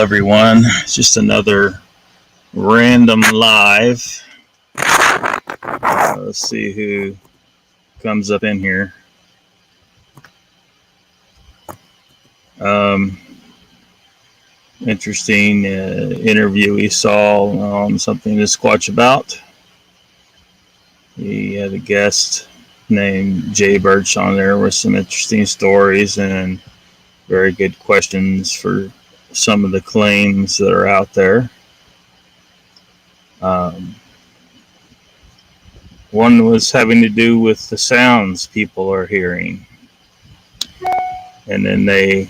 everyone. It's just another random live. Let's see who comes up in here. Interesting interview we saw on something to squatch about. He had a guest named Jay Birch on there with some interesting stories and very good questions for some of the claims that are out there. One was having to do with the sounds people are hearing. And then they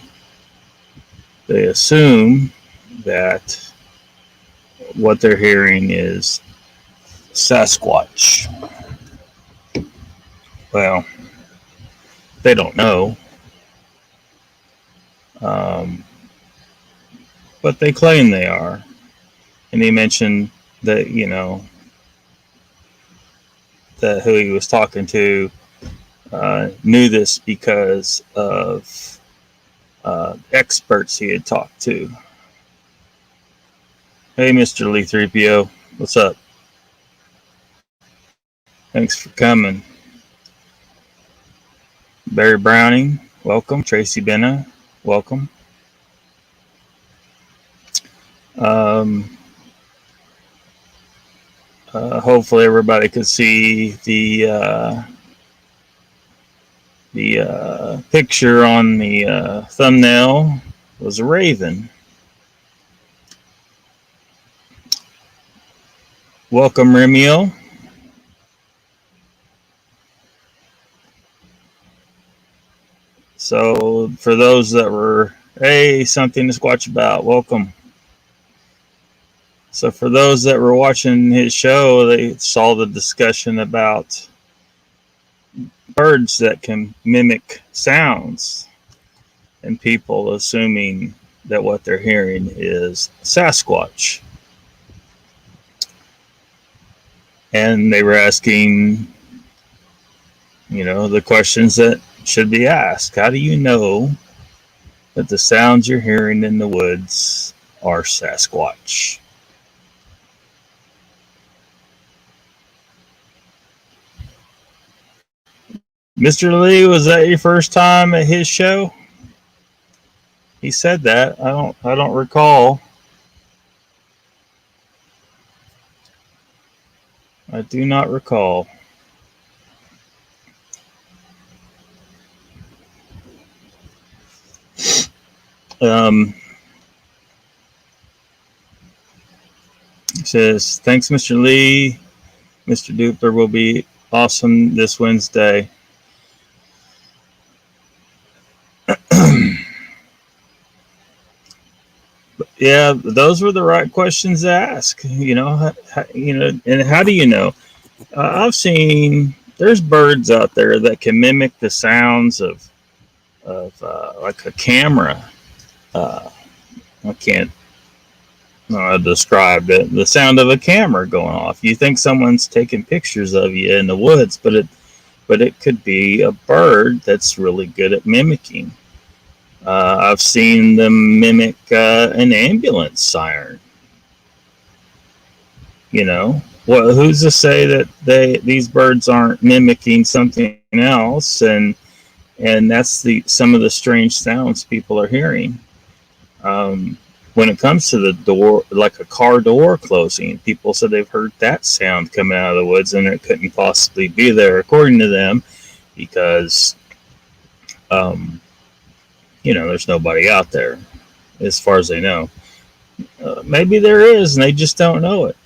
assume that what they're hearing is Sasquatch. Well, they don't know. But they claim they are. And he mentioned that, that who he was talking to knew this because of experts he had talked to. Hey, Mr. Lee 3PO, what's up? Thanks for coming. Barry Browning, welcome. Tracy Benna, welcome. Hopefully everybody could see the picture on the thumbnail was a raven. Welcome, Remio. So for those that were, hey, something to squatch about, welcome. So for those that were watching his show, they saw the discussion about birds that can mimic sounds and people assuming that what they're hearing is Sasquatch. And they were asking, the questions that should be asked. How do you know that the sounds you're hearing in the woods are Sasquatch? Mr. Lee, was that your first time at his show? He said that. I don't recall. I do not recall. He says, thanks, Mr. Lee. Mr. Dupler will be awesome this Wednesday. Yeah, those were the right questions to ask. And how do you know? I've seen there's birds out there that can mimic the sounds of like a camera. I can't describe it. The sound of a camera going off. You think someone's taking pictures of you in the woods, but it could be a bird that's really good at mimicking. I've seen them mimic an ambulance siren. Well, who's to say that these birds aren't mimicking something else? And that's some of the strange sounds people are hearing. When it comes to the door, like a car door closing, people said they've heard that sound coming out of the woods, and it couldn't possibly be there, according to them, because there's nobody out there, as far as they know. Maybe there is, and they just don't know it.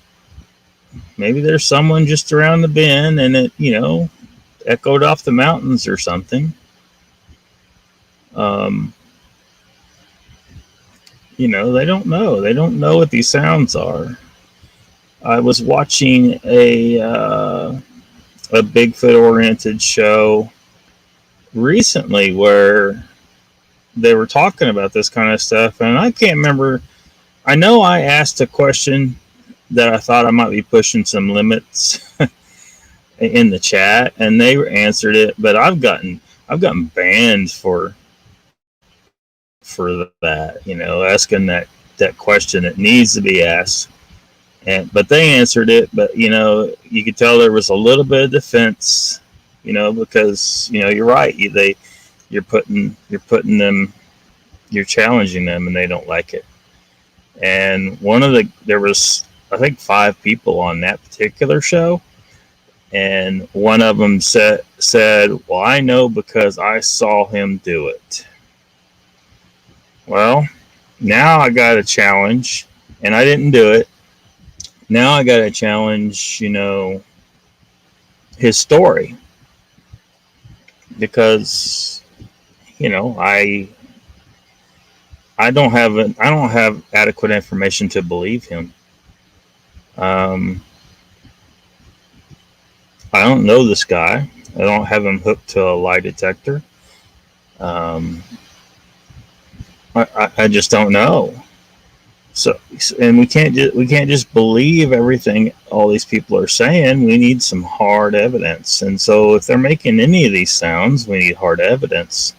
Maybe there's someone just around the bend, and it, echoed off the mountains or something. They don't know. They don't know what these sounds are. I was watching a Bigfoot-oriented show recently where they were talking about this kind of stuff, and I can't remember. I know I asked a question that I thought I might be pushing some limits in the chat, and they answered it, but I've gotten banned for that, asking that that question that needs to be asked. But they answered it. But you could tell there was a little bit of defense, because you're right. You're putting them, you're challenging them, and they don't like it. And there was, I think, 5 people on that particular show, and one of them said, "Well, I know because I saw him do it." Well, now I got a challenge, and I didn't do it. Now I got to challenge, his story, because I don't have adequate information to believe him. I don't know this guy. I don't have him hooked to a lie detector. I just don't know. So, and we can't just believe everything all these people are saying. We need some hard evidence. And so, if they're making any of these sounds, we need hard evidence.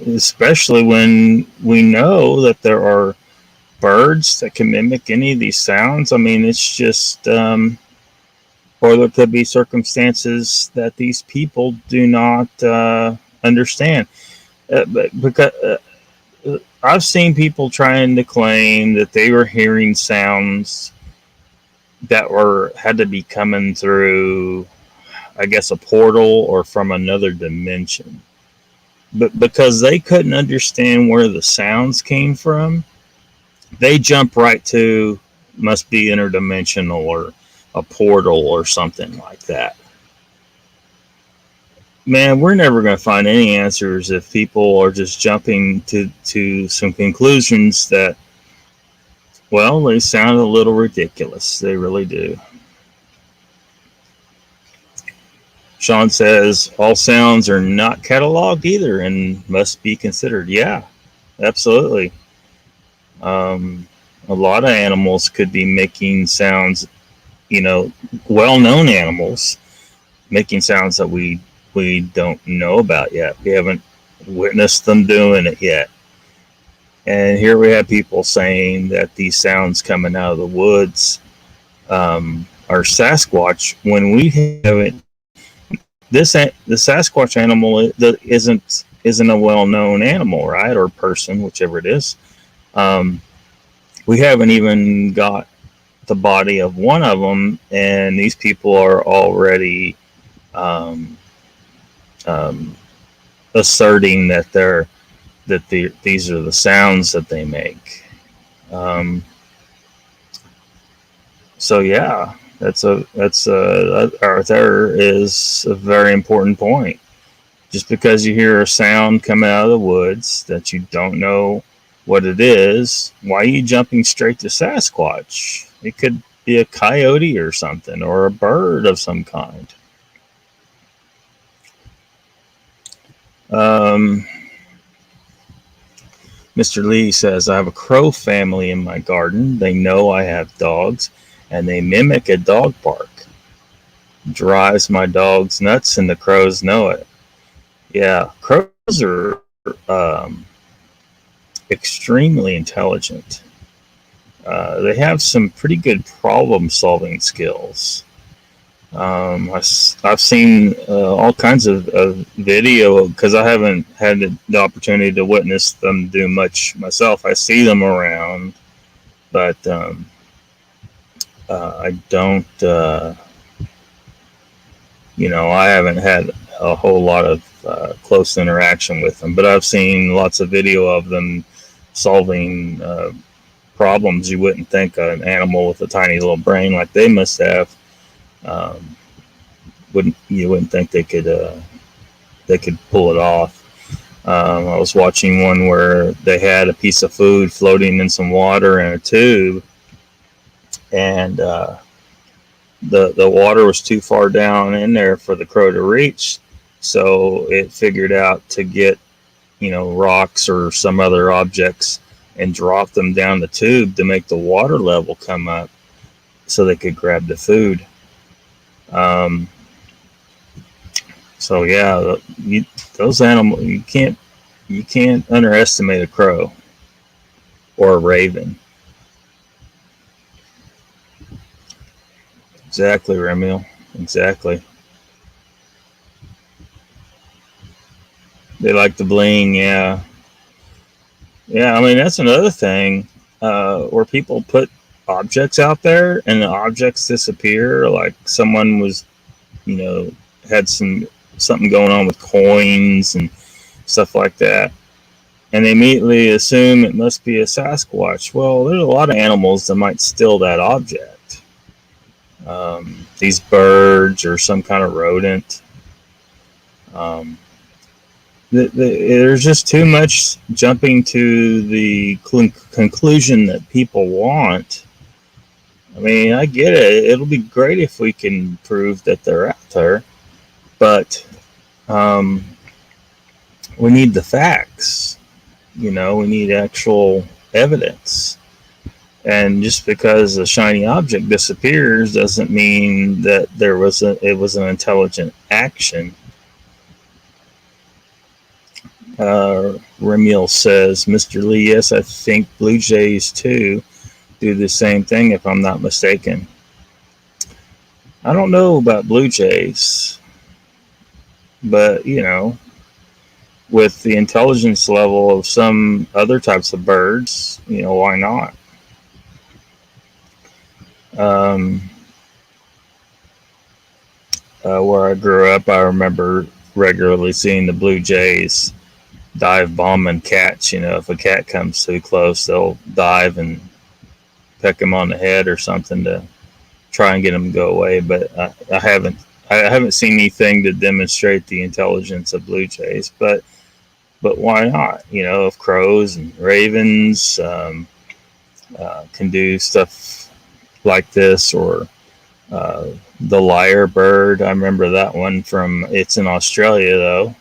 Especially when we know that there are birds that can mimic any of these sounds. I mean, it's just, or there could be circumstances that these people do not understand. Because I've seen people trying to claim that they were hearing sounds that had to be coming through, I guess, a portal or from another dimension. But because they couldn't understand where the sounds came from, they jump right to must be interdimensional or a portal or something like that. Man, we're never going to find any answers if people are just jumping to some conclusions that, well, they sound a little ridiculous. They really do. Sean says, all sounds are not cataloged either and must be considered. Yeah, absolutely. A lot of animals could be making sounds, well-known animals making sounds that we don't know about yet. We haven't witnessed them doing it yet. And here we have people saying that these sounds coming out of the woods are Sasquatch, when we haven't. The Sasquatch animal isn't a well-known animal, right, or person, whichever it is. We haven't even got the body of one of them, and these people are already asserting that these are the sounds that they make. So yeah, there is a very important point. Just because you hear a sound coming out of the woods that you don't know what it is, why are you jumping straight to Sasquatch? It could be a coyote or something, or a bird of some kind. Mr. Lee says, I have a crow family in my garden. They know I have dogs, and they mimic a dog bark. Drives my dogs nuts, and the crows know it. Yeah, crows are extremely intelligent. They have some pretty good problem-solving skills. I've seen all kinds of video, because I haven't had the opportunity to witness them do much myself. I see them around, but I don't, I haven't had a whole lot of close interaction with them, but I've seen lots of video of them solving problems you wouldn't think an animal with a tiny little brain like they must have wouldn't think they could pull it off. I was watching one where they had a piece of food floating in some water in a tube, and the water was too far down in there for the crow to reach, so it figured out to get rocks or some other objects and drop them down the tube to make the water level come up so they could grab the food. So yeah, those animals, you can't underestimate a crow or a raven. Exactly, Remiel. Exactly. They like the bling. Yeah, yeah. I mean, that's another thing where people put objects out there and the objects disappear. Like someone was, you know, had something going on with coins and stuff like that, and they immediately assume it must be a Sasquatch. Well, there's a lot of animals that might steal that object. These birds or some kind of rodent. Um, there's just too much jumping to the conclusion that people want. I mean, I get it. It'll be great if we can prove that they're out there, but um, we need the facts. You know, we need actual evidence. And just because a shiny object disappears doesn't mean that it was an intelligent action. Remiel says, Mr. Lee, yes, I think blue jays too do the same thing, if I'm not mistaken. I don't know about blue jays, but you know, with the intelligence level of some other types of birds, you know, why not? Um, where I grew up, I remember regularly seeing the blue jays dive bombing cats. You know, if a cat comes too close, they'll dive and peck him on the head or something to try and get him to go away. But I haven't seen anything to demonstrate the intelligence of blue jays. But why not? You know, if crows and ravens can do stuff like this, or the lyre bird. I remember that one it's in Australia though.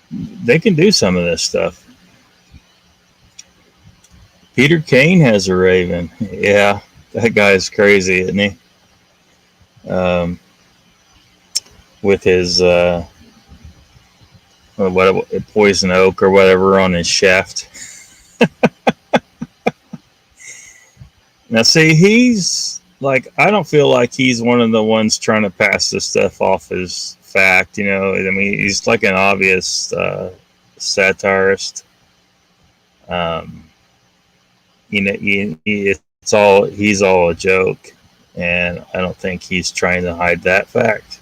They can do some of this stuff. Peter Kane has a raven. Yeah, that guy's crazy, isn't he? With his what poison oak or whatever on his shaft. Now, see, he's like, I don't feel like he's one of the ones trying to pass this stuff off as fact. You know, I mean, he's like an obvious satirist. Um, you know, he's all a joke, and I don't think he's trying to hide that fact.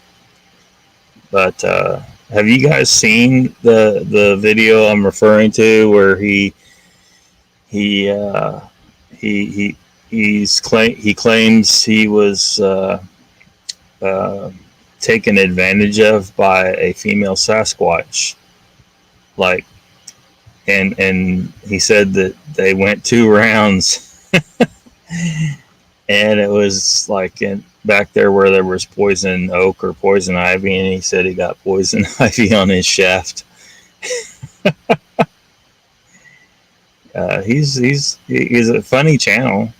But have you guys seen the video I'm referring to where he uh, he he claims he was taken advantage of by a female Sasquatch, like, and he said that they went 2 rounds, and it was like back there where there was poison oak or poison ivy, and he said he got poison ivy on his shaft. He's a funny channel.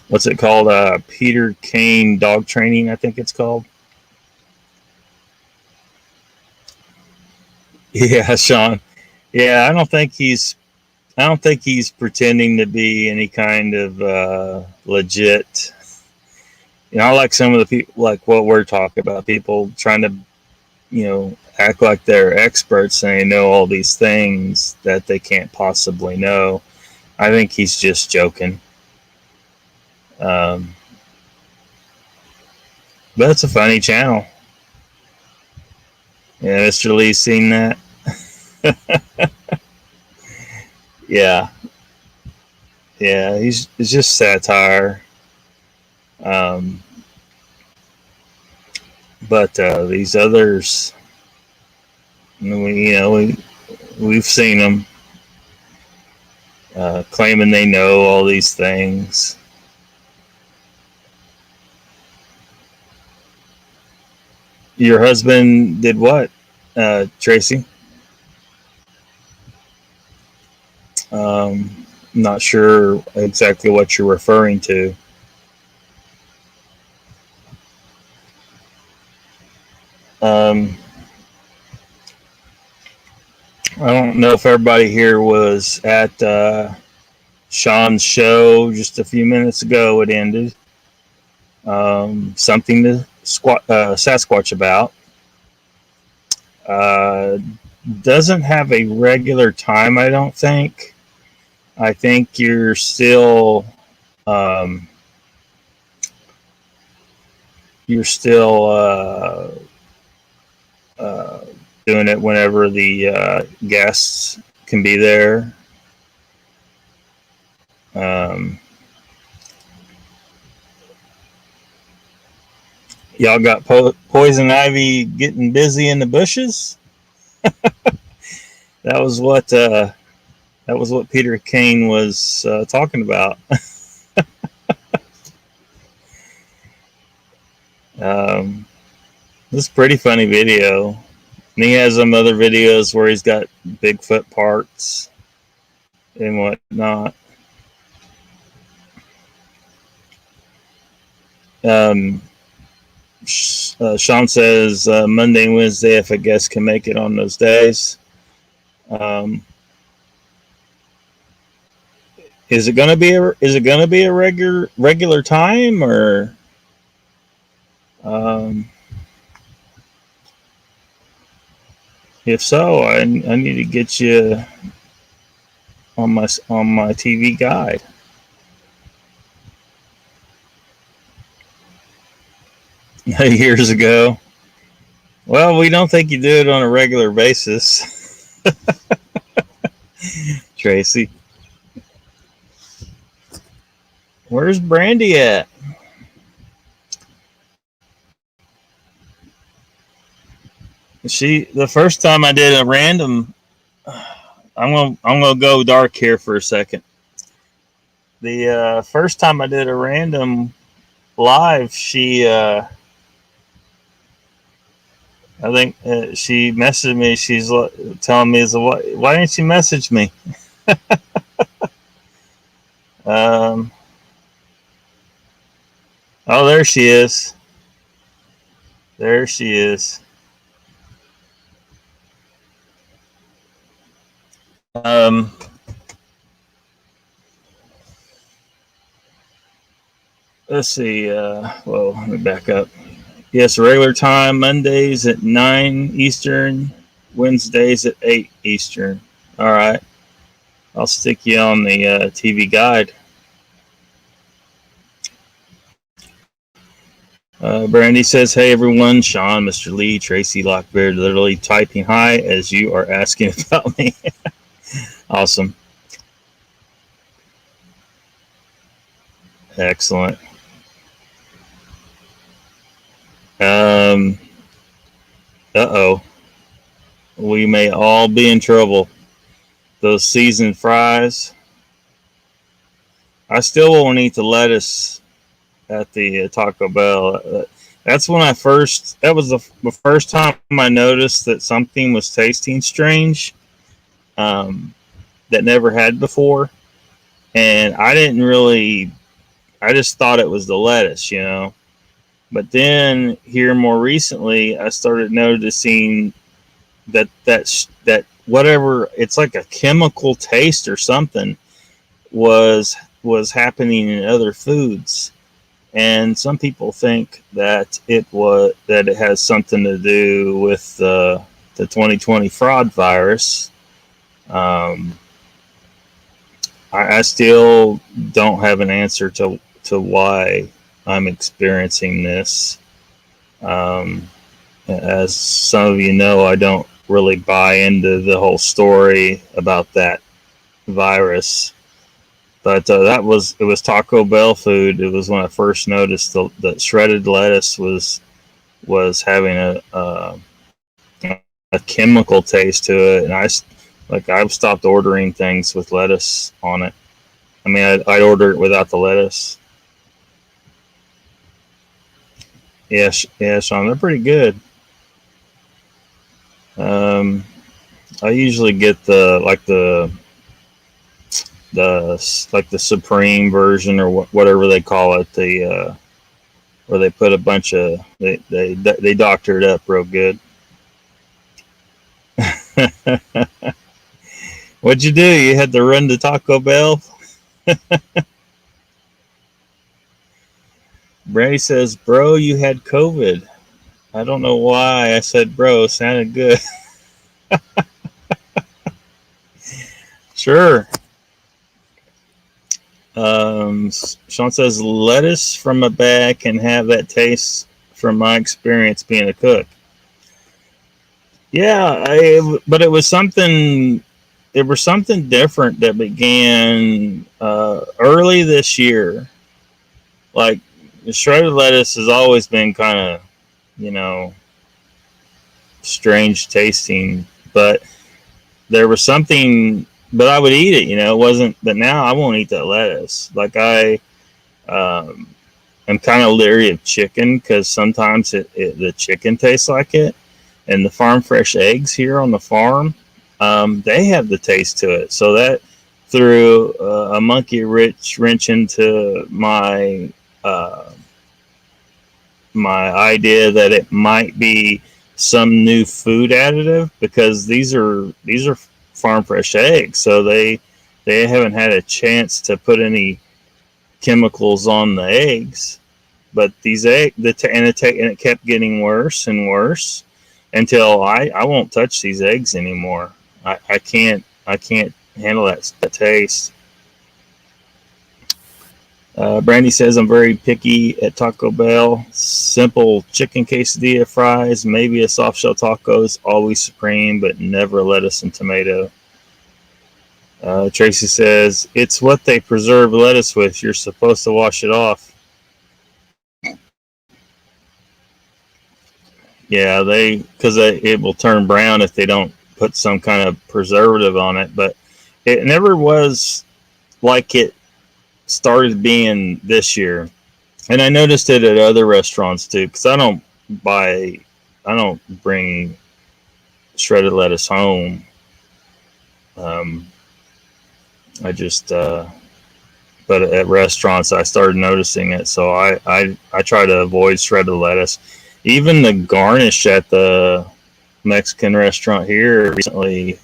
What's it called? Peter Kane Dog Training, I think it's called. Yeah, Sean. Yeah, I don't think he's pretending to be any kind of legit. You know, I like some of the people, like what we're talking about, people trying to, you know, act like they're experts and they know all these things that they can't possibly know. I think he's just joking. Um, but it's a funny channel. Yeah, Mr. Lee's seen that. Yeah, yeah, it's just satire. Um, but these others, we've seen them claiming they know all these things. Your husband did what, Tracy? Not sure exactly what you're referring to. I don't know if everybody here was at Sean's show just a few minutes ago. It ended. Something to Sasquatch about. Doesn't have a regular time, I don't think. I think you're still doing it whenever the guests can be there. Y'all got poison ivy getting busy in the bushes. That was what Peter Kane was talking about. This is a pretty funny video. And he has some other videos where he's got Bigfoot parts and whatnot. Sean says Monday and Wednesday if a guest can make it on those days. Is it gonna be a regular time, or if so, I need to get you on my TV guide. Years ago. Well, we don't think you do it on a regular basis. Tracy. Where's Brandy at? The first time I did a random, I'm gonna go dark here for a second. The first time I did a random live, she I think she messaged me. She's telling me, why didn't you message me? Oh, there she is. There she is. Let's see. Well, let me back up. Yes, regular time, Mondays at 9 Eastern, Wednesdays at 8 Eastern. All right. I'll stick you on the TV guide. Brandy says, hey, everyone. Sean, Mr. Lee, Tracy, Lockbeard, literally typing hi as you are asking about me. Awesome. Excellent. Uh-oh. We may all be in trouble. Those seasoned fries. I still won't eat the lettuce at the Taco Bell. That's when that was the first time I noticed that something was tasting strange that never had before. And I just thought it was the lettuce, you know. But then here more recently, I started noticing that whatever, it's like a chemical taste or something was happening in other foods. And some people think that it has something to do with the 2020 fraud virus. I still don't have an answer to why I'm experiencing this. As some of you know, I don't really buy into the whole story about that virus. But it was Taco Bell food. It was when I first noticed the shredded lettuce was having a chemical taste to it, and I've stopped ordering things with lettuce on it. I mean, I'd order it without the lettuce. Yeah, Sean, they're pretty good. I usually get the Supreme version or whatever they call it, the where they put a bunch of they doctor it up real good. What'd you do? You had to run to Taco Bell? Brandy says, "Bro, you had COVID." I don't know why I said bro. It sounded good. Sure. Sean says, lettuce from a bag can have that taste from my experience being a cook. Yeah, but it was something. It was something different that began early this year. Like shredded lettuce has always been kind of, you know, strange tasting, but there was something. But I would eat it, you know. It wasn't. But now I won't eat that lettuce. Like um, I'm kind of leery of chicken because sometimes the chicken tastes like it, and the farm fresh eggs here on the farm, they have the taste to it. So that threw a monkey wrench into uh, my idea that it might be some new food additive because these are farm fresh eggs, so they haven't had a chance to put any chemicals on the eggs. But these and it kept getting worse and worse until I won't touch these eggs anymore. I can't handle that taste. Brandy says I'm very picky at Taco Bell. Simple chicken quesadilla fries, maybe a soft shell taco is always supreme, but never lettuce and tomato. Tracy says it's what they preserve lettuce with. You're supposed to wash it off. Yeah, because it will turn brown if they don't put some kind of preservative on it. But it never was like it started being this year. And I noticed it at other restaurants too, because I don't bring shredded lettuce home. Um, I just, but at restaurants I started noticing it, so I try to avoid shredded lettuce. Even the garnish at the Mexican restaurant here recently,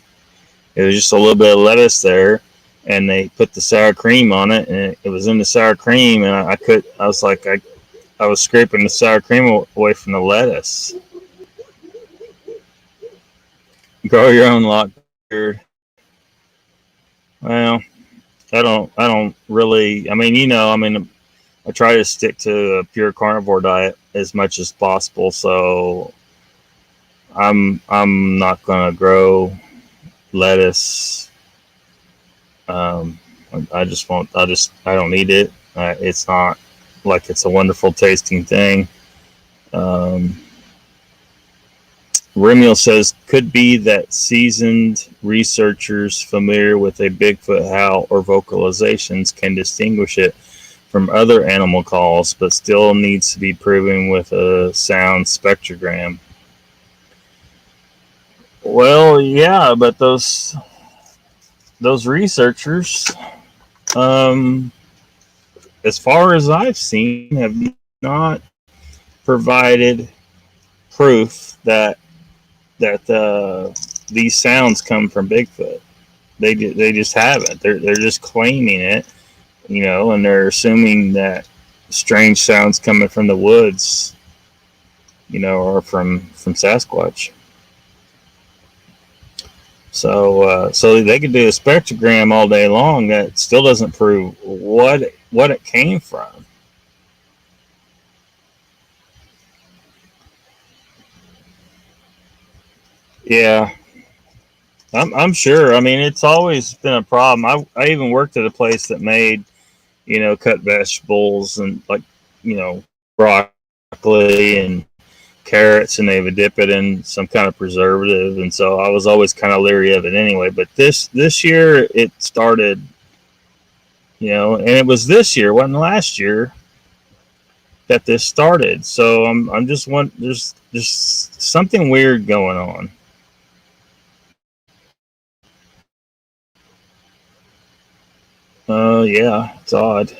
it was just a little bit of lettuce there, and they put the sour cream on it, and it was in the sour cream, and I was scraping the sour cream away from the lettuce. Grow your own Lockbeard. Well, I don't really. I mean, I try to stick to a pure carnivore diet as much as possible. So I'm not gonna grow lettuce. Um, I just won't. I don't need it. It's not like it's a wonderful tasting thing. Um, Remiel says could be that seasoned researchers familiar with a Bigfoot howl or vocalizations can distinguish it from other animal calls, but still needs to be proven with a sound spectrogram. Well, yeah, but those researchers, um, as far as I've seen, have not provided proof that these sounds come from Bigfoot. They just haven't. They're just claiming it, you know, and they're assuming that strange sounds coming from the woods, you know, or from Sasquatch. So they could do a spectrogram all day long. That still doesn't prove what it came from. Yeah, I'm sure. I mean, it's always been a problem. I even worked at a place that made, you know, cut vegetables and like, you know, broccoli and carrots, and they would dip it in some kind of preservative, and so I was always kind of leery of it anyway. But this year it started, you know, and it was this year, wasn't last year that this started. So I'm just one. There's something weird going on. Yeah, it's odd.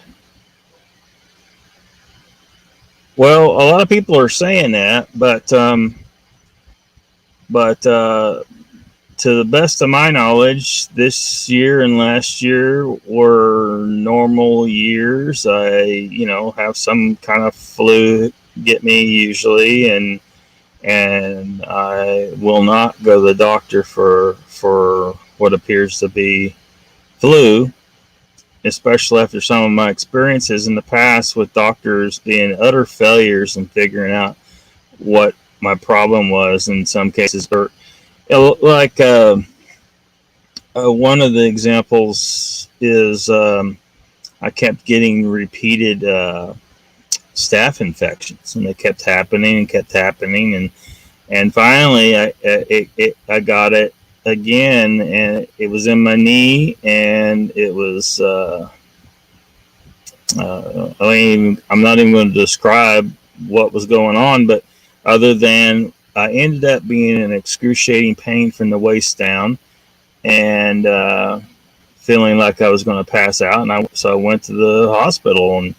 Well, a lot of people are saying that, but to the best of my knowledge, this year and last year were normal years. I, have some kind of flu get me usually, and I will not go to the doctor for what appears to be flu, especially after some of my experiences in the past with doctors being utter failures in figuring out what my problem was in some cases. Or like one of the examples is I kept getting repeated staph infections, and they kept happening and kept happening, and finally I got it again, and it was in my knee, and it was I'm not even going to describe what was going on, but other than I ended up being in excruciating pain from the waist down, and feeling like I was going to pass out, and so I went to the hospital, and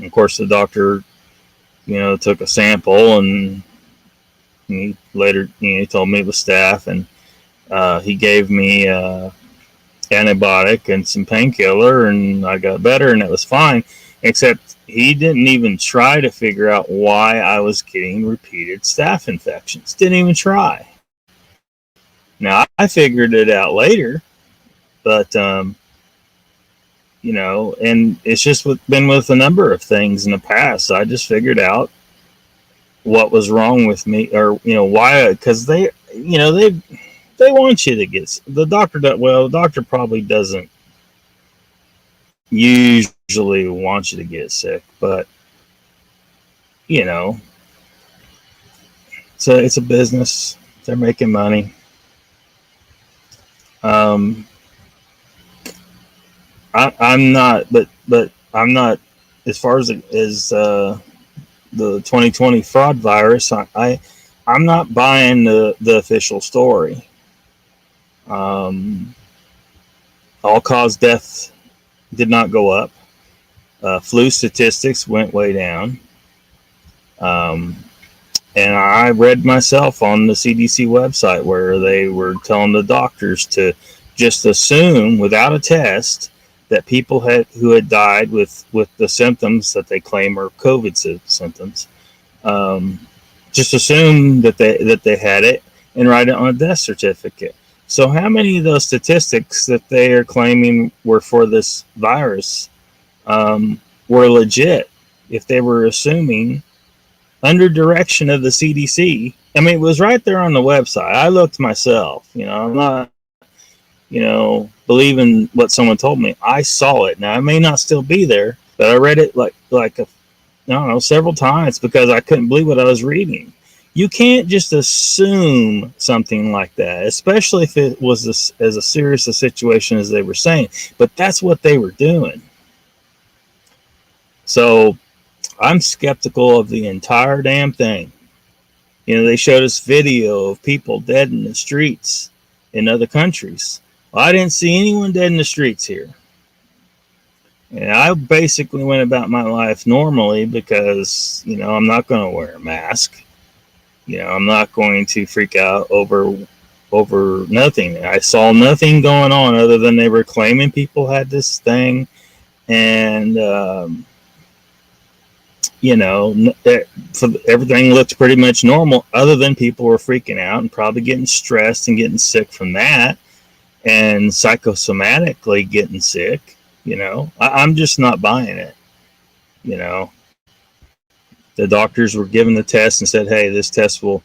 of course the doctor, took a sample, and he later, he told me it was staph, and he gave me antibiotic and some painkiller, and I got better, and it was fine. Except he didn't even try to figure out why I was getting repeated staph infections. Didn't even try. Now I figured it out later, but and it's just been with a number of things in the past. I just figured out what was wrong with me, or why, because they want you to get the doctor. Well, the doctor probably doesn't usually want you to get sick, but so it's a business. They're making money. I'm not, but I'm not, as far as the 2020 fraud virus. I'm not buying the official story. All cause death did not go up. Flu statistics went way down. And I read myself on the CDC website where they were telling the doctors to just assume without a test that people who had died with the symptoms that they claim are COVID symptoms, just assume that they had it and write it on a death certificate. So how many of those statistics that they are claiming were for this virus were legit if they were assuming under direction of the CDC? I mean, it was right there on the website. I looked myself. I'm not, believing what someone told me. I saw it. Now, it may not still be there, but I read it several times because I couldn't believe what I was reading. You can't just assume something like that, especially if it was as a serious a situation as they were saying. But that's what they were doing. So I'm skeptical of the entire damn thing. They showed us video of people dead in the streets in other countries. Well, I didn't see anyone dead in the streets here. And I basically went about my life normally because, I'm not going to wear a mask. I'm not going to freak out over nothing. I saw nothing going on other than they were claiming people had this thing. And, everything looked pretty much normal other than people were freaking out and probably getting stressed and getting sick from that and psychosomatically getting sick. I'm just not buying it. The doctors were given the test and said, hey, this test will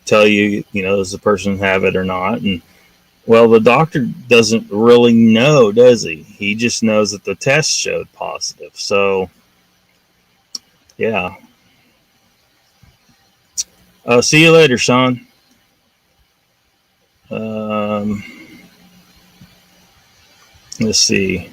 tell you, does the person have it or not? And well, the doctor doesn't really know, does he? He just knows that the test showed positive. So yeah. See you later, Sean. Let's see.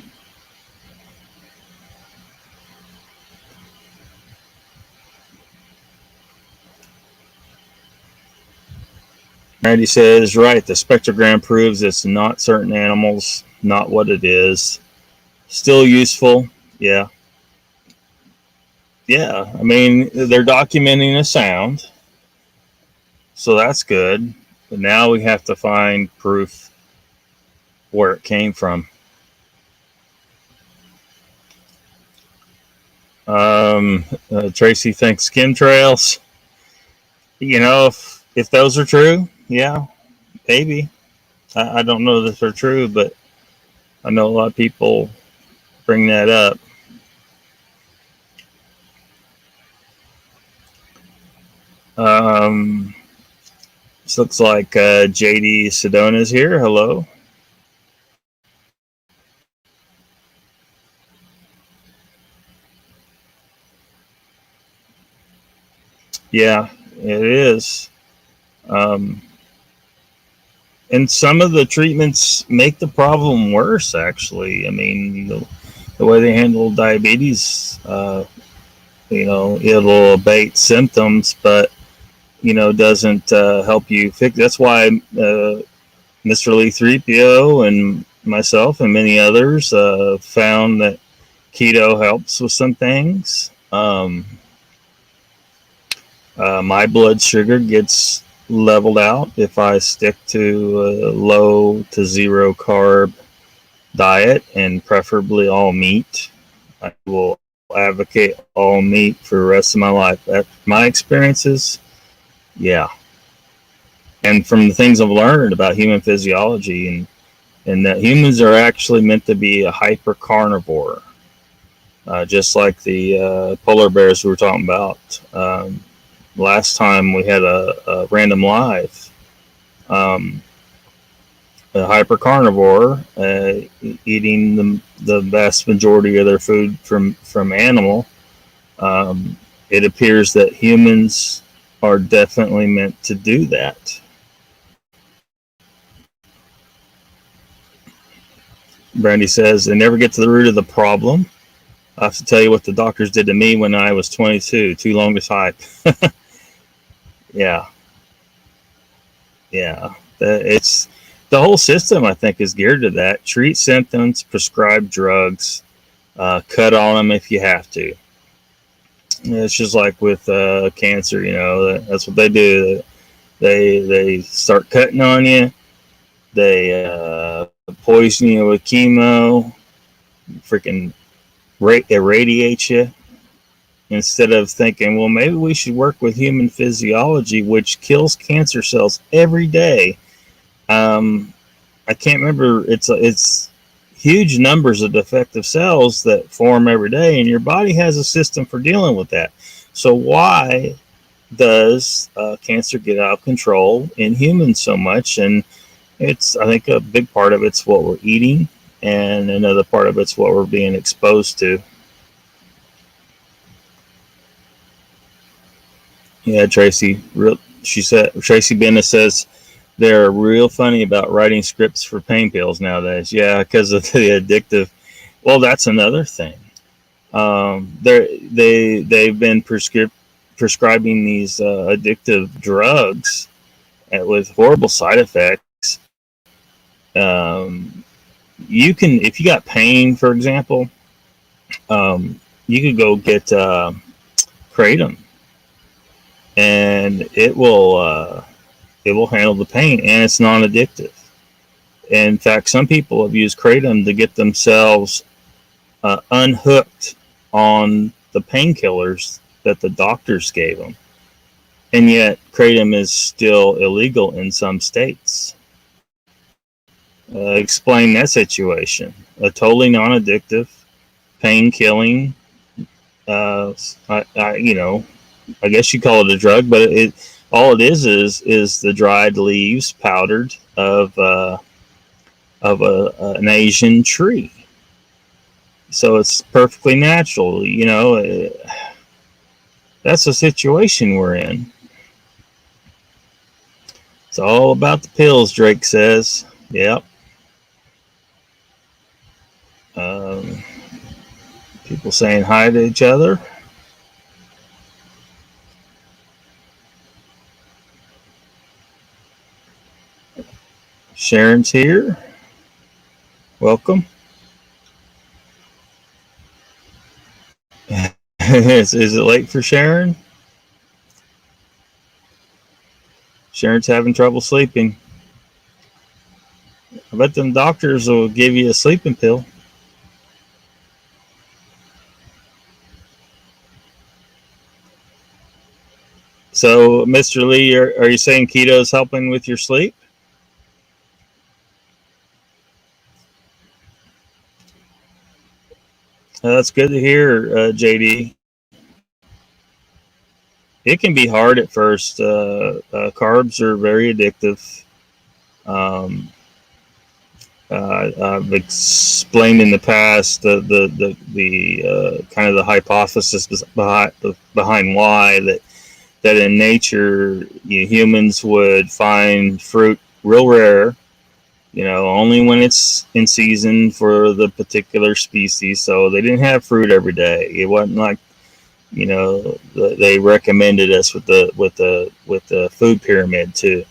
Randy says, right, the spectrogram proves it's not certain animals, not what it is. Still useful, yeah. Yeah, I mean, they're documenting a sound, so that's good. But now we have to find proof where it came from. Tracy thinks chemtrails. You know, if those are true, yeah, maybe. I don't know that they're true, but I know a lot of people bring that up. Um, this looks like JD Sedona's here. Hello. Yeah, it is. Um, and some of the treatments make the problem worse, actually. I mean, the way they handle diabetes, it'll abate symptoms, but, doesn't help you fix. That's why Mr. Lee 3PO and myself and many others found that keto helps with some things. My blood sugar gets leveled out if I stick to a low to zero carb diet and preferably all meat. I will advocate all meat for the rest of my life. That's my experiences. Yeah. And from the things I've learned about human physiology and that humans are actually meant to be a hyper carnivore, just like the polar bears we were talking about. Last time we had a random live, a hyper carnivore, eating the vast majority of their food from animal. It appears that humans are definitely meant to do that. Brandy says they never get to the root of the problem. I have to tell you what the doctors did to me when I was 22. Too long to type. Yeah, yeah. It's the whole system. I think is geared to that. Treat symptoms, prescribe drugs, cut on them if you have to. It's just like with cancer. That's what they do. They start cutting on you. They poison you with chemo. Freaking irradiate you instead of thinking, well, maybe we should work with human physiology, which kills cancer cells every day. I can't remember. It's huge numbers of defective cells that form every day, and your body has a system for dealing with that. So why does cancer get out of control in humans so much? And I think a big part of it's what we're eating, and another part of it's what we're being exposed to. Yeah, Tracy. She said Tracy Bennett says they're real funny about writing scripts for pain pills nowadays. Yeah, because of the addictive. Well, that's another thing. They've been prescribing these addictive drugs with horrible side effects. You can, if you got pain, for example, you could go get kratom, and it will handle the pain, and it's non-addictive. In fact, some people have used kratom to get themselves unhooked on the painkillers that the doctors gave them. And yet, kratom is still illegal in some states. Explain that situation. A totally non-addictive, pain-killing, I guess you call it a drug, but all it is the dried leaves powdered of an Asian tree. So it's perfectly natural. That's the situation we're in. It's all about the pills, Drake says. Yep. People saying hi to each other. Sharon's here. Welcome. Is it late for Sharon? Sharon's having trouble sleeping. I bet them doctors will give you a sleeping pill. So, Mr. Lee, are you saying keto is helping with your sleep? That's good to hear, JD. It can be hard at first. Carbs are very addictive. Um, I've explained in the past the kind of the hypothesis behind why that in nature humans would find fruit real rare, only when it's in season for the particular species. So they didn't have fruit every day. It wasn't like they recommended us with the food pyramid to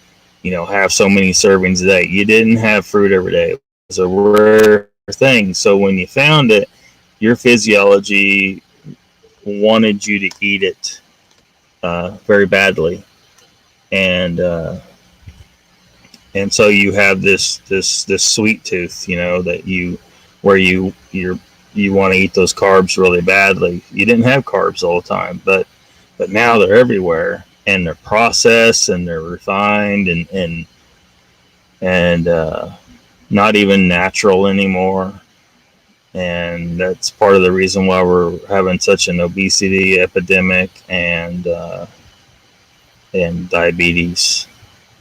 have so many servings a day. You didn't have fruit every day. It was a rare thing. So when you found it, your physiology wanted you to eat it very badly, and so you have this sweet tooth, that you want to eat those carbs really badly. You didn't have carbs all the time, but now they're everywhere, and they're processed and they're refined and not even natural anymore. And that's part of the reason why we're having such an obesity epidemic and diabetes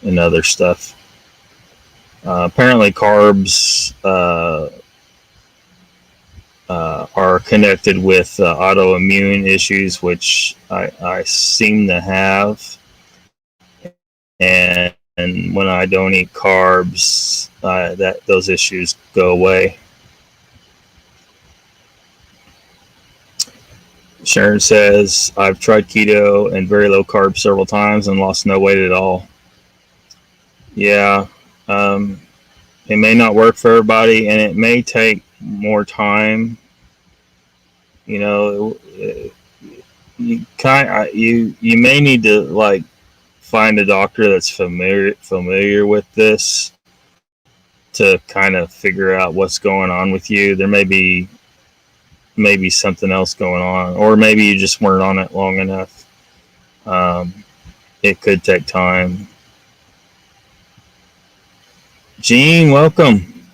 and other stuff. Apparently, carbs are connected with autoimmune issues, which I seem to have. And when I don't eat carbs, those issues go away. Sharon says, I've tried keto and very low carb several times and lost no weight at all. Yeah, it may not work for everybody, and it may take more time. You may need to find a doctor that's familiar with this to kind of figure out what's going on with you. There may be something else going on, or maybe you just weren't on it long enough. It could take time. Gene, welcome.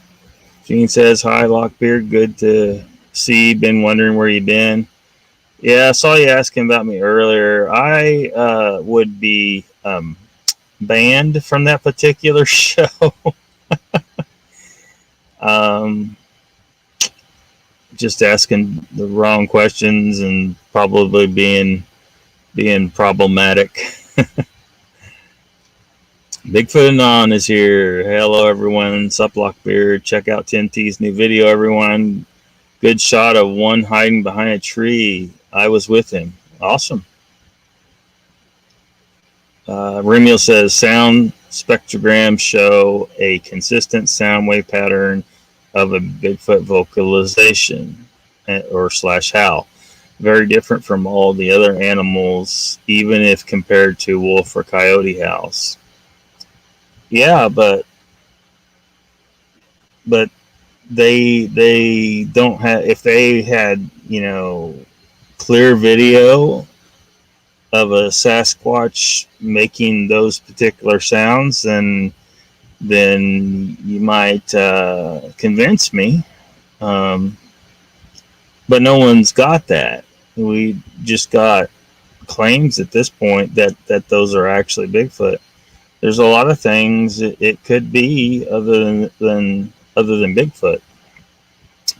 Gene says, hi, Lockbeard. Good to see. Been wondering where you've been. Yeah, I saw you asking about me earlier. I would be banned from that particular show. Just asking the wrong questions and probably being problematic. Bigfoot Anon is here. Hello, everyone. Sup, Lockbeard. Check out Tim T's new video, everyone. Good shot of one hiding behind a tree. I was with him. Awesome. Remiel says, sound spectrograms show a consistent sound wave pattern of a Bigfoot vocalization or / howl. Very different from all the other animals, even if compared to wolf or coyote howls. Yeah, but they don't have. If they had clear video of a Sasquatch making those particular sounds, then you might convince me. But no one's got that. We just got claims at this point that those are actually Bigfoot. There's a lot of things it could be other than Bigfoot.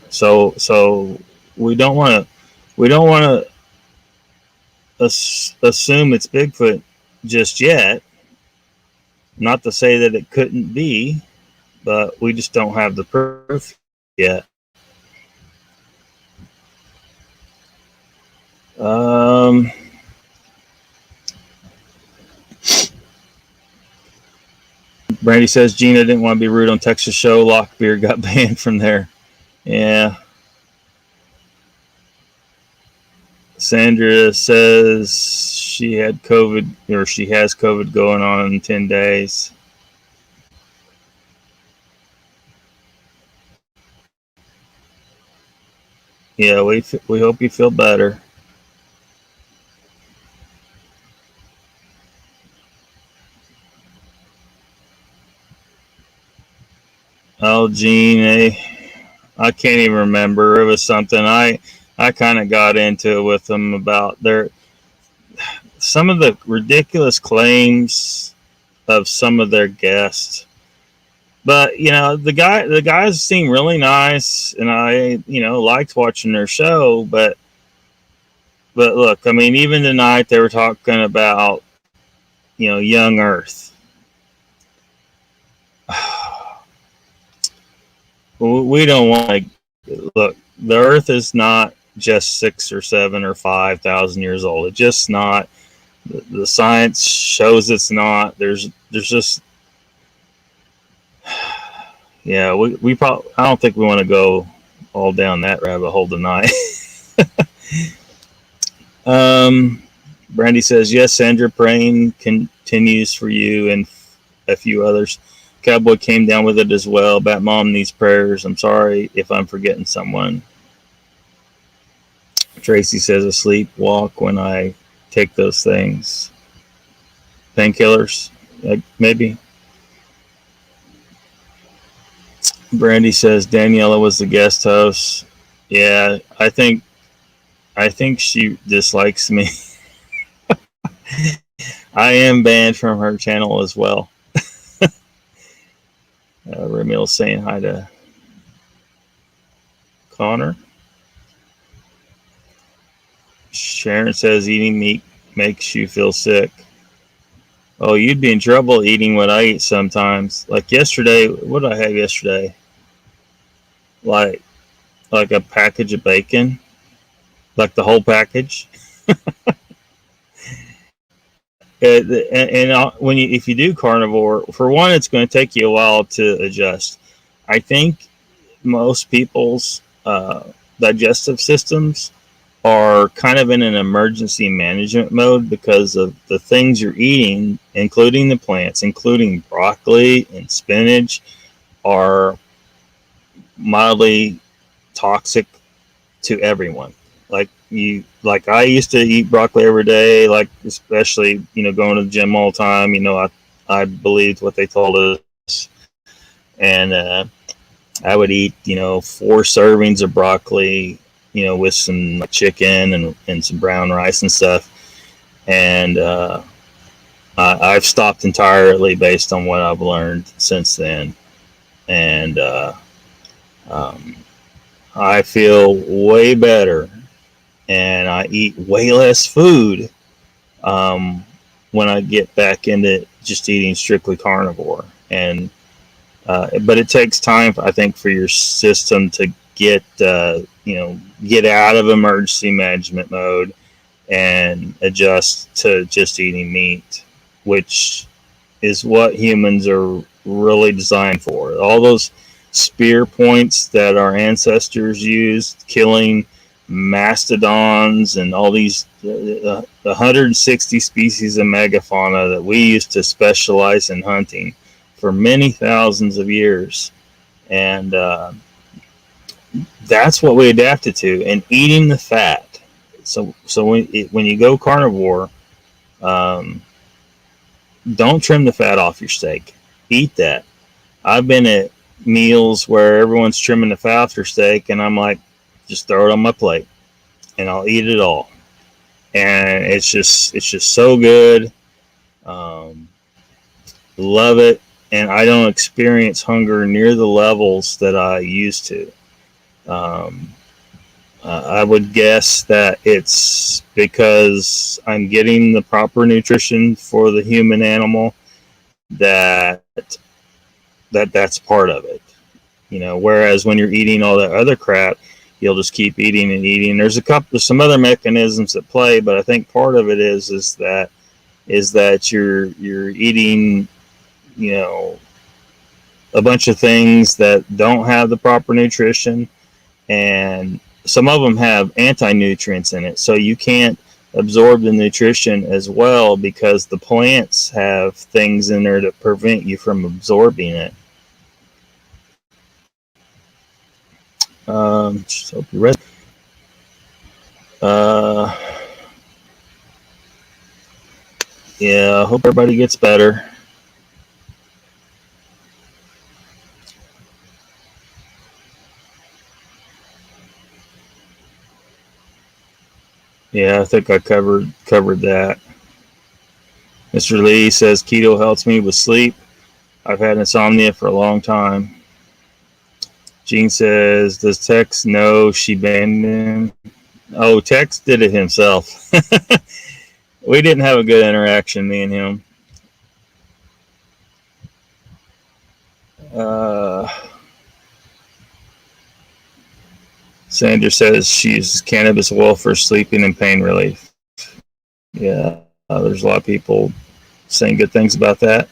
So we don't want to assume it's Bigfoot just yet. Not to say that it couldn't be, but we just don't have the proof yet. Brandy says, Gina didn't want to be rude on Texas show. Lockbeard got banned from there. Yeah. Sandra says she had COVID, or she has COVID going on in 10 days. Yeah, we hope you feel better. Oh, Gene, I can't even remember. It was something I kind of got into it with them about some of the ridiculous claims of some of their guests. But the guys seem really nice, and I liked watching their show. But look, I mean, even tonight they were talking about young Earth. We don't want to look. The Earth is not just 6 or 7 or 5,000 years old. It's just not. The science shows it's not. There's just we probably. I don't think we want to go all down that rabbit hole tonight. Brandy says yes. Sandra, praying continues for you and a few others. Cowboy came down with it as well. Bat Mom needs prayers. I'm sorry if I'm forgetting someone. Tracy says a sleepwalk when I take those things. Painkillers, maybe. Brandy says Daniela was the guest host. Yeah, I think she dislikes me. I am banned from her channel as well. Ramil's saying hi to Connor. Sharon says eating meat makes you feel sick. Oh, you'd be in trouble eating what I eat sometimes. Like yesterday, what did I have yesterday? Like a package of bacon, like the whole package. And if you do carnivore, for one, it's going to take you a while to adjust. I think most people's digestive systems are kind of in an emergency management mode because of the things you're eating, including the plants, including broccoli and spinach, are mildly toxic to everyone. Like I used to eat broccoli every day, like especially going to the gym all the time. I believed what they told us, and I would eat 4 servings of broccoli, with some chicken and some brown rice and stuff. And I've stopped entirely based on what I've learned since then, and I feel way better. And I eat way less food when I get back into just eating strictly carnivore. And but it takes time, I think, for your system to get out of emergency management mode and adjust to just eating meat, which is what humans are really designed for. All those spear points that our ancestors used, killing mastodons and all these 160 species of megafauna that we used to specialize in hunting for many thousands of years. And that's what we adapted to, and eating the fat. So when you go carnivore, don't trim the fat off your steak. Eat that. I've been at meals where everyone's trimming the fat off their steak, and I'm like, just throw it on my plate and I'll eat it all. And it's just so good. Love it. And I don't experience hunger near the levels that I used to. I would guess that it's because I'm getting the proper nutrition for the human animal that's part of it. Whereas when you're eating all that other crap, you'll just keep eating and eating. There's some other mechanisms at play, but I think part of it is that you're eating, a bunch of things that don't have the proper nutrition, and some of them have anti-nutrients in it, so you can't absorb the nutrition as well because the plants have things in there to prevent you from absorbing it. Just hope you're ready. Yeah, I hope everybody gets better. Yeah, I think I covered that. Mr. Lee says keto helps me with sleep. I've had insomnia for a long time. Gene says, does Tex know she banned him? Oh, Tex did it himself. We didn't have a good interaction, me and him. Sandra says she uses cannabis oil for sleeping and pain relief. Yeah, there's a lot of people saying good things about that.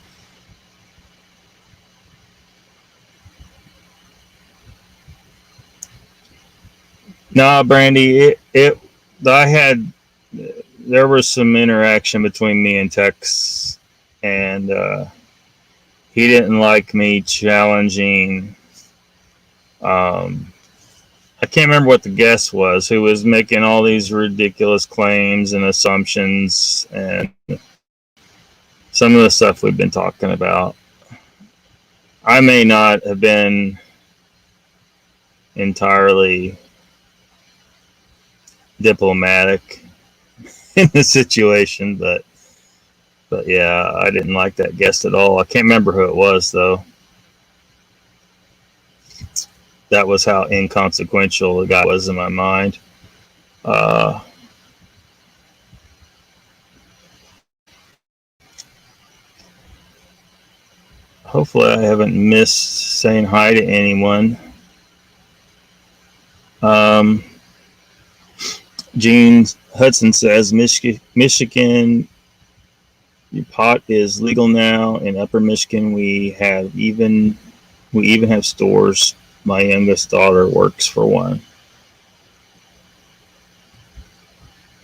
No, Brandy, there was some interaction between me and Tex, and he didn't like me challenging. I can't remember what the guest was who was making all these ridiculous claims and assumptions and some of the stuff we've been talking about. I may not have been entirely diplomatic in the situation, but yeah, I didn't like that guest at all. I can't remember who it was though. That was how inconsequential the guy was in my mind. Hopefully I haven't missed saying hi to anyone. Gene Hudson says Michigan, your pot is legal now. In Upper Michigan, we even have stores. My youngest daughter works for one.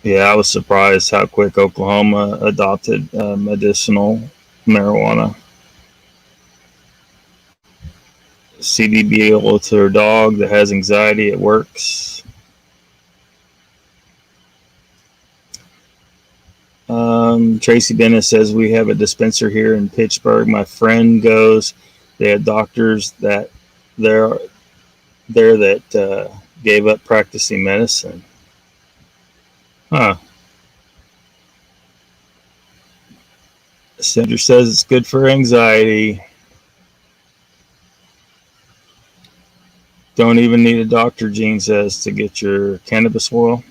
Yeah, I was surprised how quick Oklahoma adopted medicinal marijuana. CBD to her dog that has anxiety, it works. Tracy Bennett says we have a dispenser here in Pittsburgh. My friend goes. They had doctors that there that gave up practicing medicine. Huh. Sandra says it's good for anxiety. Don't even need a doctor, Gene says, to get your cannabis oil.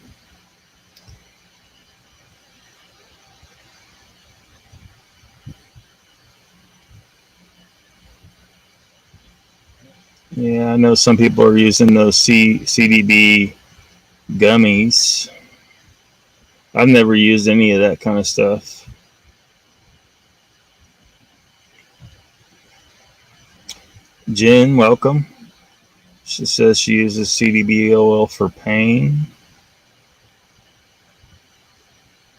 Yeah, I know some people are using those CBD gummies. I've never used any of that kind of stuff. Jen, welcome. She says she uses CBD oil for pain,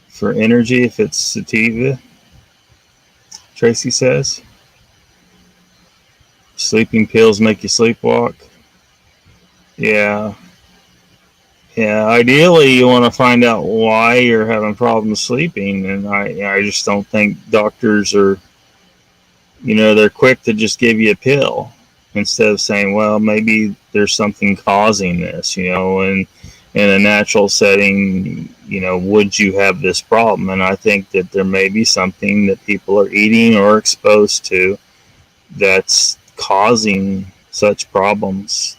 for energy if it's sativa. Tracy says. Sleeping pills make you sleepwalk. Yeah. Ideally, you want to find out why you're having problems sleeping, and I just don't think doctors are, they're quick to just give you a pill instead of saying, well, maybe there's something causing this, and in a natural setting, would you have this problem? And I think that there may be something that people are eating or exposed to that's causing such problems.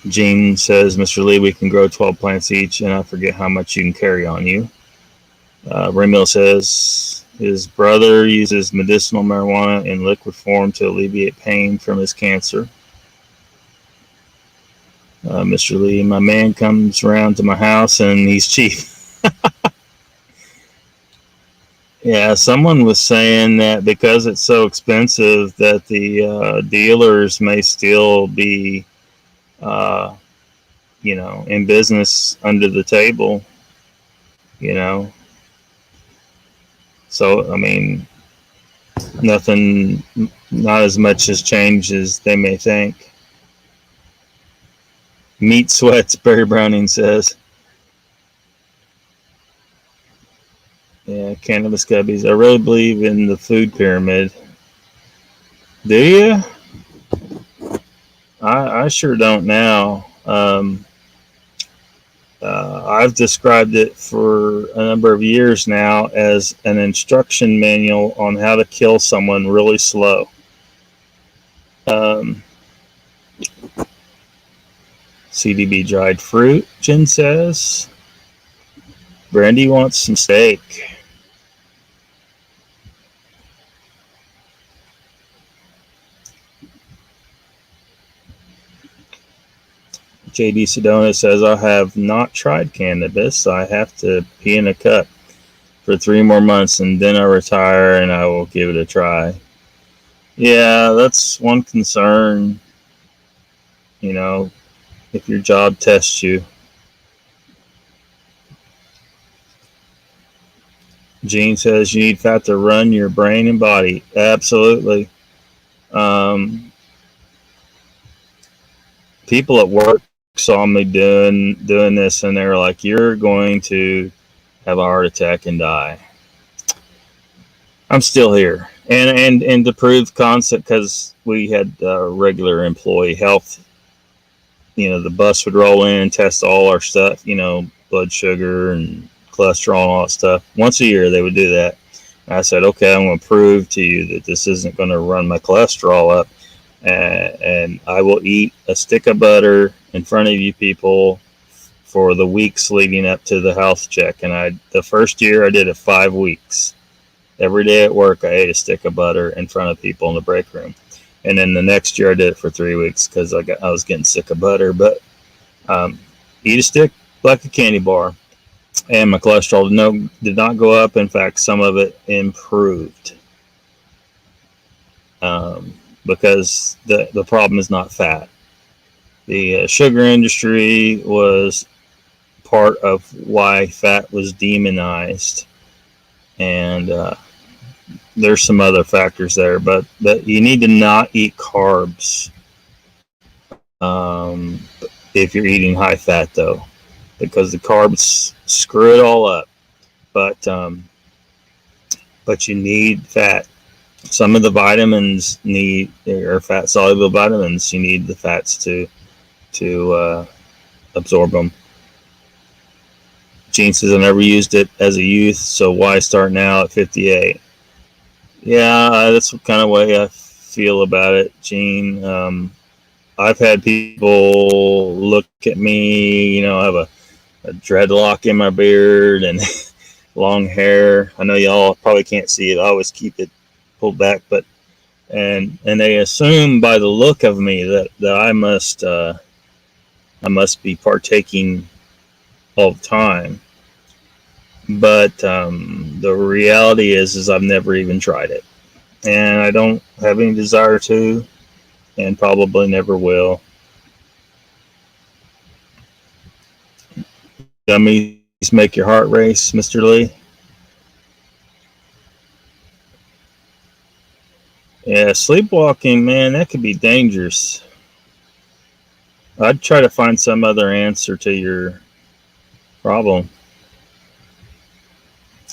Gene says, Mr. Lee, we can grow 12 plants each, and I forget how much you can carry on you. Ramil says his brother uses medicinal marijuana in liquid form to alleviate pain from his cancer. Mr. Lee, my man comes around to my house and he's cheap. Yeah, someone was saying that because it's so expensive that the dealers may still be, uh, in business under the table, you know. So, I mean, nothing, not as much has changed as they may think. Meat sweats, Barry Browning says. Yeah, cannabis guppies. I really believe in the food pyramid. Do you? I sure don't now. I've described it for a number of years now as an instruction manual on how to kill someone really slow. CDB dried fruit, Jen says. Brandy wants some steak. JD Sedona says, I have not tried cannabis. I have to pee in a cup for 3 more months and then I retire and I will give it a try. Yeah, that's one concern, if your job tests you. Gene says you need fat to run your brain and body. Absolutely. People at work saw me doing this and they were like, you're going to have a heart attack and die. I'm still here. And to prove concept, because we had regular employee health, the bus would roll in and test all our stuff, blood sugar and cholesterol and all that stuff. Once a year they would do that. And I said, okay, I'm going to prove to you that this isn't going to run my cholesterol up. And I will eat a stick of butter in front of you people for the weeks leading up to the health check. And the first year I did it 5 weeks. Every day at work, I ate a stick of butter in front of people in the break room. And then the next year I did it for 3 weeks because I was getting sick of butter. But eat a stick like a candy bar. And my cholesterol did not go up. In fact, some of it improved. Because the problem is not fat. The sugar industry was part of why fat was demonized. And there's some other factors there, but you need to not eat carbs if you're eating high fat, though, because the carbs screw it all up. But you need fat. Some of the vitamins are fat soluble vitamins. You need the fats to absorb them. Gene says, I never used it as a youth, so why start now at 58? Yeah, that's the kind of way I feel about it, Gene. I've had people look at me, I have a dreadlock in my beard and long hair. I know y'all probably can't see it. I always keep it pulled back, but and they assume by the look of me that I must be partaking all the time. But the reality is I've never even tried it, and I don't have any desire to, and probably never will. Gummies make your heart race, Mr. Lee. Yeah, sleepwalking, man, that could be dangerous. I'd try to find some other answer to your problem.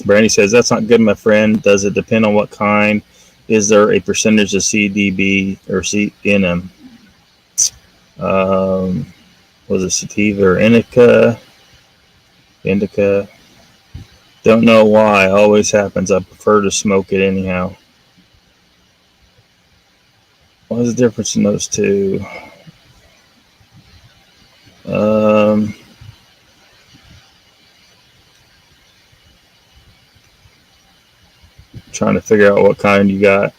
Brandy says, that's not good, my friend. Does it depend on what kind? Is there a percentage of CDB or C in them? Was it sativa or indica? Indica. Don't know why. Always happens. I prefer to smoke it anyhow. What is the difference in those two? Trying to figure out what kind you got.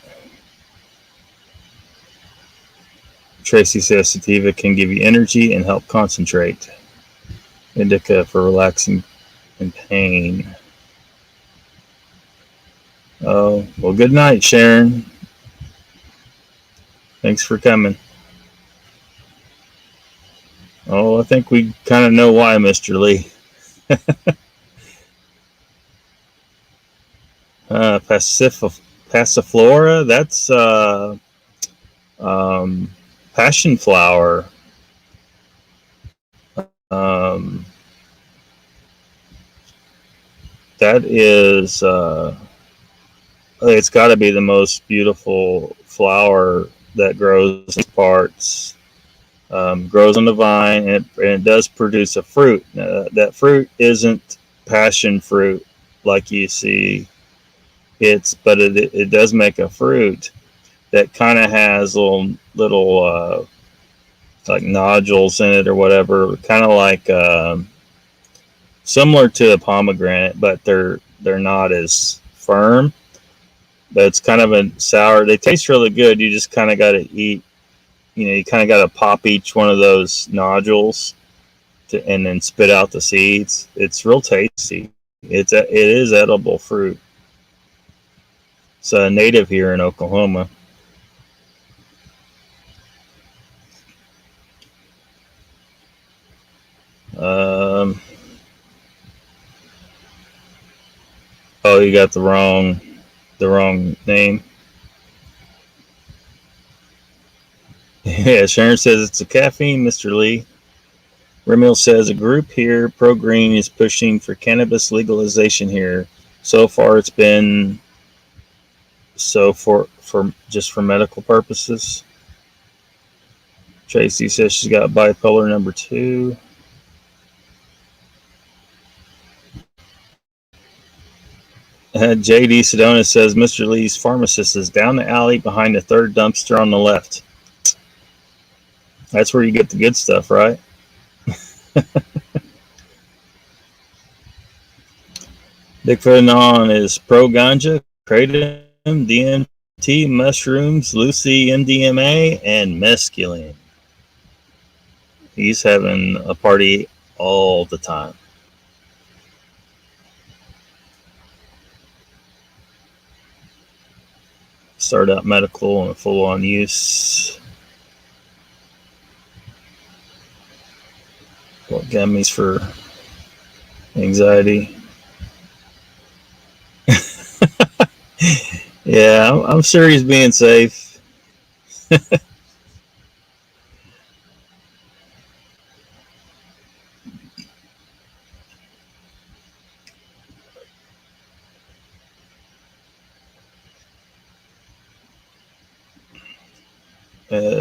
Tracy says sativa can give you energy and help concentrate. Indica for relaxing and pain. Oh, well, good night, Sharon. Thanks for coming. Oh, I think we kind of know why, Mr. Lee. Passiflora, that's um, passion flower. Um, that is, it's got to be the most beautiful flower that grows in parts. Grows on the vine, and it does produce a fruit. That fruit isn't passion fruit like you see. But it does make a fruit that kind of has little like nodules in it or whatever, kind of like similar to a pomegranate, but they're not as firm. But it's kind of a sour. They taste really good. You just kind of got to eat. You kind of got to pop each one of those nodules and then spit out the seeds. It's real tasty. It is edible fruit. It's a native here in Oklahoma. Um, oh, you got the wrong name. Yeah, Sharon says it's a caffeine, Mr. Lee. Remil says a group here, Pro Green, is pushing for cannabis legalization here. So far, it's been for just for medical purposes. Tracy says she's got bipolar number 2. JD Sedona says Mr. Lee's pharmacist is down the alley behind the third dumpster on the left. That's where you get the good stuff, right? Bigfoot Anon is pro ganja, kratom, DMT, mushrooms, Lucy, MDMA, and mescaline. He's having a party all the time. Started out medical and full on use. What gummies for anxiety? Yeah, I'm sure he's being safe.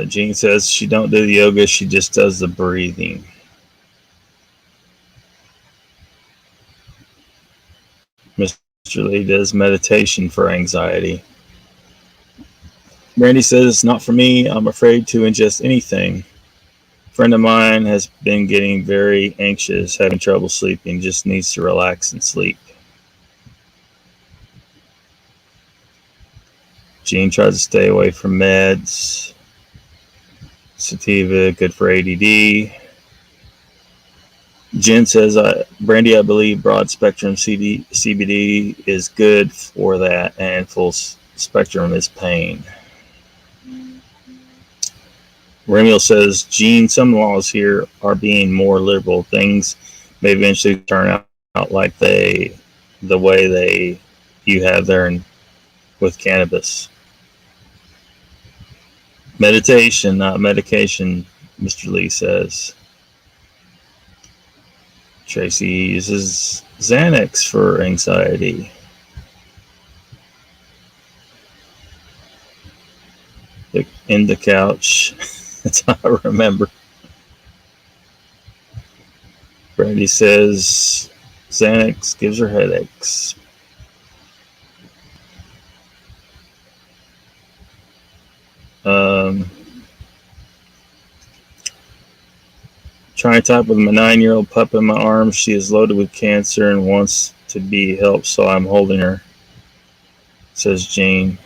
Jean says she don't do the yoga, she just does the breathing. Mr. Lee does meditation for anxiety. Brandy says it's not for me. I'm afraid to ingest anything. A friend of mine has been getting very anxious, having trouble sleeping, just needs to relax and sleep. Jean tries to stay away from meds. Sativa, good for ADD. Jen says, Brandy, I believe broad spectrum CBD is good for that, and full spectrum is pain. Remiel says, Gene, some laws here are being more liberal. Things may eventually turn out like the way you have there with cannabis. Meditation, not medication, Mr. Lee says. Tracy uses Xanax for anxiety. In the couch. That's how I remember. Brandy says Xanax gives her headaches. Trying to talk with my 9-year-old pup in my arms. She is loaded with cancer and wants to be helped, so I'm holding her, says Jane.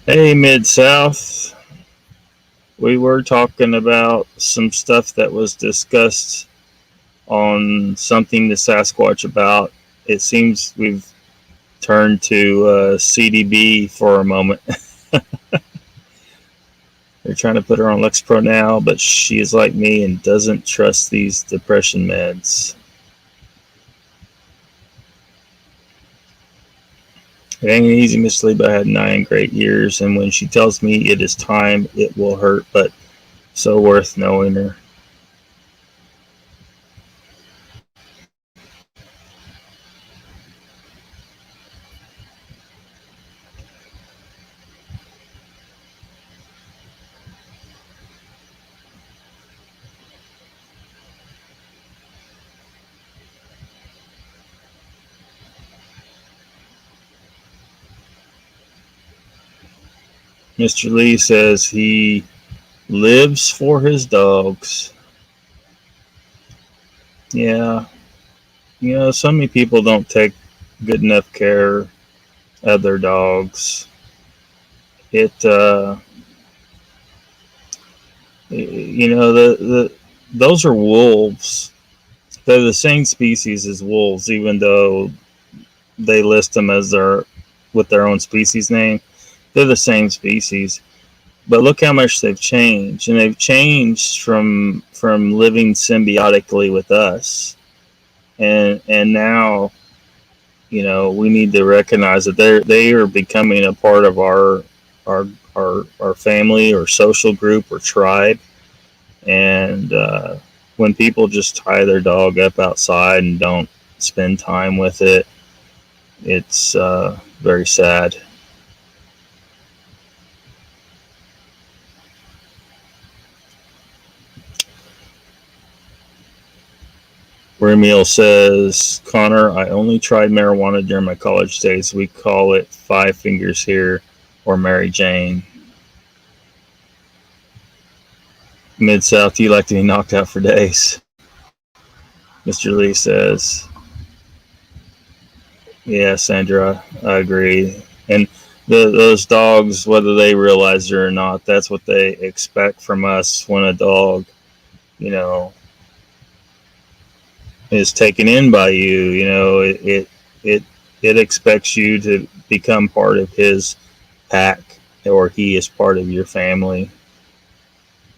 Hey, Mid-South. We were talking about some stuff that was discussed on something to Sasquatch about. It seems we've turned to CDB for a moment. They're trying to put her on Lexapro now, but she is like me and doesn't trust these depression meds. It ain't easy, Miss Lee, but I had 9 great years, and when she tells me it is time, it will hurt, but so worth knowing her. Mr. Lee says he lives for his dogs. Yeah, so many people don't take good enough care of their dogs. It, those are wolves. They're the same species as wolves, even though they list them as with their own species name. They're the same species. But look how much they've changed, and they've changed from living symbiotically with us, and now, we need to recognize that they are becoming a part of our family or social group or tribe, and when people just tie their dog up outside and don't spend time with it, it's very sad. Remiel says, Connor, I only tried marijuana during my college days. We call it 5 fingers here or Mary Jane. Mid-South, you like to be knocked out for days. Mr. Lee says, yeah, Sandra, I agree. And those dogs, whether they realize it or not, that's what they expect from us when a dog, is taken in by you. It expects you to become part of his pack, or he is part of your family.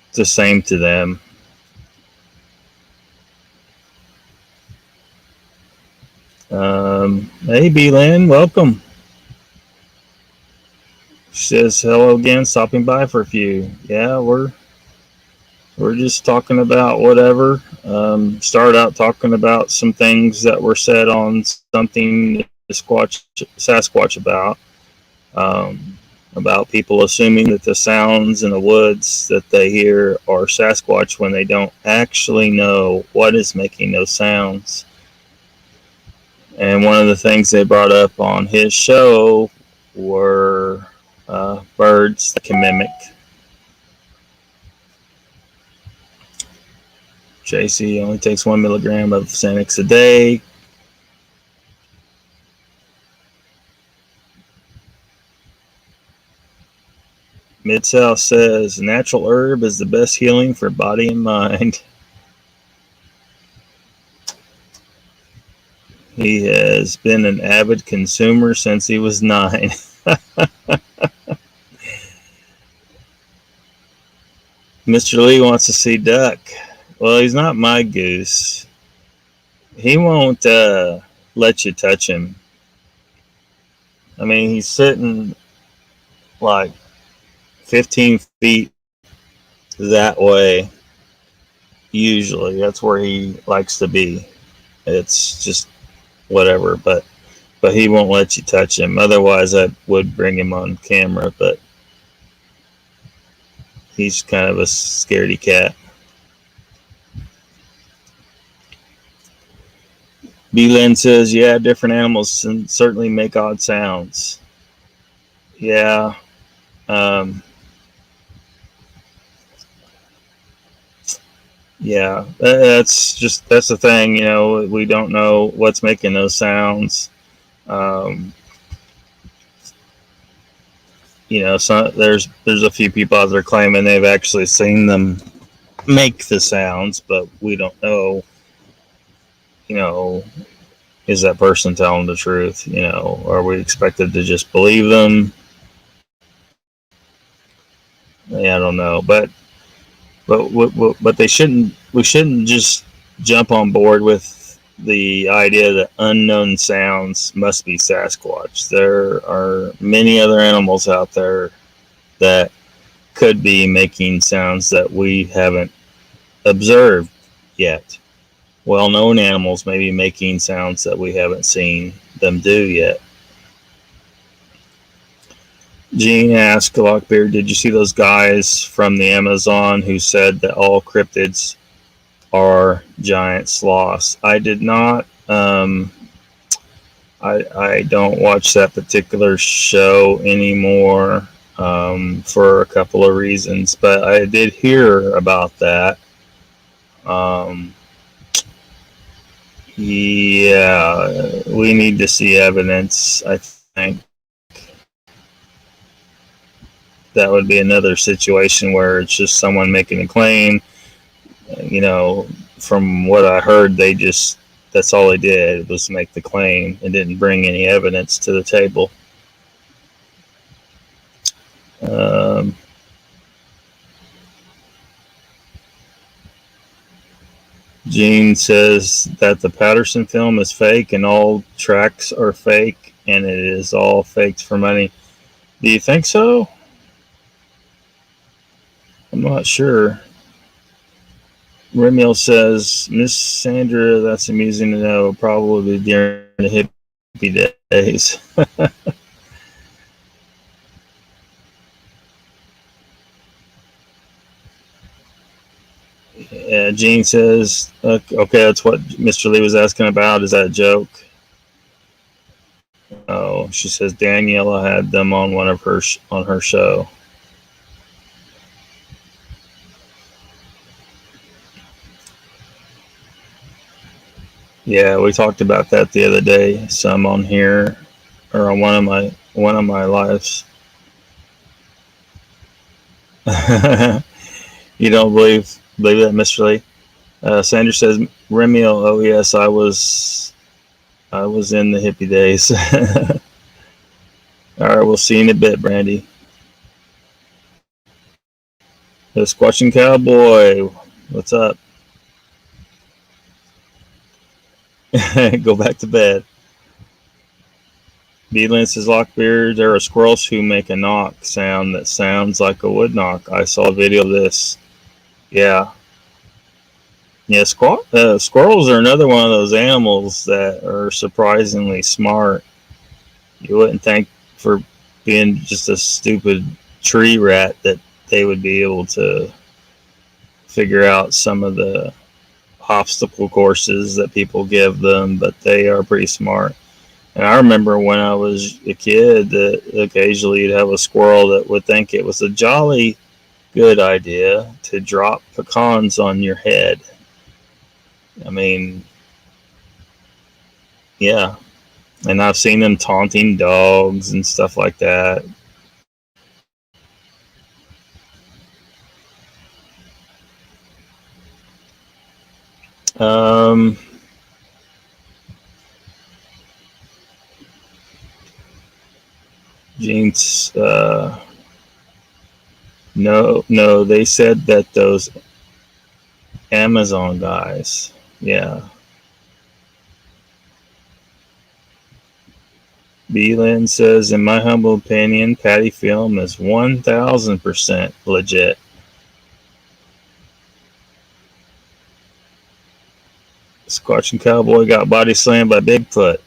It's the same to them. Hey, B-Lynn, welcome. She says hello again, stopping by for a few. Yeah, we're just talking about whatever. Started out talking about some things that were said on something Sasquatch about people assuming that the sounds in the woods that they hear are Sasquatch when they don't actually know what is making those sounds. And one of the things they brought up on his show were birds that can mimic. JC only takes 1 milligram of Xanax a day. Mid-South says natural herb is the best healing for body and mind. He has been an avid consumer since he was 9. Mr. Lee wants to see duck. Well, he's not my goose. He won't let you touch him. I mean, he's sitting like 15 feet that way. Usually, that's where he likes to be. It's just whatever, but he won't let you touch him. Otherwise, I would bring him on camera, but he's kind of a scaredy cat. B-Len says, yeah, different animals can certainly make odd sounds. Yeah. Yeah, that's the thing, we don't know what's making those sounds. So there's a few people out there claiming they've actually seen them make the sounds, but we don't know. Is that person telling the truth? Are we expected to just believe them? Yeah, I don't know, but they shouldn't. We shouldn't just jump on board with the idea that unknown sounds must be Sasquatch. There are many other animals out there that could be making sounds that we haven't observed yet. Well-known animals may be making sounds that we haven't seen them do yet. Gene asked Lockbeard, did you see those guys from the Amazon who said that all cryptids are giant sloths? I did not. I don't watch that particular show anymore for a couple of reasons, but I did hear about that. Yeah, we need to see evidence, I think. That would be another situation where it's just someone making a claim. From what I heard, that's all they did was make the claim and didn't bring any evidence to the table. Gene says that the Patterson film is fake and all tracks are fake and it is all faked for money. Do you think so? I'm not sure. Remiel says, Miss Sandra, that's amusing to know. Probably during the hippie days. Gene says, okay, that's what Mr. Lee was asking about. Is that a joke? Oh, she says Daniela had them on on her show. Yeah, we talked about that the other day. Some on here, or on one of my lives. You don't believe that, Mr. Lee? Sanders says, Remiel, oh yes, I was in the hippie days. All right, we'll see you in a bit, Brandy. The Squatching Cowboy, what's up? Go back to bed. Beelan says, Lockbeard, there are squirrels who make a knock sound that sounds like a wood knock. I saw a video of this. Yeah. Yeah, squirrels are another one of those animals that are surprisingly smart. You wouldn't think, for being just a stupid tree rat, that they would be able to figure out some of the obstacle courses that people give them, but they are pretty smart. And I remember when I was a kid that occasionally you'd have a squirrel that would think it was a jolly good idea to drop pecans on your head. I mean, yeah. And I've seen them taunting dogs and stuff like that. Gene's, no, they said that those Amazon guys, yeah. Beelan says, in my humble opinion, Patty Film is 1000% legit. Squatching Cowboy got body slammed by Bigfoot.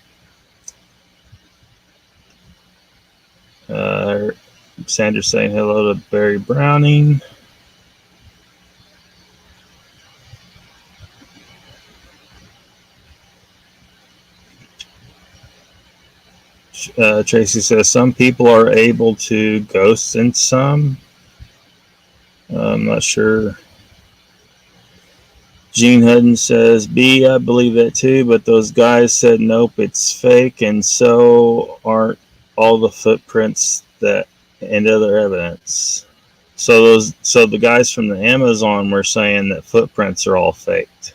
Sanders saying hello to Barry Browning. Tracy says some people are able to ghost and some. I'm not sure. Gene Hudden says, B, I believe that too, but those guys said nope, it's fake, and so aren't all the footprints that and other evidence. So the guys from the Amazon were saying that footprints are all faked.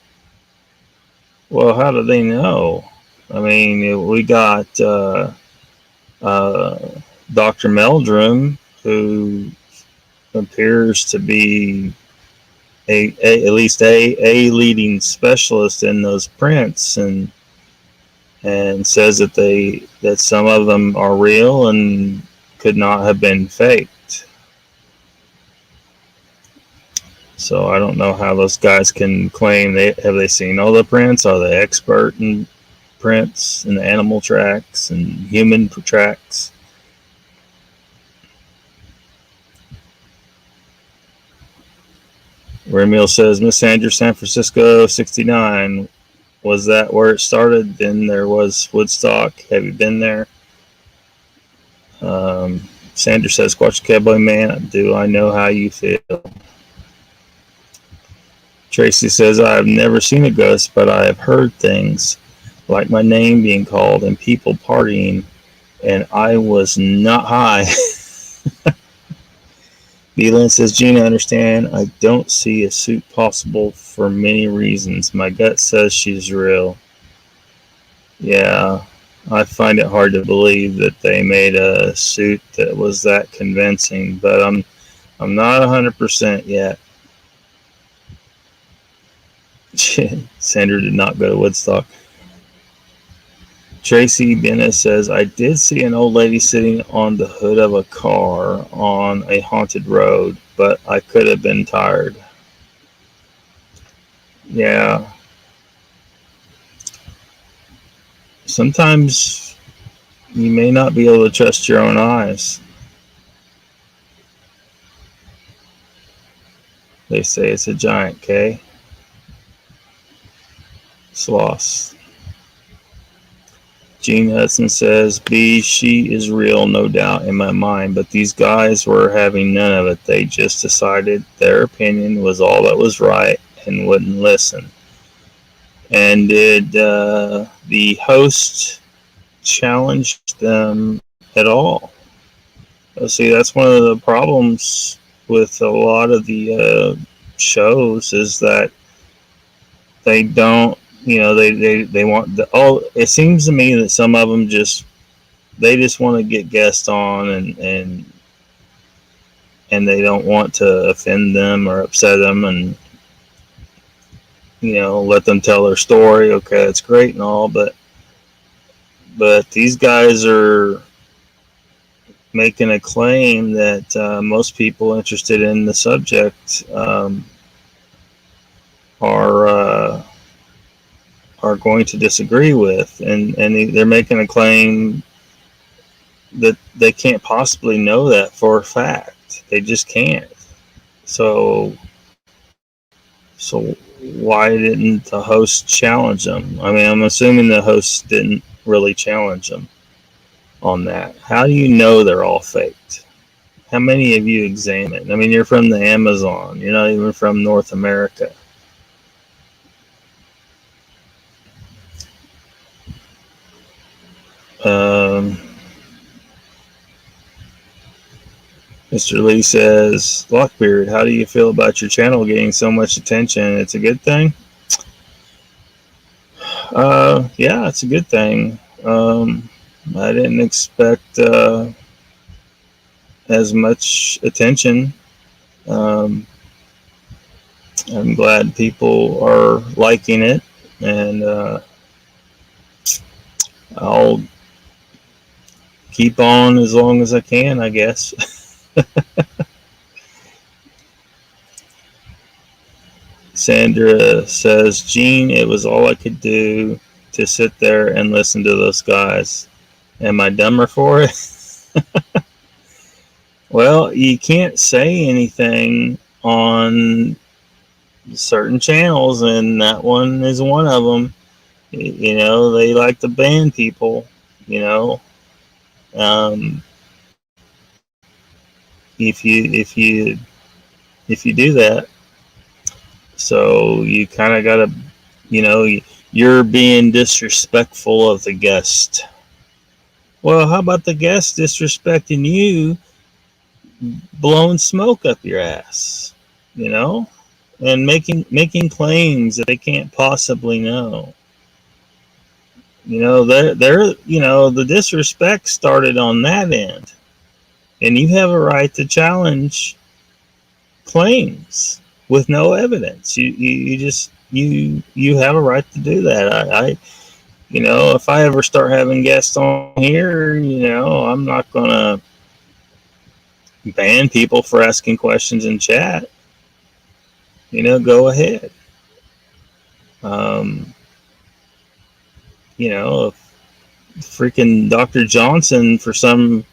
Well, how do they know? I mean, we got Dr. Meldrum, who appears to be at least a leading specialist in those prints, and says that some of them are real and could not have been faked. So I don't know how those guys can claim they seen all the prints. Are they expert in prints and animal tracks and human tracks? Remiel says, Miss Sanders, San Francisco 69. Was that where it started? Then there was Woodstock. Have you been there? Sanders says, Squatch Cowboy Man, do I know how you feel? Tracy says, I have never seen a ghost, but I have heard things like my name being called and people partying, and I was not high. B-Lynn says, Gina, I understand. I don't see a suit possible for many reasons. My gut says she's real. Yeah, I find it hard to believe that they made a suit that was that convincing, but I'm not 100% yet. Sandra did not go to Woodstock. Tracy Bennett says, I did see an old lady sitting on the hood of a car on a haunted road, but I could have been tired. Yeah. Sometimes you may not be able to trust your own eyes. They say it's a giant K. Sloss. Gene Hudson says, B, she is real, no doubt in my mind, but these guys were having none of it. They just decided their opinion was all that was right and wouldn't listen. And did the host challenge them at all? See, that's one of the problems with a lot of the shows, is that they don't, they want it seems to me that some of them just want to get guests on, and they don't want to offend them or upset them, and let them tell their story. Okay, it's great and all, but these guys are making a claim that most people interested in the subject are going to disagree with, and they're making a claim that they can't possibly know that for a fact. They just can't. So why didn't the host challenge them? I mean, I'm assuming the host didn't really challenge them on that. How do you know they're all faked? How many of you examined? I mean, you're from the Amazon. You're not even from North America. Mr. Lee says, Lockbeard, how do you feel about your channel getting so much attention? It's a good thing? Yeah, it's a good thing. I didn't expect as much attention. I'm glad people are liking it, and I'll keep on as long as I can, I guess. Sandra says, Gene, it was all I could do to sit there and listen to those guys. Am I dumber for it? Well, you can't say anything on certain channels, and that one is one of them. They like to ban people, if you do that. So you kind of got to, you're being disrespectful of the guest. Well, how about the guest disrespecting you blowing smoke up your ass, you know, and making claims that they can't possibly know. You know, they're you know, the disrespect started on that end, and you have a right to challenge claims with no evidence. You just you have a right to do that. I you know, if I ever start having guests on here, you know, I'm not gonna ban people for asking questions in chat. You know, go ahead. Um, you know, if freaking Dr. Johnson, for some,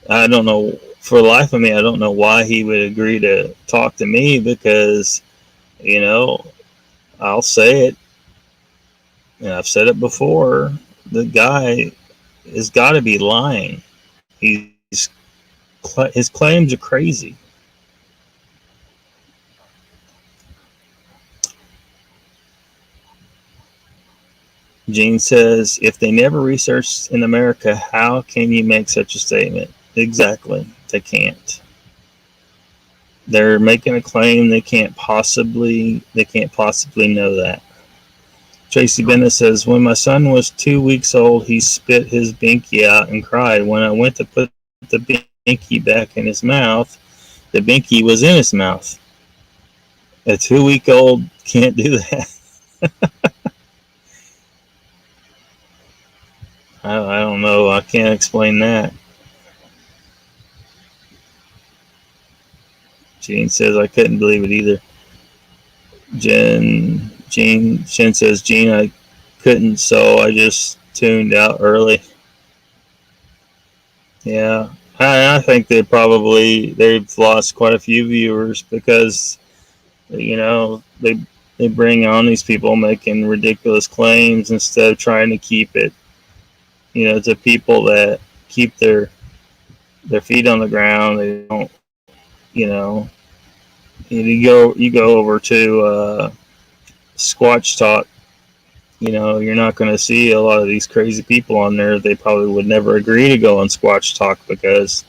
I don't know, for the life of me, I don't know why he would agree to talk to me, because, you know, I'll say it, and I've said it before, the guy has got to be lying. His claims are crazy. Gene says, if they never researched in America, how can you make such a statement? Exactly. They can't. They're making a claim they can't possibly know that. Tracy Bennett says, when my son was 2 weeks old, he spit his binky out and cried. When I went to put the binky back in his mouth, the binky was in his mouth. A 2-week-old can't do that. I don't know. I can't explain that. Gene says, I couldn't believe it either. Shen says, Gene, I couldn't, so I just tuned out early. Yeah, I think they've lost quite a few viewers because, you know, they bring on these people making ridiculous claims instead of trying to keep it, you know, to people that keep their feet on the ground. They don't, you know, you go over to Squatch Talk. You know, you're not going to see a lot of these crazy people on there. They probably would never agree to go on Squatch Talk because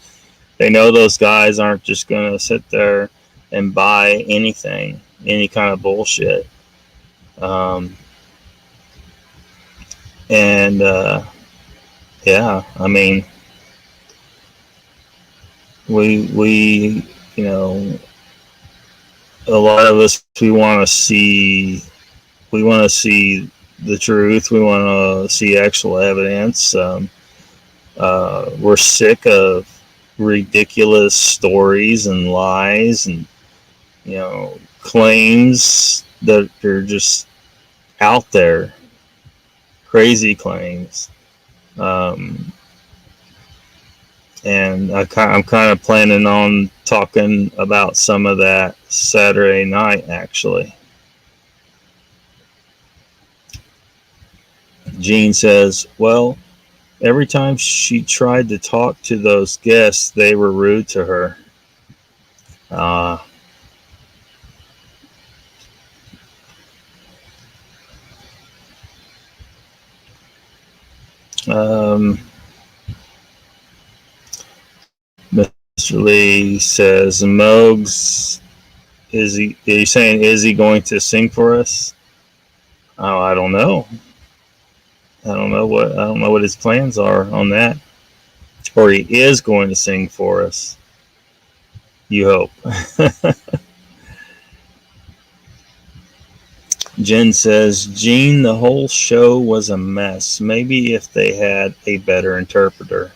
they know those guys aren't just going to sit there and buy anything, any kind of bullshit. And yeah, I mean, we you know, a lot of us, we want to see the truth. We want to see actual evidence. We're sick of ridiculous stories and lies and, you know, claims that are just out there, crazy claims. And I'm kind of planning on talking about some of that Saturday night, actually. Jean says, well, every time she tried to talk to those guests, they were rude to her. Mr. Lee says, Mogs, are you saying, is he going to sing for us? Oh, I don't know. I don't know what his plans are on that. Or he is going to sing for us. You hope. Jen says, Gene, the whole show was a mess. Maybe if they had a better interpreter.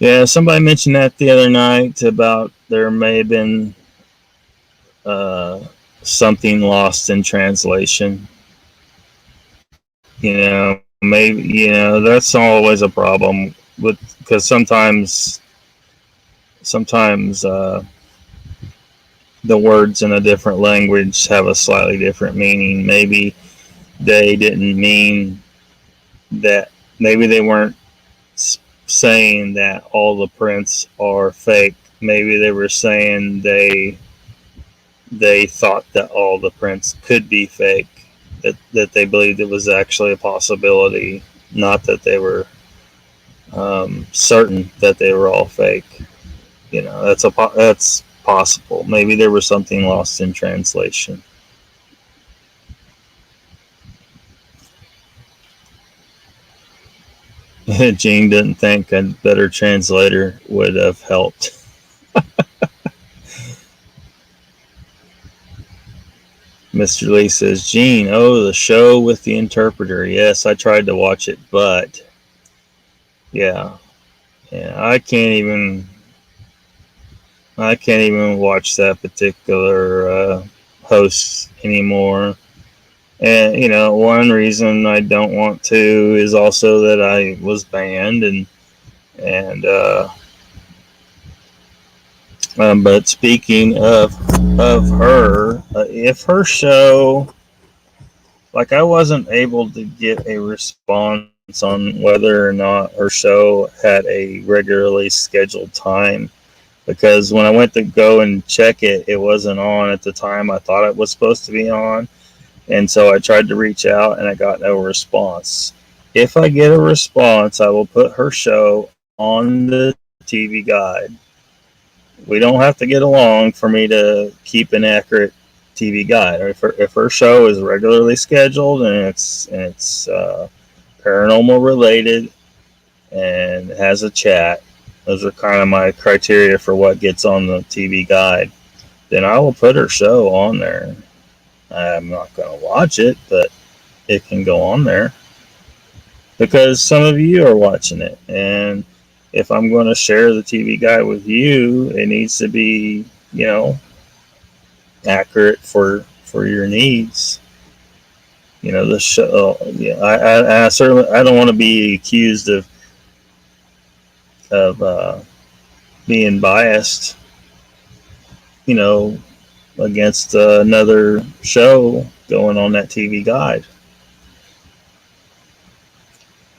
Yeah, somebody mentioned that the other night about there may have been something lost in translation. You know, maybe, you know, that's always a problem with, because sometimes the words in a different language have a slightly different meaning. Maybe they didn't mean that. Maybe they weren't saying that all the prints are fake. Maybe they were saying they thought that all the prints could be fake. That they believed it was actually a possibility, not that they were certain that they were all fake. that's possible. Maybe there was something lost in translation. Gene didn't think a better translator would have helped. Mr. Lee says, Gene, oh, the show with the interpreter. Yes, I tried to watch it, but yeah, I can't even watch that particular host anymore. And one reason I don't want to is also that I was banned, and but speaking of her, if her show, like, I wasn't able to get a response on whether or not her show had a regularly scheduled time, because when I went to go and check it, it wasn't on at the time I thought it was supposed to be on. And so I tried to reach out and I got no response. If I get a response, I will put her show on the TV guide. We don't have to get along for me to keep an accurate TV guide. If her show is regularly scheduled and it's paranormal related and has a chat, those are kind of my criteria for what gets on the TV guide, then I will put her show on there. I'm not going to watch it, but it can go on there because some of you are watching it. And if I'm going to share the TV guide with you, it needs to be, accurate for your needs. The show. Yeah, I certainly I don't want to be accused of being biased. Against another show going on that TV guide.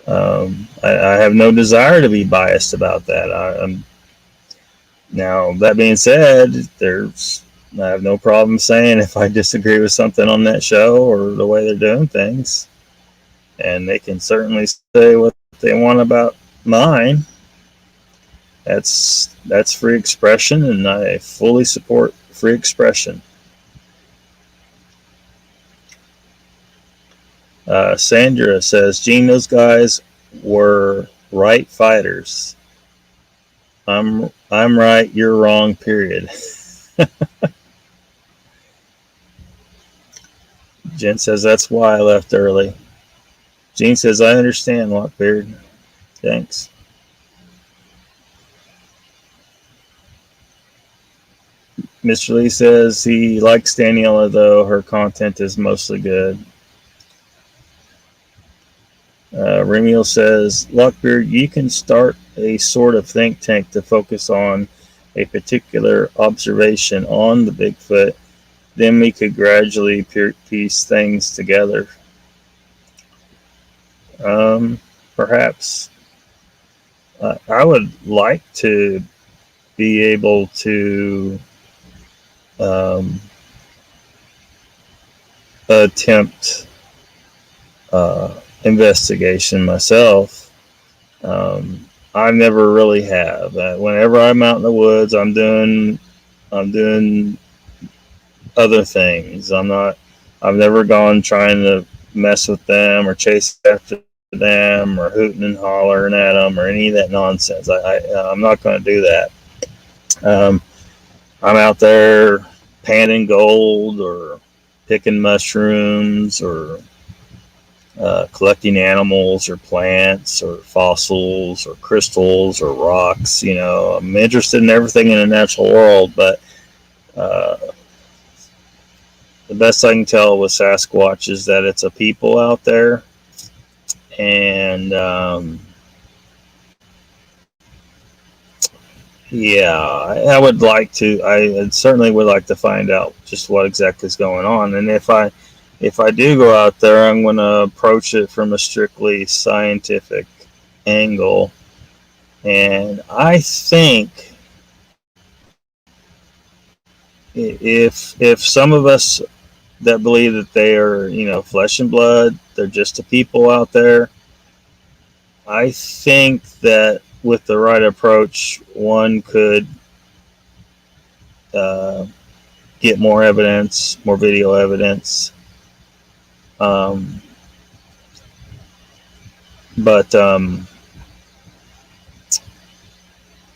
I have no desire to be biased about that. Now, that being said, I have no problem saying if I disagree with something on that show or the way they're doing things. And they can certainly say what they want about mine. That's free expression, and I fully support free expression. Sandra says, Gene, those guys were right fighters. I'm right, you're wrong, period. Jen says, that's why I left early. Gene says, I understand, Lockbeard. Thanks. Mr. Lee says he likes Daniela, though her content is mostly good. Remiel says, Lockbeard, you can start a sort of think tank to focus on a particular observation on the Bigfoot. Then we could gradually piece things together. Perhaps. I would like to be able to attempt investigation myself. I never really have. Whenever I'm out in the woods, I'm doing other things. I've never gone trying to mess with them or chase after them or hooting and hollering at them or any of that nonsense. I'm not going to do that. I'm out there panning gold or picking mushrooms or collecting animals or plants or fossils or crystals or rocks. I'm interested in everything in the natural world, but the best I can tell with Sasquatch is that it's a people out there, and I certainly would like to find out just what exactly is going on. And if I do go out there, I'm going to approach it from a strictly scientific angle. And I think if some of us that believe that they are, flesh and blood, they're just a people out there, I think that with the right approach, one could get more evidence, more video evidence. But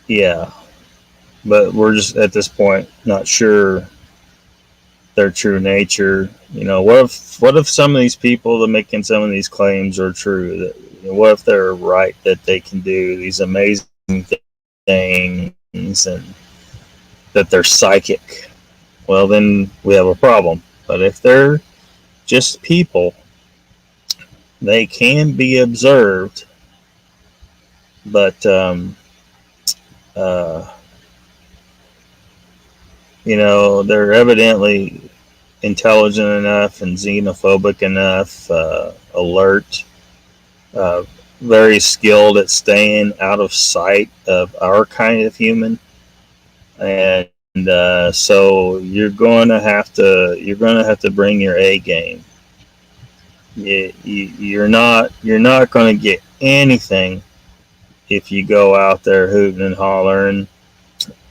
yeah, but we're just at this point not sure their true nature. What if some of these people that are making some of these claims are true? What if they're right that they can do these amazing things and that they're psychic? Well, then we have a problem. But if they're just people, they can be observed, but they're evidently intelligent enough and xenophobic enough, alert, very skilled at staying out of sight of our kind of human, and so you're going to have to bring your A game. You're not going to get anything if you go out there hooting and hollering,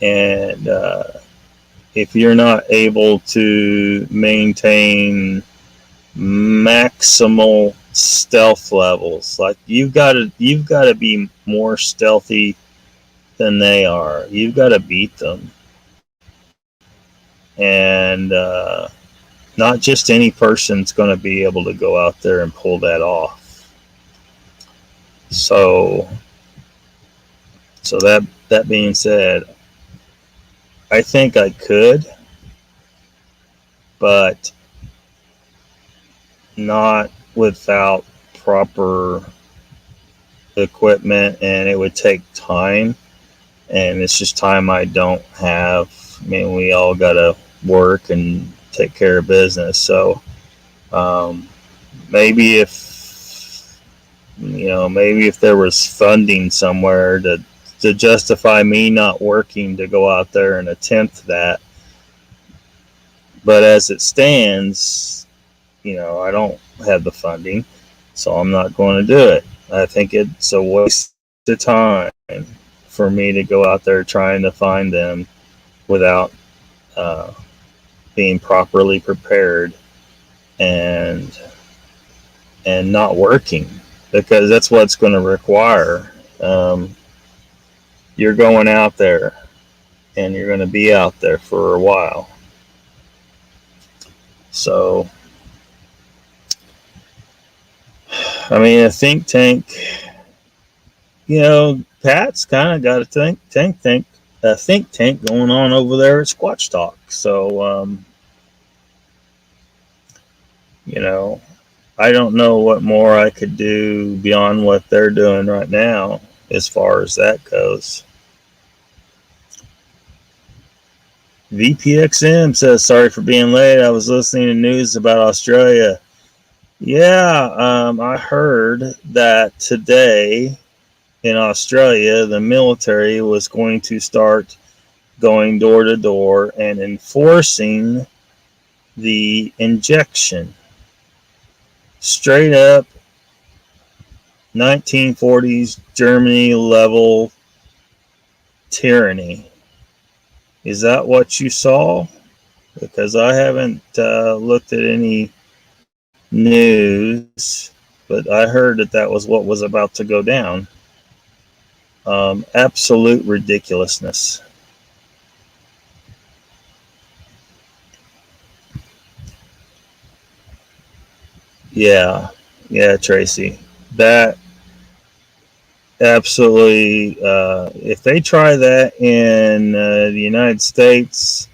and if you're not able to maintain maximal stealth levels. Like you've got to be more stealthy than they are. You've got to beat them, and not just any person's going to be able to go out there and pull that off. So that being said, I think I could, but not without proper equipment, and it would take time, and it's just time I don't have. I mean, we all got to work and take care of business. So maybe if there was funding somewhere to justify me not working to go out there and attempt that. But as it stands, I don't have the funding, so I'm not going to do it. I think it's a waste of time for me to go out there trying to find them without being properly prepared and not working, because that's what it's going to require. You're going out there and you're going to be out there for a while. So, I mean, a think tank, Pat's kind of got a think tank going on over there at Squatch Talk. So, I don't know what more I could do beyond what they're doing right now as far as that goes. VPXM says, sorry for being late. I was listening to news about Australia. Yeah, I heard that today in Australia, the military was going to start going door to door and enforcing the injection. Straight up 1940s Germany level tyranny. Is that what you saw? Because I haven't looked at any news, but I heard that was what was about to go down. Absolute ridiculousness. Yeah, Tracy. That absolutely. If they try that in the United States,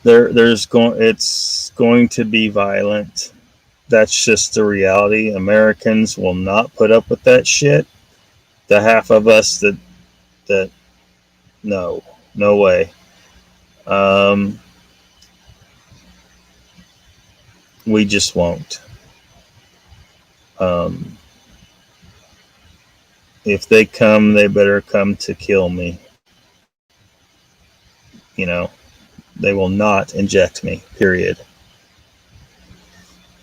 it's going to be violent. That's just the reality. Americans will not put up with that shit. The half of us that no way. We just won't. If they come, they better come to kill me. They will not inject me, period.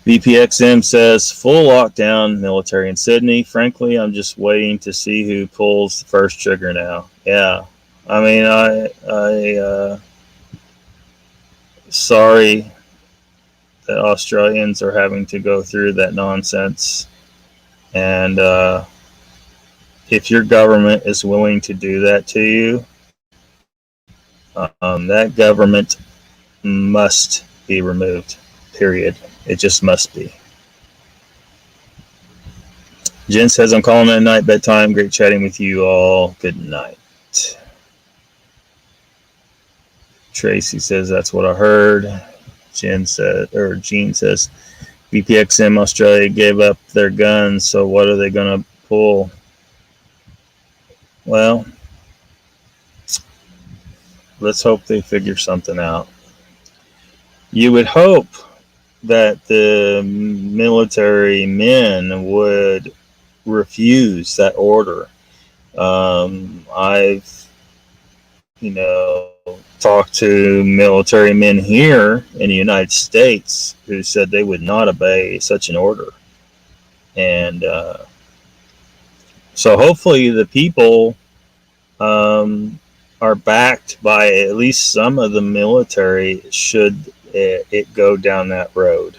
BPXM says, full lockdown, military in Sydney. Frankly, I'm just waiting to see who pulls the first trigger now. Yeah, I mean, sorry that Australians are having to go through that nonsense. And if your government is willing to do that to you, that government must be removed. Period. It just must be. Jen says, I'm calling it a night bedtime. Great chatting with you all. Good night. Tracy says, that's what I heard. Gene says, BPXM Australia gave up their guns, so what are they going to pull? Well, let's hope they figure something out. You would hope that the military men would refuse that order. I've, talked to military men here in the United States who said they would not obey such an order. And so hopefully the people are backed by at least some of the military should it go down that road.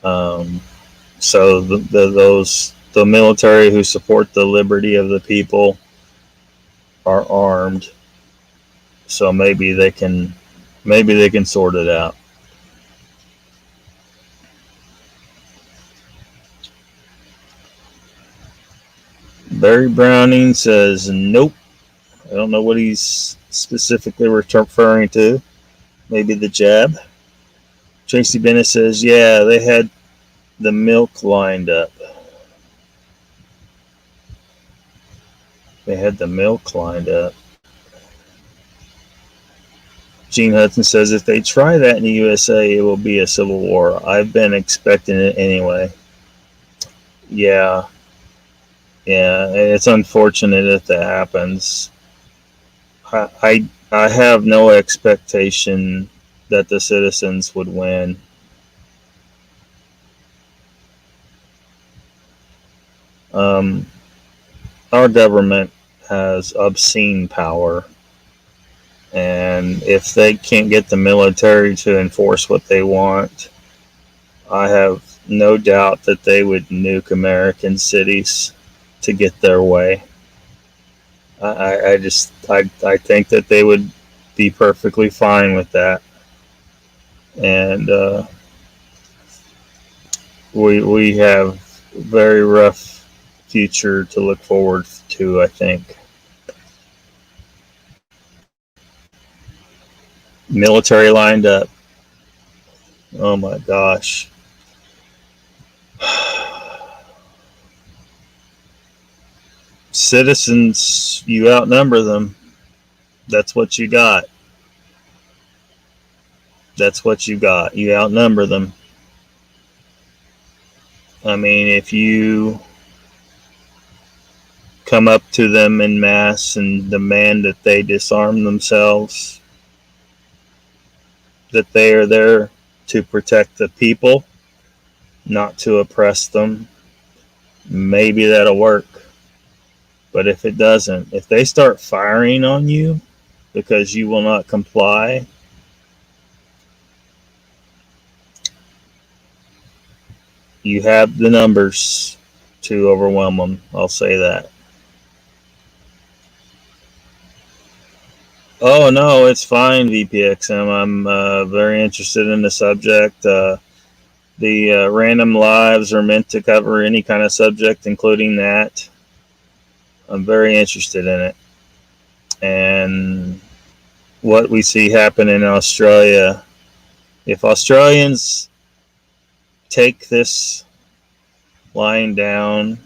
So the military who support the liberty of the people are armed. So maybe they can sort it out. Barry Browning says nope. I don't know what he's specifically referring to. Maybe the jab. Tracy Bennett says, yeah, they had the milk lined up. They had the milk lined up. Gene Hudson says, if they try that in the USA, it will be a civil war. I've been expecting it anyway. Yeah, it's unfortunate if that happens. I have no expectation that the citizens would win. Our government has obscene power. And if they can't get the military to enforce what they want, I have no doubt that they would nuke American cities to get their way. I think that they would be perfectly fine with that. And we have a very rough future to look forward to, I think. Military lined up. Oh my gosh. Citizens, you outnumber them. That's what you got. That's what you got. You outnumber them. I mean, if you come up to them en masse and demand that they disarm themselves, that they are there to protect the people, not to oppress them, maybe that'll work. But if it doesn't, if they start firing on you because you will not comply, you have the numbers to overwhelm them. I'll say that. Oh, no, it's fine, VPXM. I'm very interested in the subject. The random lives are meant to cover any kind of subject, including that. I'm very interested in it. And what we see happen in Australia, if Australians take this lying down,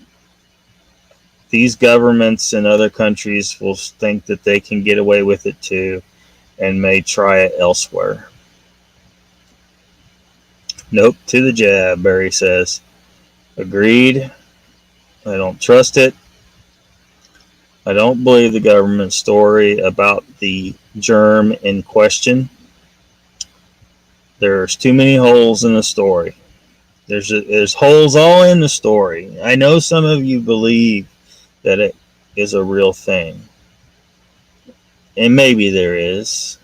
these governments in other countries will think that they can get away with it too and may try it elsewhere. Nope to the jab, Barry says. Agreed. I don't trust it. I don't believe the government story about the germ in question. There's too many holes in the story. There's holes all in the story. I know some of you believe that it is a real thing. And maybe there is,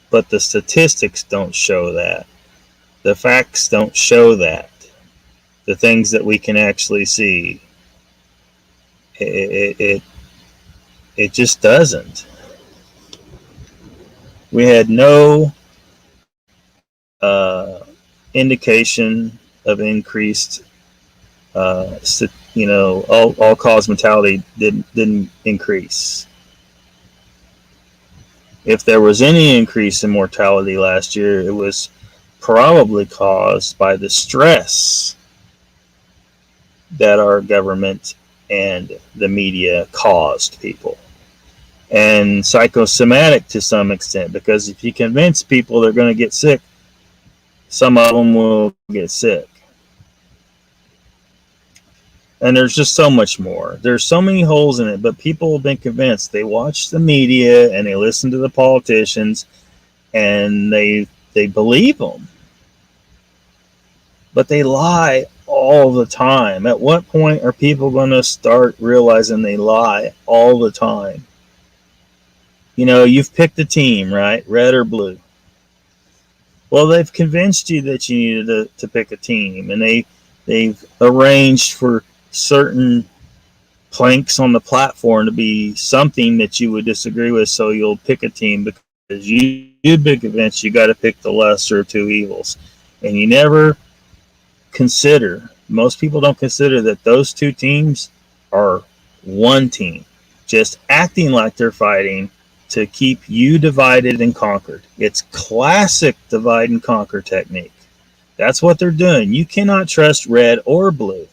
but the statistics don't show that. The facts don't show that. The things that we can actually see, it just doesn't. We had no indication of increased, all cause mortality didn't increase. If there was any increase in mortality last year, it was probably caused by the stress that our government and the media caused people. And psychosomatic to some extent, because if you convince people they're going to get sick, some of them will get sick. And there's just so much more. There's so many holes in it, but people have been convinced. They watch the media and they listen to the politicians and they believe them. But they lie all the time. At what point are people going to start realizing they lie all the time? You know, you've picked a team, right? Red or blue. Well, they've convinced you that you needed to pick a team, and they've arranged for certain planks on the platform to be something that you would disagree with, so you'll pick a team because you've been convinced you got to pick the lesser of two evils. And you never consider, most people don't consider that those two teams are one team, just acting like they're fighting to keep you divided and conquered. It's classic divide and conquer technique. That's what they're doing. You cannot trust red or blue.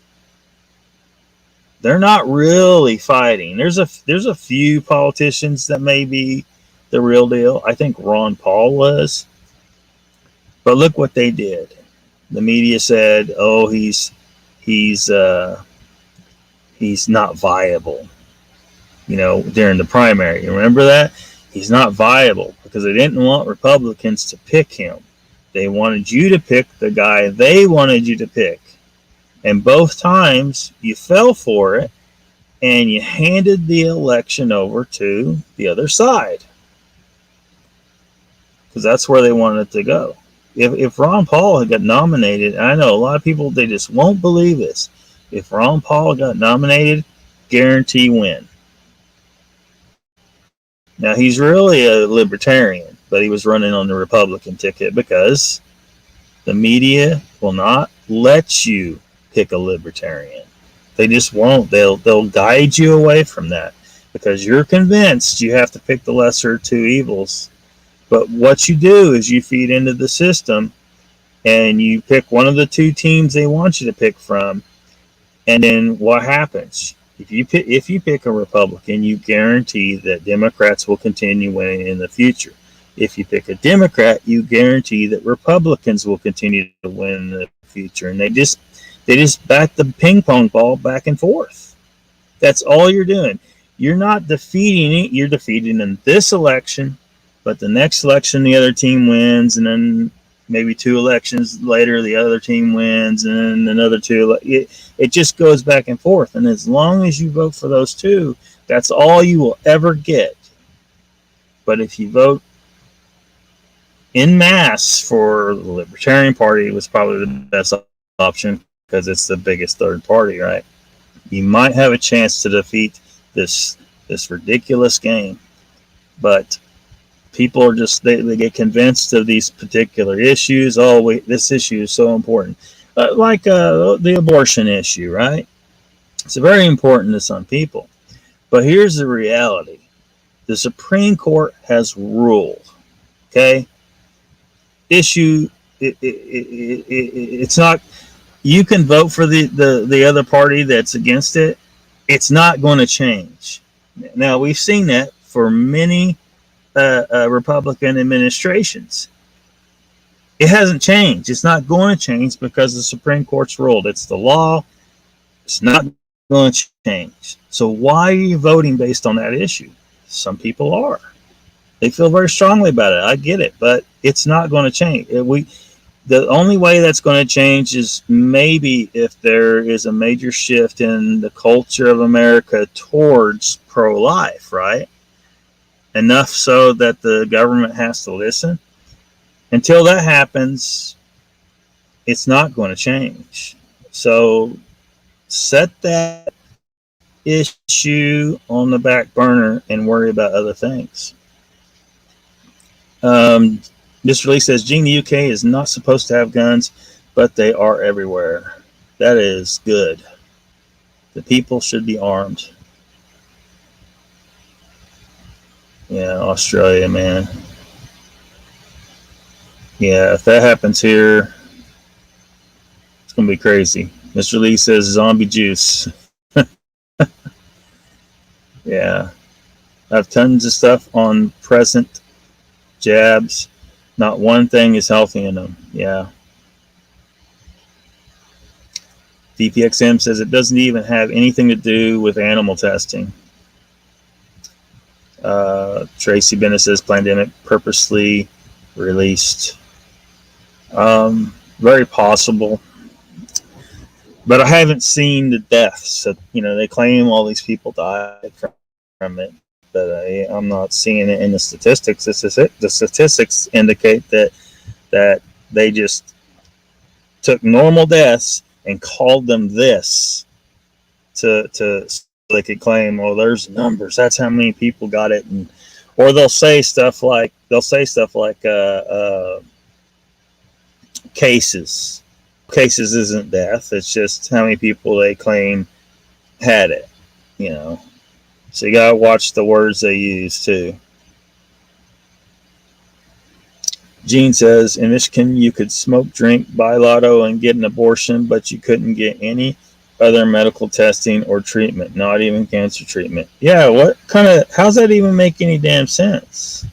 They're not really fighting. There's a few politicians that may be the real deal. I think Ron Paul was. But look what they did. The media said, "Oh, he's not viable." You know, during the primary. You remember that? He's not viable because they didn't want Republicans to pick him. They wanted you to pick the guy they wanted you to pick. And both times you fell for it and you handed the election over to the other side. Because that's where they wanted it to go. If Ron Paul had got nominated, I know a lot of people, they just won't believe this. If Ron Paul got nominated, guarantee win. Now, he's really a libertarian, but he was running on the Republican ticket because the media will not let you pick a libertarian. They just won't. They'll guide you away from that because you're convinced you have to pick the lesser of two evils. But what you do is you feed into the system and you pick one of the two teams they want you to pick from. And then what happens? If you pick a Republican, you guarantee that Democrats will continue winning in the future. If you pick a Democrat, you guarantee that Republicans will continue to win in the future. And they just bat the ping pong ball back and forth. That's all you're doing. You're not defeating it. You're defeating in this election, but the next election the other team wins, and then maybe two elections later the other team wins, and then another two. It just goes back and forth. And as long as you vote for those two, that's all you will ever get. But if you vote en masse for the Libertarian Party, it was probably the best option because it's the biggest third party, right? You might have a chance to defeat this ridiculous game. But people are just, they get convinced of these particular issues. Oh, wait, this issue is so important. Like the abortion issue, right? It's very important to some people. But here's the reality. The Supreme Court has ruled, okay? It's not, you can vote for the other party that's against it. It's not going to change. Now, we've seen that for many Republican administrations. It hasn't changed. It's not going to change because the Supreme Court's ruled. It's the law. It's not going to change. So why are you voting based on that issue? Some people are. They feel very strongly about it. I get it, but it's not going to change. The only way that's going to change is maybe if there is a major shift in the culture of America towards pro-life, right? enough so that the government has to listen. Until that happens, it's not going to change. So set that issue on the back burner and worry about other things. This release says, Gene, the UK is not supposed to have guns, but they are everywhere. That is good. The people should be armed. Yeah, Australia, man. Yeah, if that happens here, it's going to be crazy. Mr. Lee says zombie juice. Yeah. I have tons of stuff on present jabs. Not one thing is healthy in them. Yeah. DPXM says it doesn't even have anything to do with animal testing. Tracy Bennett says pandemic purposely released. Very possible. But I haven't seen the deaths. They claim all these people died from it, but I'm not seeing it in the statistics. The statistics indicate that they just took normal deaths and called them this so they could claim, well, there's numbers. That's how many people got it, or they'll say stuff like cases. Cases isn't death. It's just how many people they claim had it. So you gotta watch the words they use too. Gene says, in Michigan, you could smoke, drink, buy lotto, and get an abortion, but you couldn't get any other medical testing or treatment, not even cancer treatment. Yeah, how's that even make any damn sense?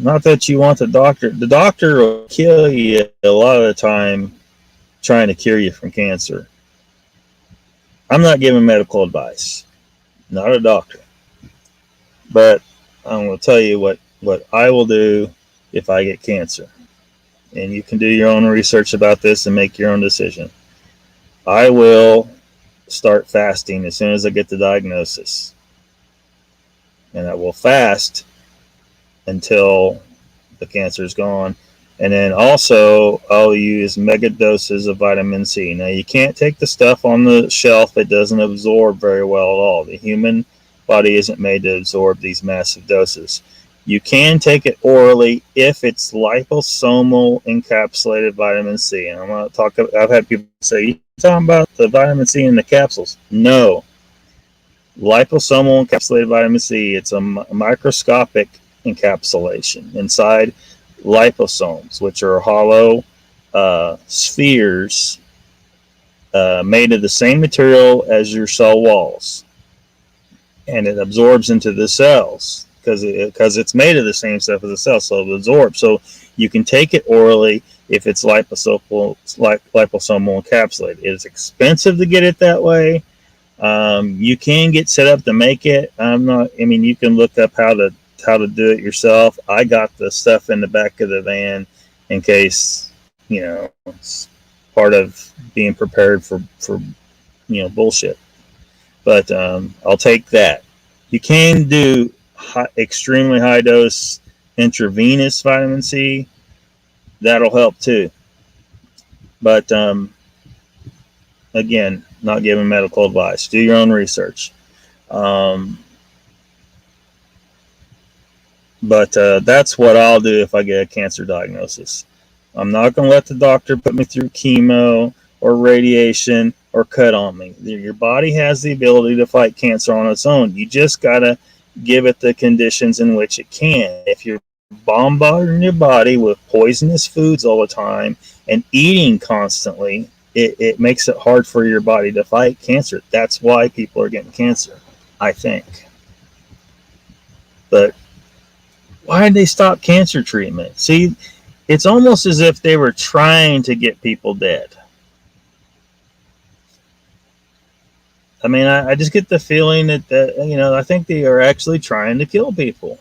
Not that you want the doctor. The doctor will kill you a lot of the time trying to cure you from cancer. I'm not giving medical advice. Not a doctor. But I'm going to tell you what I will do if I get cancer. And you can do your own research about this and make your own decision. I will start fasting as soon as I get the diagnosis. And I will fast until the cancer is gone. And then also I'll use mega doses of vitamin C. Now you can't take the stuff on the shelf. It doesn't absorb very well at all. The human body isn't made to absorb these massive doses. You can take it orally if it's liposomal encapsulated vitamin C. And I've had people say, you talking about the vitamin C in the capsules? No. Liposomal encapsulated vitamin C, it's a microscopic encapsulation inside liposomes, which are hollow spheres made of the same material as your cell walls, and it absorbs into the cells because it's made of the same stuff as the cell, so it absorbs. So you can take it orally if it's liposomal encapsulated. It's expensive to get it that way. You can get set up to make it. You can look up how to do it yourself. I got the stuff in the back of the van in case, it's part of being prepared for bullshit. But I'll take that. You can do extremely high dose intravenous vitamin C. That'll help too. But again, not giving medical advice. Do your own research. But that's what I'll do if I get a cancer diagnosis. I'm not going to let the doctor put me through chemo or radiation or cut on me. Your body has the ability to fight cancer on its own. You just got to give it the conditions in which it can. If you're bombarding your body with poisonous foods all the time and eating constantly, it makes it hard for your body to fight cancer. That's why people are getting cancer, I think. But why did they stop cancer treatment? See, it's almost as if they were trying to get people dead. I just get the feeling that I think they are actually trying to kill people.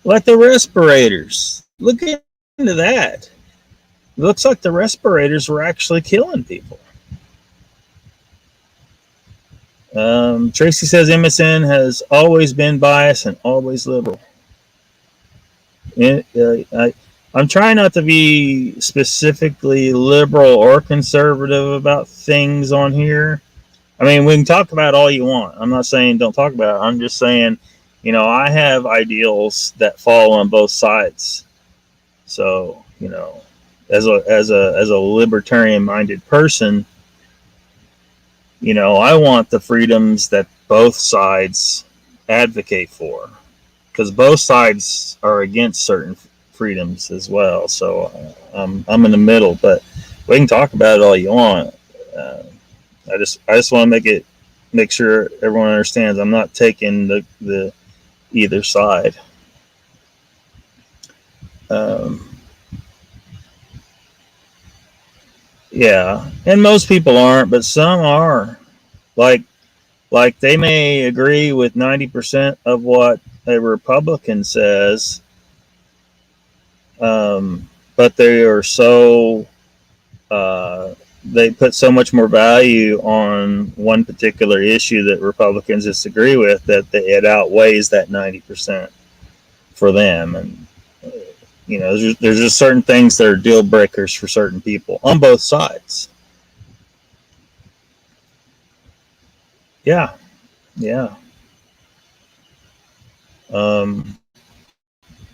Like the respirators. Look into that. It looks like the respirators were actually killing people. Tracy says MSN has always been biased and always liberal. I'm trying not to be specifically liberal or conservative about things on here. I mean, we can talk about all you want. I'm not saying don't talk about it. I'm just saying, I have ideals that fall on both sides. So, as a libertarian minded person, I want the freedoms that both sides advocate for, because both sides are against certain freedoms as well. So I'm in the middle, but we can talk about it all you want. I just want to make sure everyone understands I'm not taking the either side. Yeah, and most people aren't, but some are. Like they may agree with 90% of what a Republican says, but they are so they put so much more value on one particular issue that Republicans disagree with that it outweighs that 90% for them. And there's just certain things that are deal breakers for certain people on both sides. Yeah.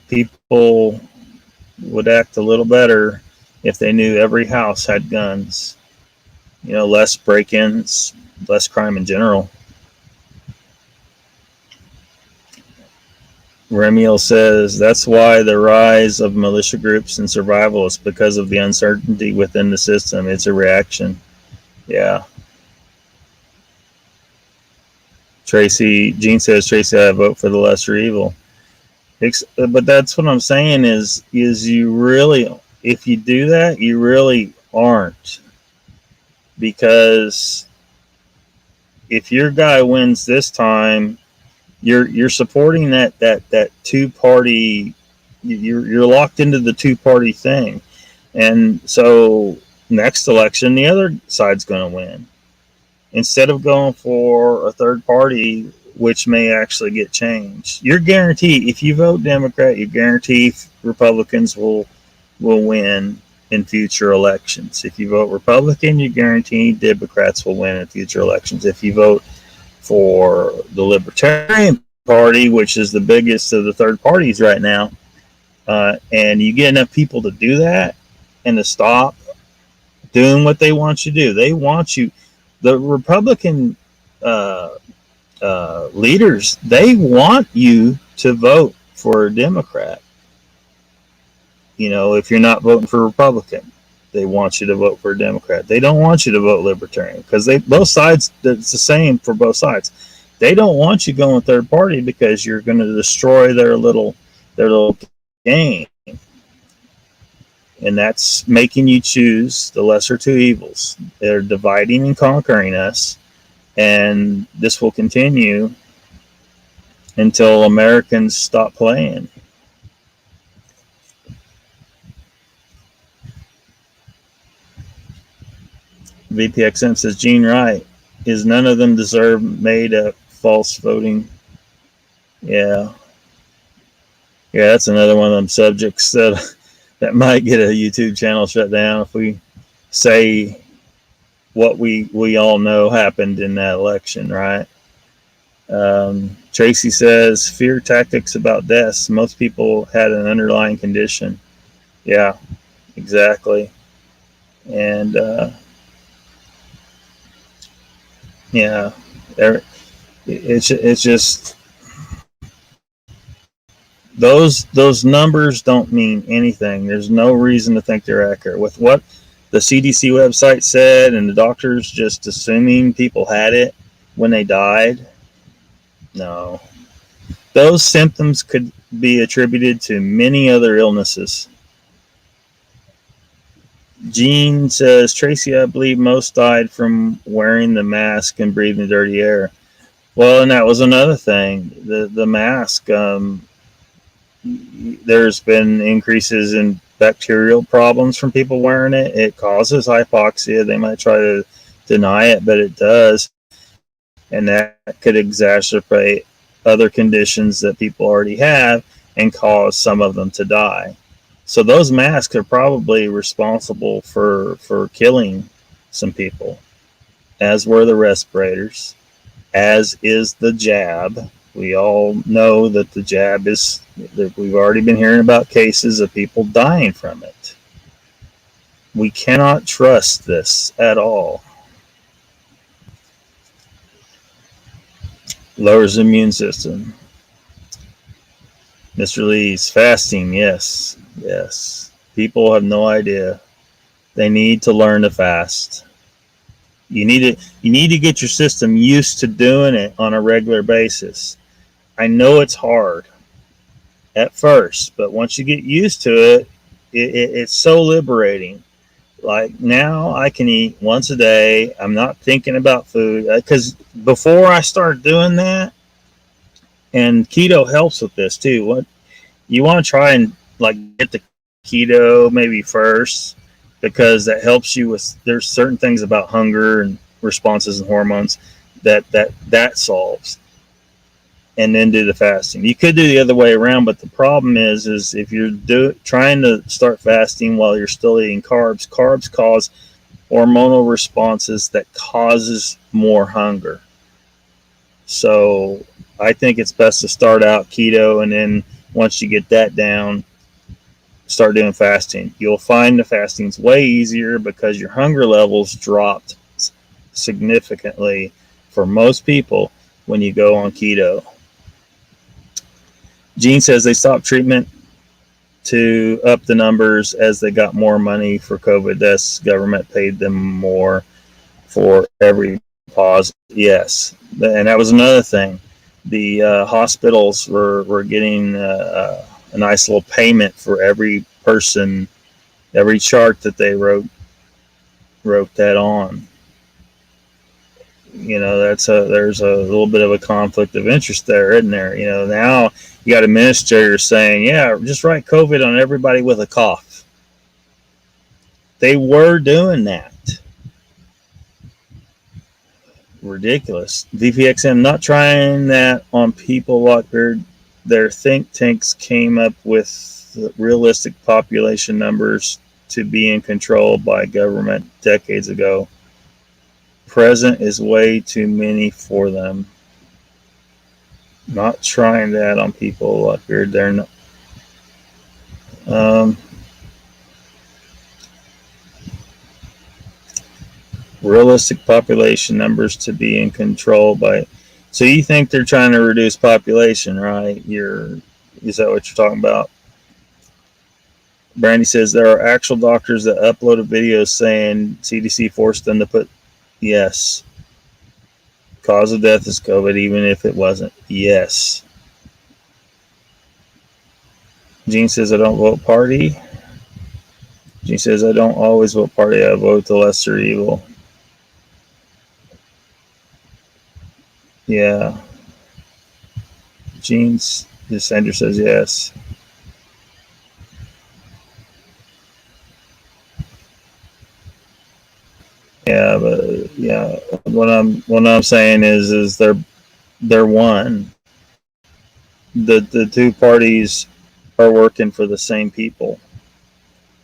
People would act a little better if they knew every house had guns. Less break-ins, less crime in general. Remiel says that's why the rise of militia groups and survivalists, because of the uncertainty within the system. It's a reaction. Yeah. Jean says, Tracy, I vote for the lesser evil. But that's what I'm saying is you really, if you do that, you really aren't. Because if your guy wins this time, you're supporting that two-party, you're locked into the two-party thing. And so next election, the other side's going to win. Instead of going for a third party, which may actually get changed. You're guaranteed, if you vote Democrat, you guarantee Republicans will win in future elections. If you vote Republican, you guarantee Democrats will win in future elections. If you vote for the Libertarian Party, which is the biggest of the third parties right now, and you get enough people to do that and to stop doing what they want you to do. They want you, the Republican leaders, they want you to vote for a Democrat. If you're not voting for Republican, they want you to vote for a Democrat. They don't want you to vote Libertarian, because both sides, it's the same for both sides. They don't want you going third party because you're going to destroy their little game. And that's making you choose the lesser two evils. They're dividing and conquering us. And this will continue until Americans stop playing. VPXM says, Gene Wright, is none of them deserve made a false voting? Yeah, that's another one of them subjects that might get a YouTube channel shut down if we say what we all know happened in that election, right? Tracy says, fear tactics about deaths. Most people had an underlying condition. Yeah, exactly. And yeah, it's just those numbers don't mean anything. There's no reason to think they're accurate. With what the CDC website said and the doctors just assuming people had it when they died, no. Those symptoms could be attributed to many other illnesses. Gene says, Tracy, I believe most died from wearing the mask and breathing dirty air. Well, and that was another thing. The mask, there's been increases in bacterial problems from people wearing it. It causes hypoxia. They might try to deny it, but it does. and that could exacerbate other conditions that people already have and cause some of them to die. So those masks are probably responsible for killing some people, as were the respirators, as is the jab. We all know that the jab is, that we've already been hearing about cases of people dying from it. We cannot trust this at all. Lowers the immune system. Mr. Lee's fasting, yes, yes. People have no idea. They need to learn to fast. You need to get your system used to doing it on a regular basis. I know it's hard at first, but once you get used to it, it's so liberating. Like now I can eat once a day. I'm not thinking about food, because before I start doing that, and keto helps with this too. What you want to try and like get the keto maybe first, because that helps you with, there's certain things about hunger and responses and hormones that solves, and then do the fasting. You could do the other way around, but the problem is if you're trying to start fasting while you're still eating carbs cause hormonal responses that causes more hunger. So I think it's best to start out keto, and then once you get that down, start doing fasting. You'll find the fasting's way easier because your hunger levels dropped significantly for most people when you go on keto. Gene says they stopped treatment to up the numbers as they got more money for COVID deaths. Government paid them more for every pause. Yes, and that was another thing. The hospitals were getting a nice little payment for every person, every chart that they wrote that on. You know, there's a little bit of a conflict of interest there, isn't there? You know, now you got administrators saying, yeah, just write COVID on everybody with a cough. They were doing that. Ridiculous. VPXM not trying that on people, Lockbeard. Their think tanks came up with realistic population numbers to be in control by government decades ago. Present is way too many for them. Not trying that on people, Lockbeard. They're not. Realistic population numbers to be in control by. So you think they're trying to reduce population, right? Is that what you're talking about? Brandy says there are actual doctors that upload a video saying CDC forced them to put. Yes. Cause of death is COVID, even if it wasn't. Yes. Gene says I don't vote party. Gene says I don't always vote party. I vote the lesser evil. Yeah. Gene's Sandra says yes. Yeah, but yeah, what I'm saying is they're one. The two parties are working for the same people.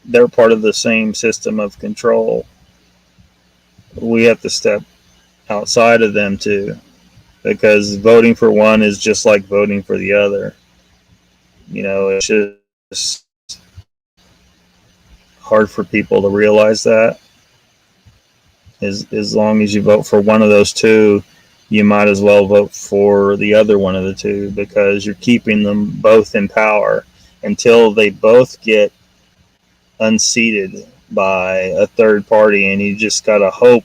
They're part of the same system of control. We have to step outside of them too, because voting for one is just like voting for the other. You know, it's just hard for people to realize that. As long as you vote for one of those two, you might as well vote for the other one of the two, because you're keeping them both in power until they both get unseated by a third party, and you just got to hope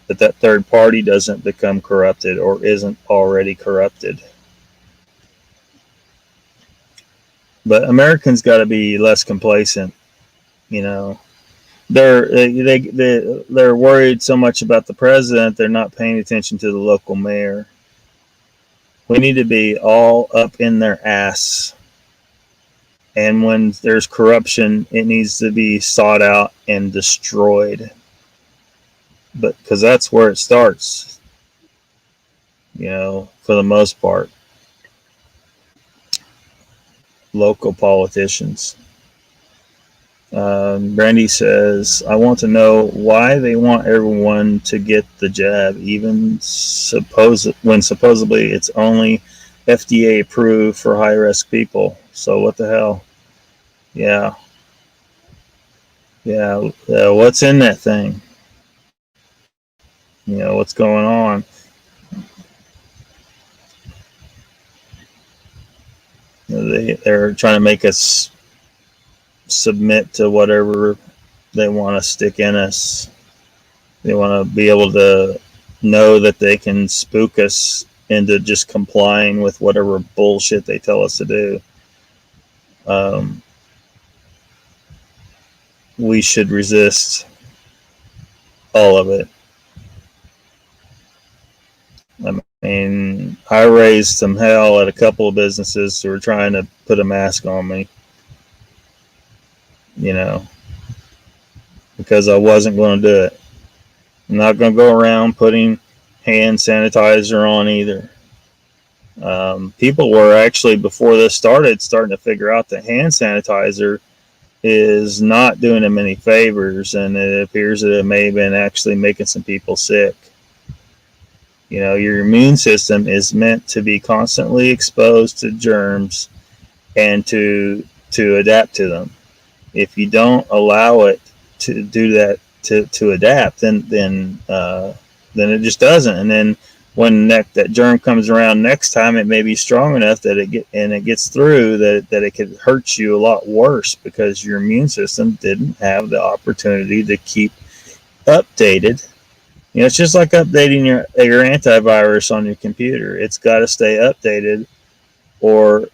that third party doesn't become corrupted or isn't already corrupted. But Americans got to be less complacent, you know. They're worried so much about the president, they're not paying attention to the local mayor. We need to be all up in their ass. And when there's corruption, it needs to be sought out and destroyed. But because that's where it starts. for the most part. Local politicians. Brandy says, I want to know why they want everyone to get the jab, even when supposedly it's only FDA approved for high risk people. So what the hell? Yeah. What's in that thing? What's going on? They're trying to make us submit to whatever they want to stick in us. They want to be able to know that they can spook us into just complying with whatever bullshit they tell us to do. We should resist all of it. I mean, I raised some hell at a couple of businesses who were trying to put a mask on me, because I wasn't going to do it. I'm not going to go around putting hand sanitizer on either. People were actually, before this started, starting to figure out that hand sanitizer is not doing them any favors, and it appears that it may have been actually making some people sick. Your immune system is meant to be constantly exposed to germs and to adapt to them. If you don't allow it to do that, to adapt, then it just doesn't. And then when that germ comes around next time, it may be strong enough that it gets through that it could hurt you a lot worse, because your immune system didn't have the opportunity to keep updated. It's just like updating your antivirus on your computer. It's got to stay updated, or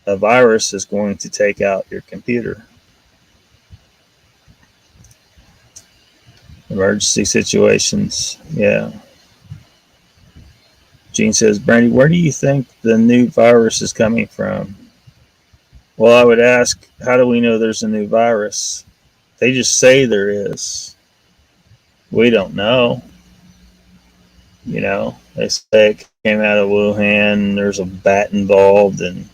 a virus is going to take out your computer. Emergency situations, yeah. Gene says, Brandy, where do you think the new virus is coming from? Well, I would ask, how do we know there's a new virus? They just say there is. We don't know. They say it came out of Wuhan, and there's a bat involved, and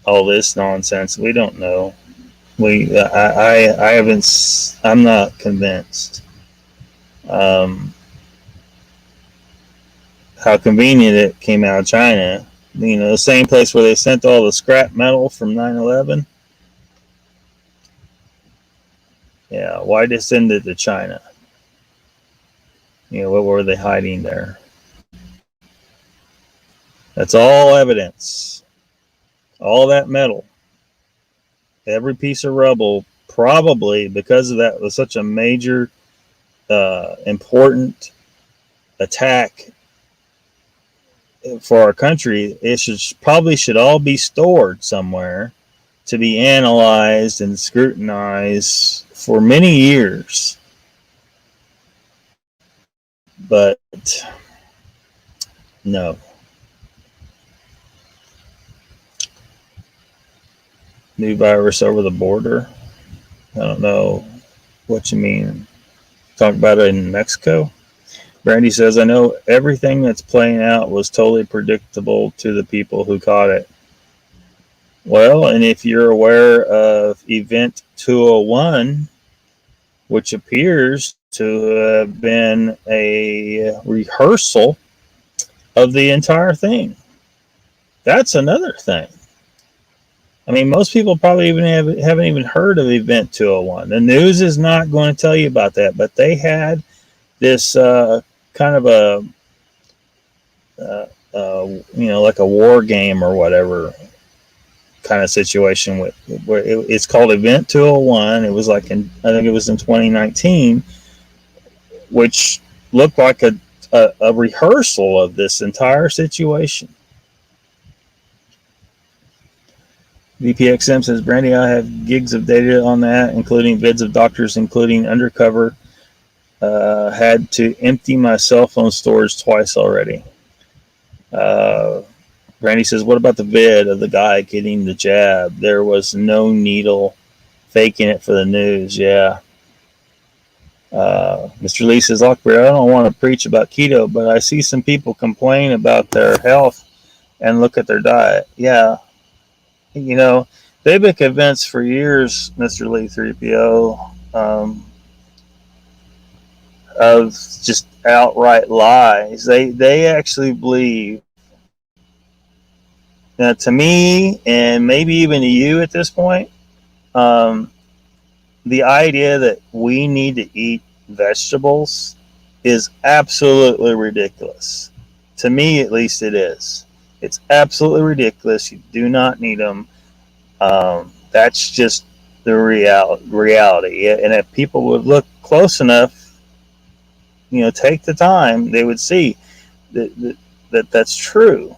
all this nonsense. We don't know. I haven't. I'm not convinced. How convenient it came out of China. The same place where they sent all the scrap metal from 9/11. Yeah, why they send it to China? What were they hiding there? That's all evidence. All that metal, every piece of rubble, probably because of that was such a major, important attack for our country. It should all be stored somewhere to be analyzed and scrutinized for many years. But no. New virus over the border. I don't know what you mean. Talk about it in Mexico. Brandy says, I know everything that's playing out was totally predictable to the people who caught it. Well, and if you're aware of Event 201, which appears to have been a rehearsal of the entire thing, that's another thing. I mean, most people probably haven't even heard of Event 201. The news is not going to tell you about that, but they had this kind of like a war game or whatever kind of situation where it's called Event 201. It was I think it was in 2019, which looked like a rehearsal of this entire situation. VPXM says, Brandy, I have gigs of data on that, including vids of doctors, including undercover. Had to empty my cell phone storage twice already. Brandy says, what about the vid of the guy getting the jab? There was no needle, faking it for the news. Yeah. Mr. Lee says, Lockbeard, I don't want to preach about keto, but I see some people complain about their health and look at their diet. Yeah, you know, they've been convinced for years, Mr. Lee 3PO, of just outright lies. They actually believe, now to me, and maybe even to you at this point, um, the idea that we need to eat vegetables is absolutely ridiculous. To me, at least, it is. It's absolutely ridiculous. You do not need them. That's just the reality. And if people would look close enough, take the time, they would see that that's true.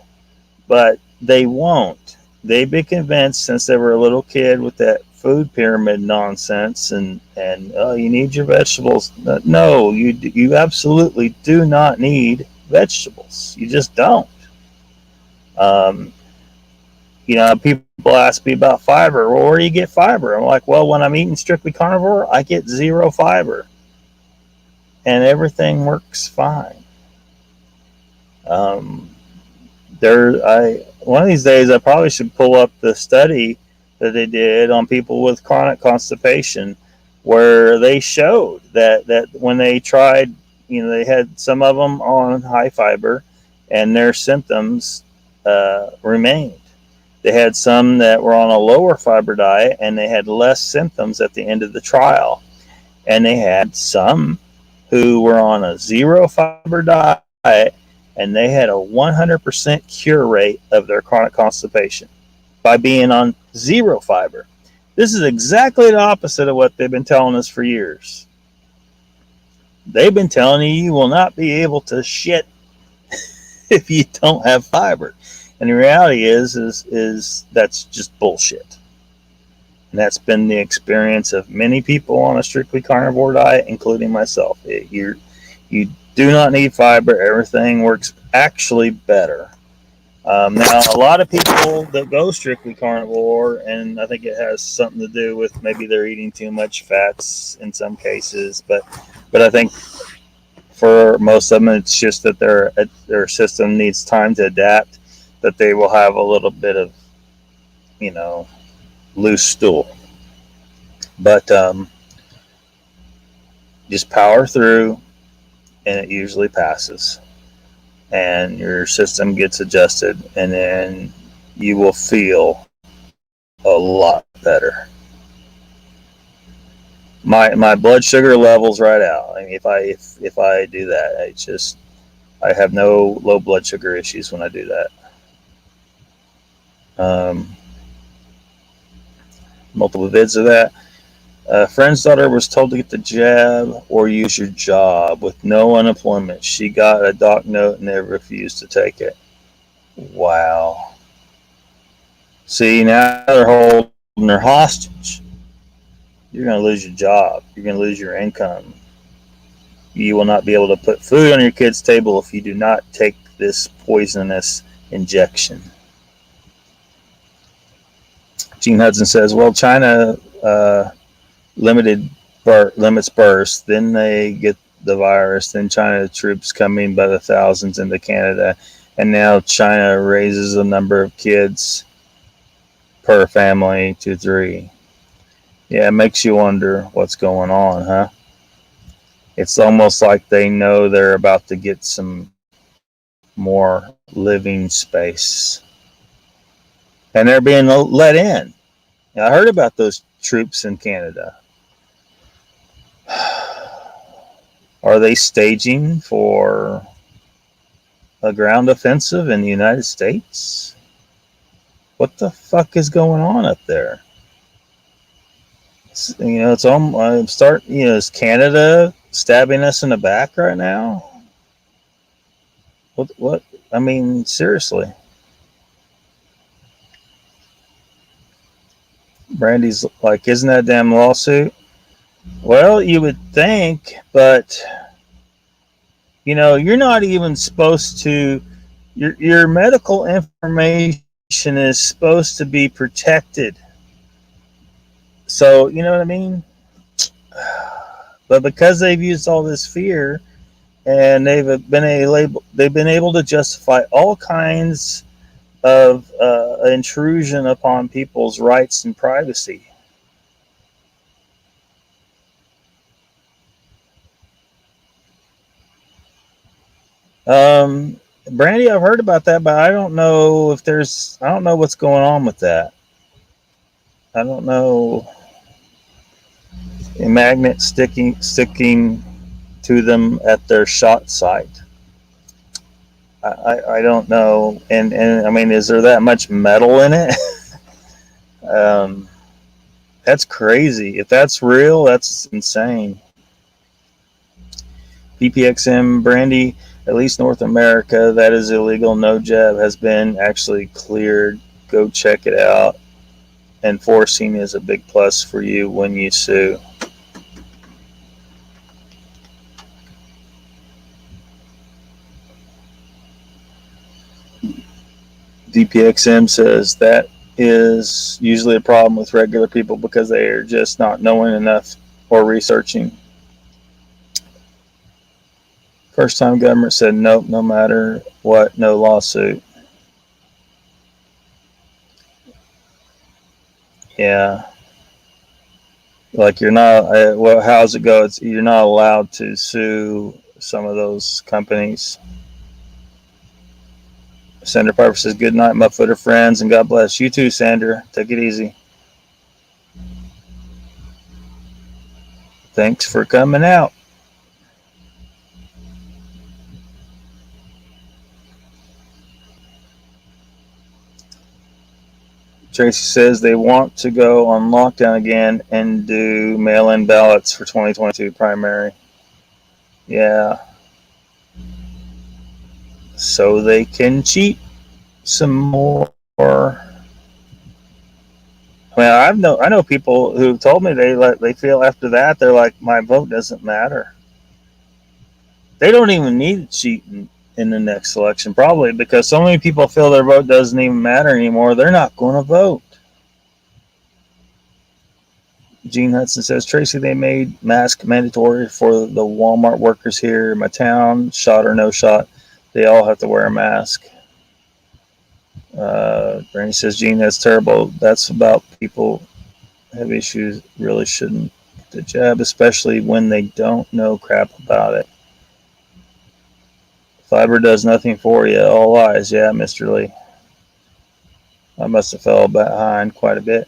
But they won't. They've been convinced since they were a little kid with that food pyramid nonsense, and oh, you need your vegetables. No, you absolutely do not need vegetables. You just don't. Um, people ask me about fiber. Well, where do you get fiber? I'm like, well, when I'm eating strictly carnivore, I get 0 fiber, and everything works fine. One of these days, I probably should pull up the study that they did on people with chronic constipation, where they showed that when they tried, they had some of them on high fiber, and their symptoms remained. They had some that were on a lower fiber diet, and they had less symptoms at the end of the trial. And they had some who were on a 0 fiber diet, and they had a 100% cure rate of their chronic constipation by being on 0 fiber. This is exactly the opposite of what they've been telling us for years. They've been telling you will not be able to shit if you don't have fiber. And the reality is that's just bullshit. And that's been the experience of many people on a strictly carnivore diet, including myself. You do not need fiber. Everything works actually better. Now, a lot of people that go strictly carnivore, and I think it has something to do with maybe they're eating too much fats in some cases, but I think for most of them, it's just that their system needs time to adapt, that they will have a little bit of, loose stool. But just power through, and it usually passes. And your system gets adjusted, and then you will feel a lot better. My blood sugar levels right out. I mean, if I do that, I have no low blood sugar issues when I do that. Multiple vids of that. A friend's daughter was told to get the jab or use your job with no unemployment. She got a doc note and they refused to take it. Wow. See, now they're holding her hostage. You're going to lose your job. You're going to lose your income. You will not be able to put food on your kid's table if you do not take this poisonous injection. Gene Hudson says, well, China limits births, then they get the virus, then China troops coming by the thousands into Canada, and now China raises the number of kids per family to 3. Yeah, it makes you wonder what's going on, huh? It's almost like they know they're about to get some more living space. And they're being let in. Now, I heard about those troops in Canada. Are they staging for a ground offensive in the United States? What the fuck is going on up there? It's almost is Canada stabbing us in the back right now? What? I mean, seriously. Brandy's like, isn't that a damn lawsuit? Well, you would think, but you're not even supposed to. Your medical information is supposed to be protected. So you know what I mean. But because they've used all this fear, and they've been able to justify all kinds of intrusion upon people's rights and privacy. Brandy, I've heard about that, but I don't know I don't know what's going on with that. I don't know. A magnet sticking to them at their shot site. I don't know. And I mean, is there that much metal in it? um, that's crazy. If that's real, that's insane. PPXM Brandy, at least North America, that is illegal. No jab has been actually cleared. Go check it out. Enforcing is a big plus for you when you sue. DPXM says that is usually a problem with regular people because they are just not knowing enough or researching. First time government said nope, no matter what, no lawsuit. Yeah. Like you're not, well, how's it go? You're not allowed to sue some of those companies. Sandra Piper says, good night, my footer friends, and God bless. You too, Sandra. Take it easy. Thanks for coming out. Tracy says they want to go on lockdown again and do mail-in ballots for 2022 primary. Yeah. So they can cheat some more. I mean, I know people who told me they feel after that they're like, my vote doesn't matter. They don't even need to cheat in the next election, probably because so many people feel their vote doesn't even matter anymore. They're not going to vote. Gene Hudson says, Tracy, they made mask mandatory for the Walmart workers here in my town, shot or no shot. They all have to wear a mask. Brandy says, Gene, that's terrible. That's about people have issues, really shouldn't get the jab, especially when they don't know crap about it. Fiber does nothing for you. All lies. Yeah, Mr. Lee. I must have fell behind quite a bit.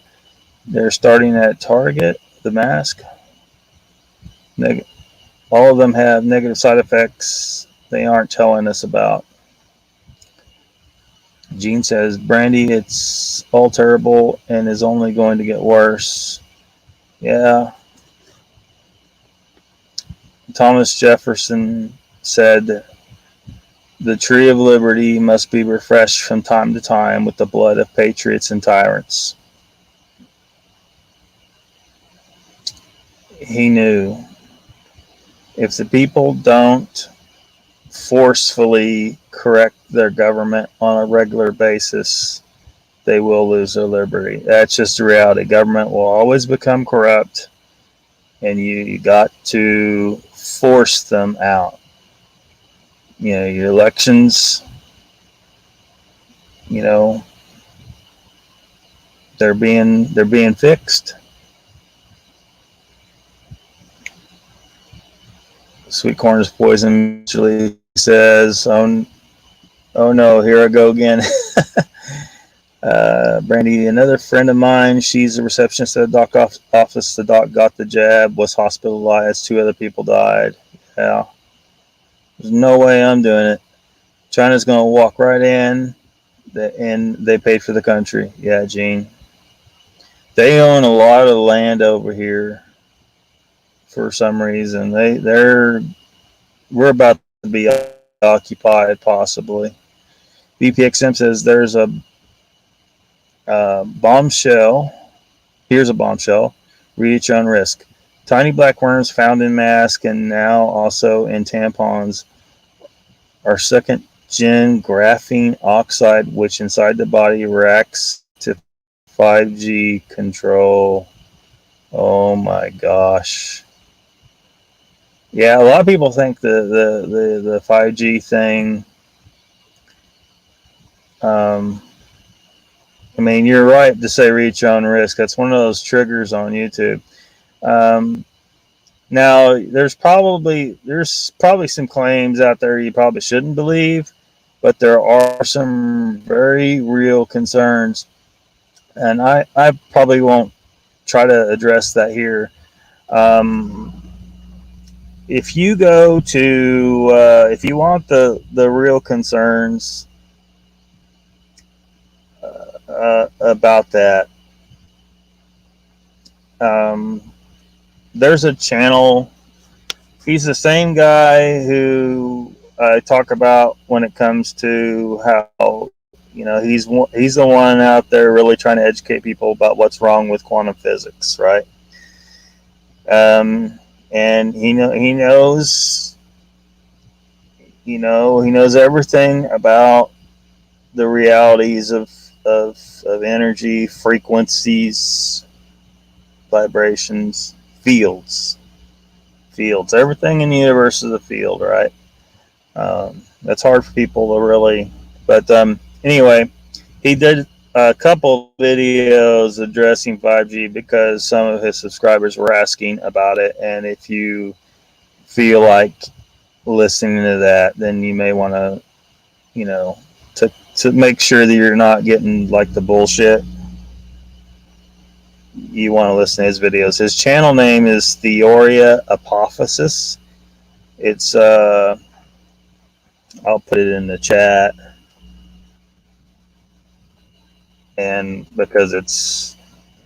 They're starting at Target, the mask. All of them have negative side effects they aren't telling us about. Gene says, Brandy, it's all terrible and is only going to get worse. Yeah. Thomas Jefferson said, the tree of liberty must be refreshed from time to time with the blood of patriots and tyrants. He knew if the people don't forcefully correct their government on a regular basis, they will lose their liberty. That's just the reality. Government will always become corrupt, and you got to force them out. You know, your elections, you know, they're being fixed. Sweet corn is poison. Usually says, oh no, here I go again. Brandy, another friend of mine, she's a receptionist at the doc office. The doc got the jab, was hospitalized. 2 other people died. Yeah. There's no way I'm doing it. China's going to walk right in, and they paid for the country. Yeah, Gene. They own a lot of land over here for some reason. We're about to be occupied, possibly. BPXM says there's a bombshell. Here's a bombshell. Read at your own risk. Tiny black worms found in masks and now also in tampons are second-gen graphene oxide, which inside the body reacts to 5G control. Oh my gosh. Yeah, a lot of people think the 5G thing. Um, I mean, you're right to say reach your own risk. That's one of those triggers on YouTube. Um, Now, there's probably some claims out there you probably shouldn't believe, but there are some very real concerns, and I probably won't try to address that here. Um, if you go to if you want the real concerns about that, um, there's a channel. He's the same guy who I talk about when it comes to how he's the one out there really trying to educate people about what's wrong with quantum physics, right? And he knows everything about the realities of energy, frequencies, vibrations, fields. Everything in the universe is a field, right? That's hard for people to really. But anyway, he did a couple videos addressing 5G because some of his subscribers were asking about it. And if you feel like listening to that, then you may want to, to make sure that you're not getting like the bullshit. You want to listen to his videos. His channel name is Theoria Apophysis. It's I'll put it in the chat, and because it's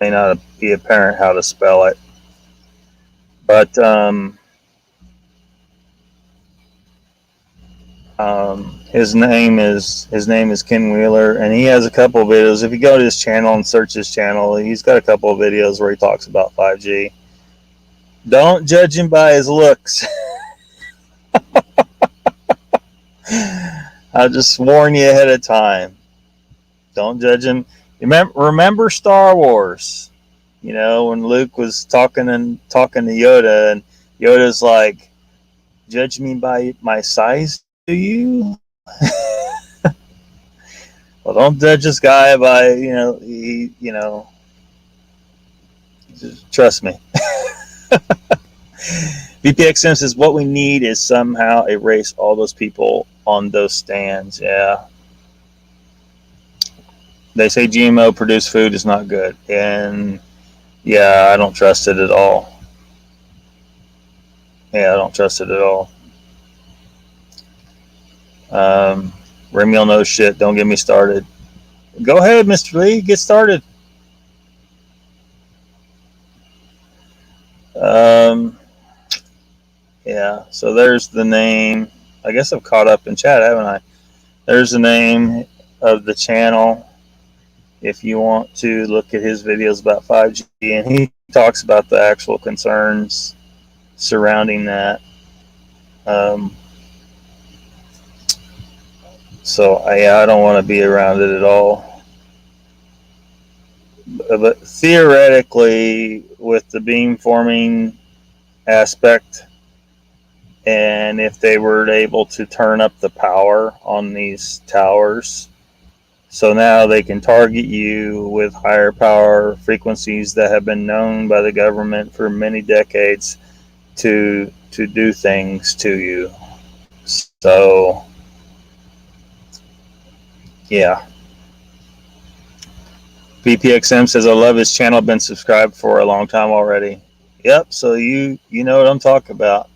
may not be apparent how to spell it, but his name is Ken Wheeler, and he has a couple of videos. If you go to his channel and search his channel, he's got a couple of videos where he talks about 5G. Don't judge him by his looks. I'll just warn you ahead of time. Don't judge him. Remember Star Wars? When Luke was talking to Yoda, and Yoda's like, "Judge me by my size, do you?" Well, don't judge this guy by just trust me. VPXM says what we need is somehow erase all those people on those stands. Yeah. They say GMO produced food is not good. And yeah, I don't trust it at all. Yeah, I don't trust it at all. Remiel knows shit. Don't get me started. Go ahead, Mr. Lee. Get started. Yeah, so there's the name. I guess I've caught up in chat, haven't I? There's the name of the channel if you want to look at his videos about 5G, and he talks about the actual concerns surrounding that. So I don't want to be around it at all. But theoretically, with the beamforming aspect, and if they were able to turn up the power on these towers, so now they can target you with higher power frequencies that have been known by the government for many decades to do things to you. So yeah. VPXM says I love his channel, been subscribed for a long time already. Yep, so you know what I'm talking about.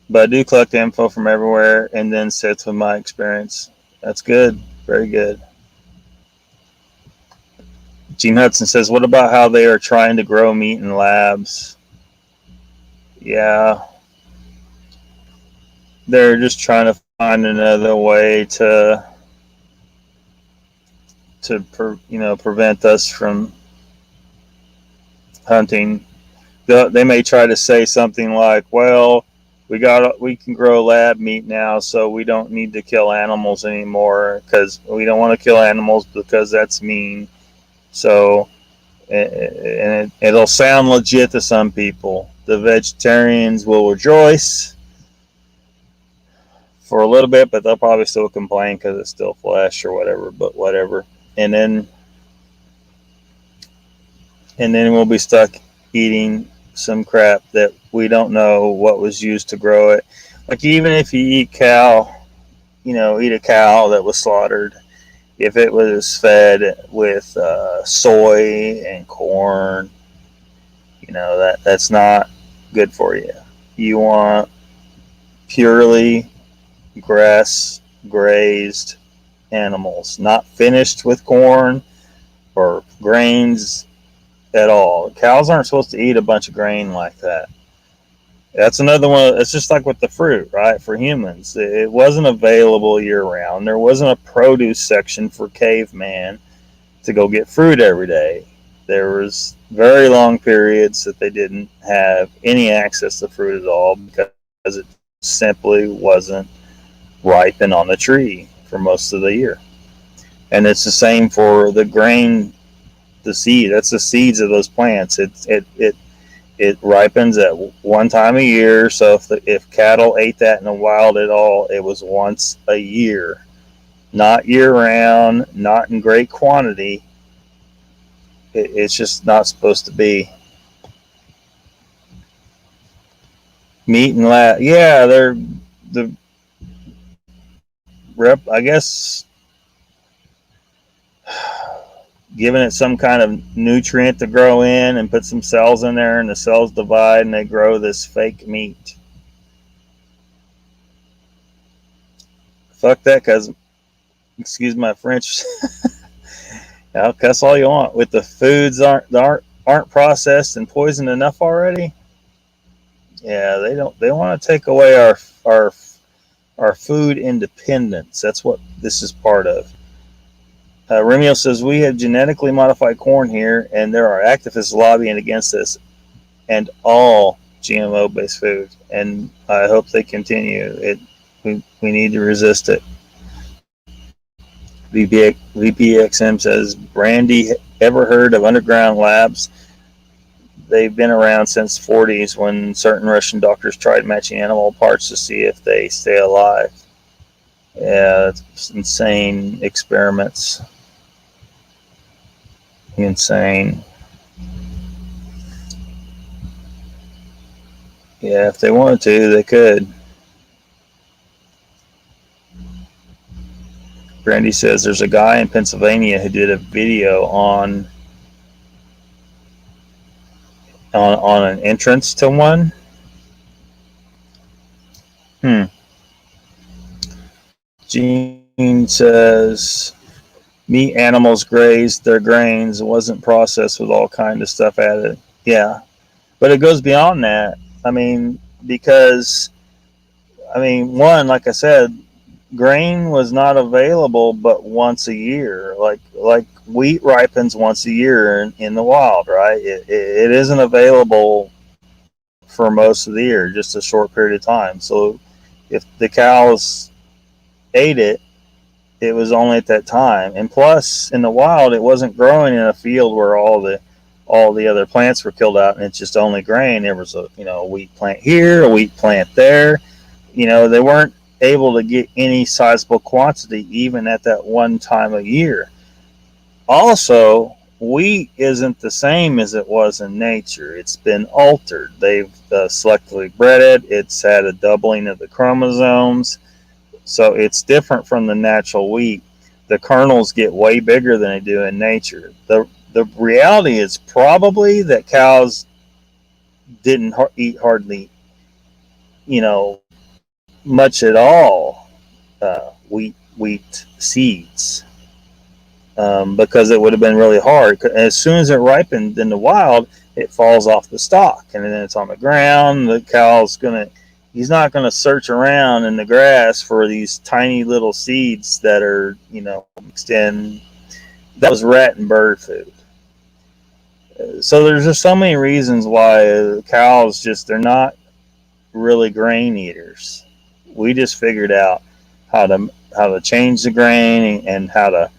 But I do collect info from everywhere and then sits with my experience. That's good. Very good. Gene Hudson says, what about how they are trying to grow meat in labs? Yeah. They're just trying to find another way to prevent us from hunting. They may try to say something like, well, we can grow lab meat now, so we don't need to kill animals anymore because we don't want to kill animals because that's mean. So And it'll sound legit to some people. The vegetarians will rejoice for a little bit, but they'll probably still complain because it's still flesh or whatever. But whatever, and then we'll be stuck eating some crap that we don't know what was used to grow it. Like even if you eat cow, eat a cow that was slaughtered, if it was fed with soy and corn, that's not good for you. You want purely grass grazed animals, not finished with corn or grains at all. Cows aren't supposed to eat a bunch of grain like that. That's another one. It's just like with the fruit, right? For humans, it wasn't available year round. There wasn't a produce section for caveman to go get fruit every day. There was very long periods that they didn't have any access to fruit at all because it simply wasn't ripen on the tree for most of the year. And it's the same for the grain, the seed. That's the seeds of those plants. It ripens at one time a year. So if cattle ate that in the wild at all, it was once a year, not year round, not in great quantity. It's just not supposed to be. Meat and they're the I guess giving it some kind of nutrient to grow in and put some cells in there, and the cells divide and they grow this fake meat. Fuck that, cuz excuse my French. I'll cuss all you want. With the foods aren't processed and poisoned enough already. Yeah, they want to take away our food independence. That's what this is part of. Remio says, we have genetically modified corn here, and there are activists lobbying against this and all GMO-based food. And I hope they continue. We need to resist it. VPXM says, Brandy, ever heard of underground labs? They've been around since 40s when certain Russian doctors tried matching animal parts to see if they stay alive. Yeah, it's insane experiments. Insane. Yeah, if they wanted to, they could. Brandy says there's a guy in Pennsylvania who did a video on an entrance to one. Gene says meat animals grazed their grains. It wasn't processed with all kind of stuff added. Yeah, but it goes beyond that. Because one, like I said, grain was not available but once a year. Like wheat ripens once a year in the wild, right? It isn't available for most of the year, just a short period of time. So if the cows ate it, it was only at that time. And plus, in the wild, it wasn't growing in a field where all the other plants were killed out and it's just only grain. There was a wheat plant here, a wheat plant there. They weren't able to get any sizable quantity even at that one time of year. Also, wheat isn't the same as it was in nature. It's been altered. They've selectively bred it. It's had a doubling of the chromosomes. So it's different from the natural wheat. The kernels get way bigger than they do in nature. The reality is probably that cows didn't eat hardly, much at all wheat seeds, because it would have been really hard. As soon as it ripened in the wild, it falls off the stalk, and then it's on the ground. The cow's he's not going to search around in the grass for these tiny little seeds that are, mixed in. That was rat and bird food. So there's just so many reasons why cows they're not really grain eaters. We just figured out how to change the grain and how to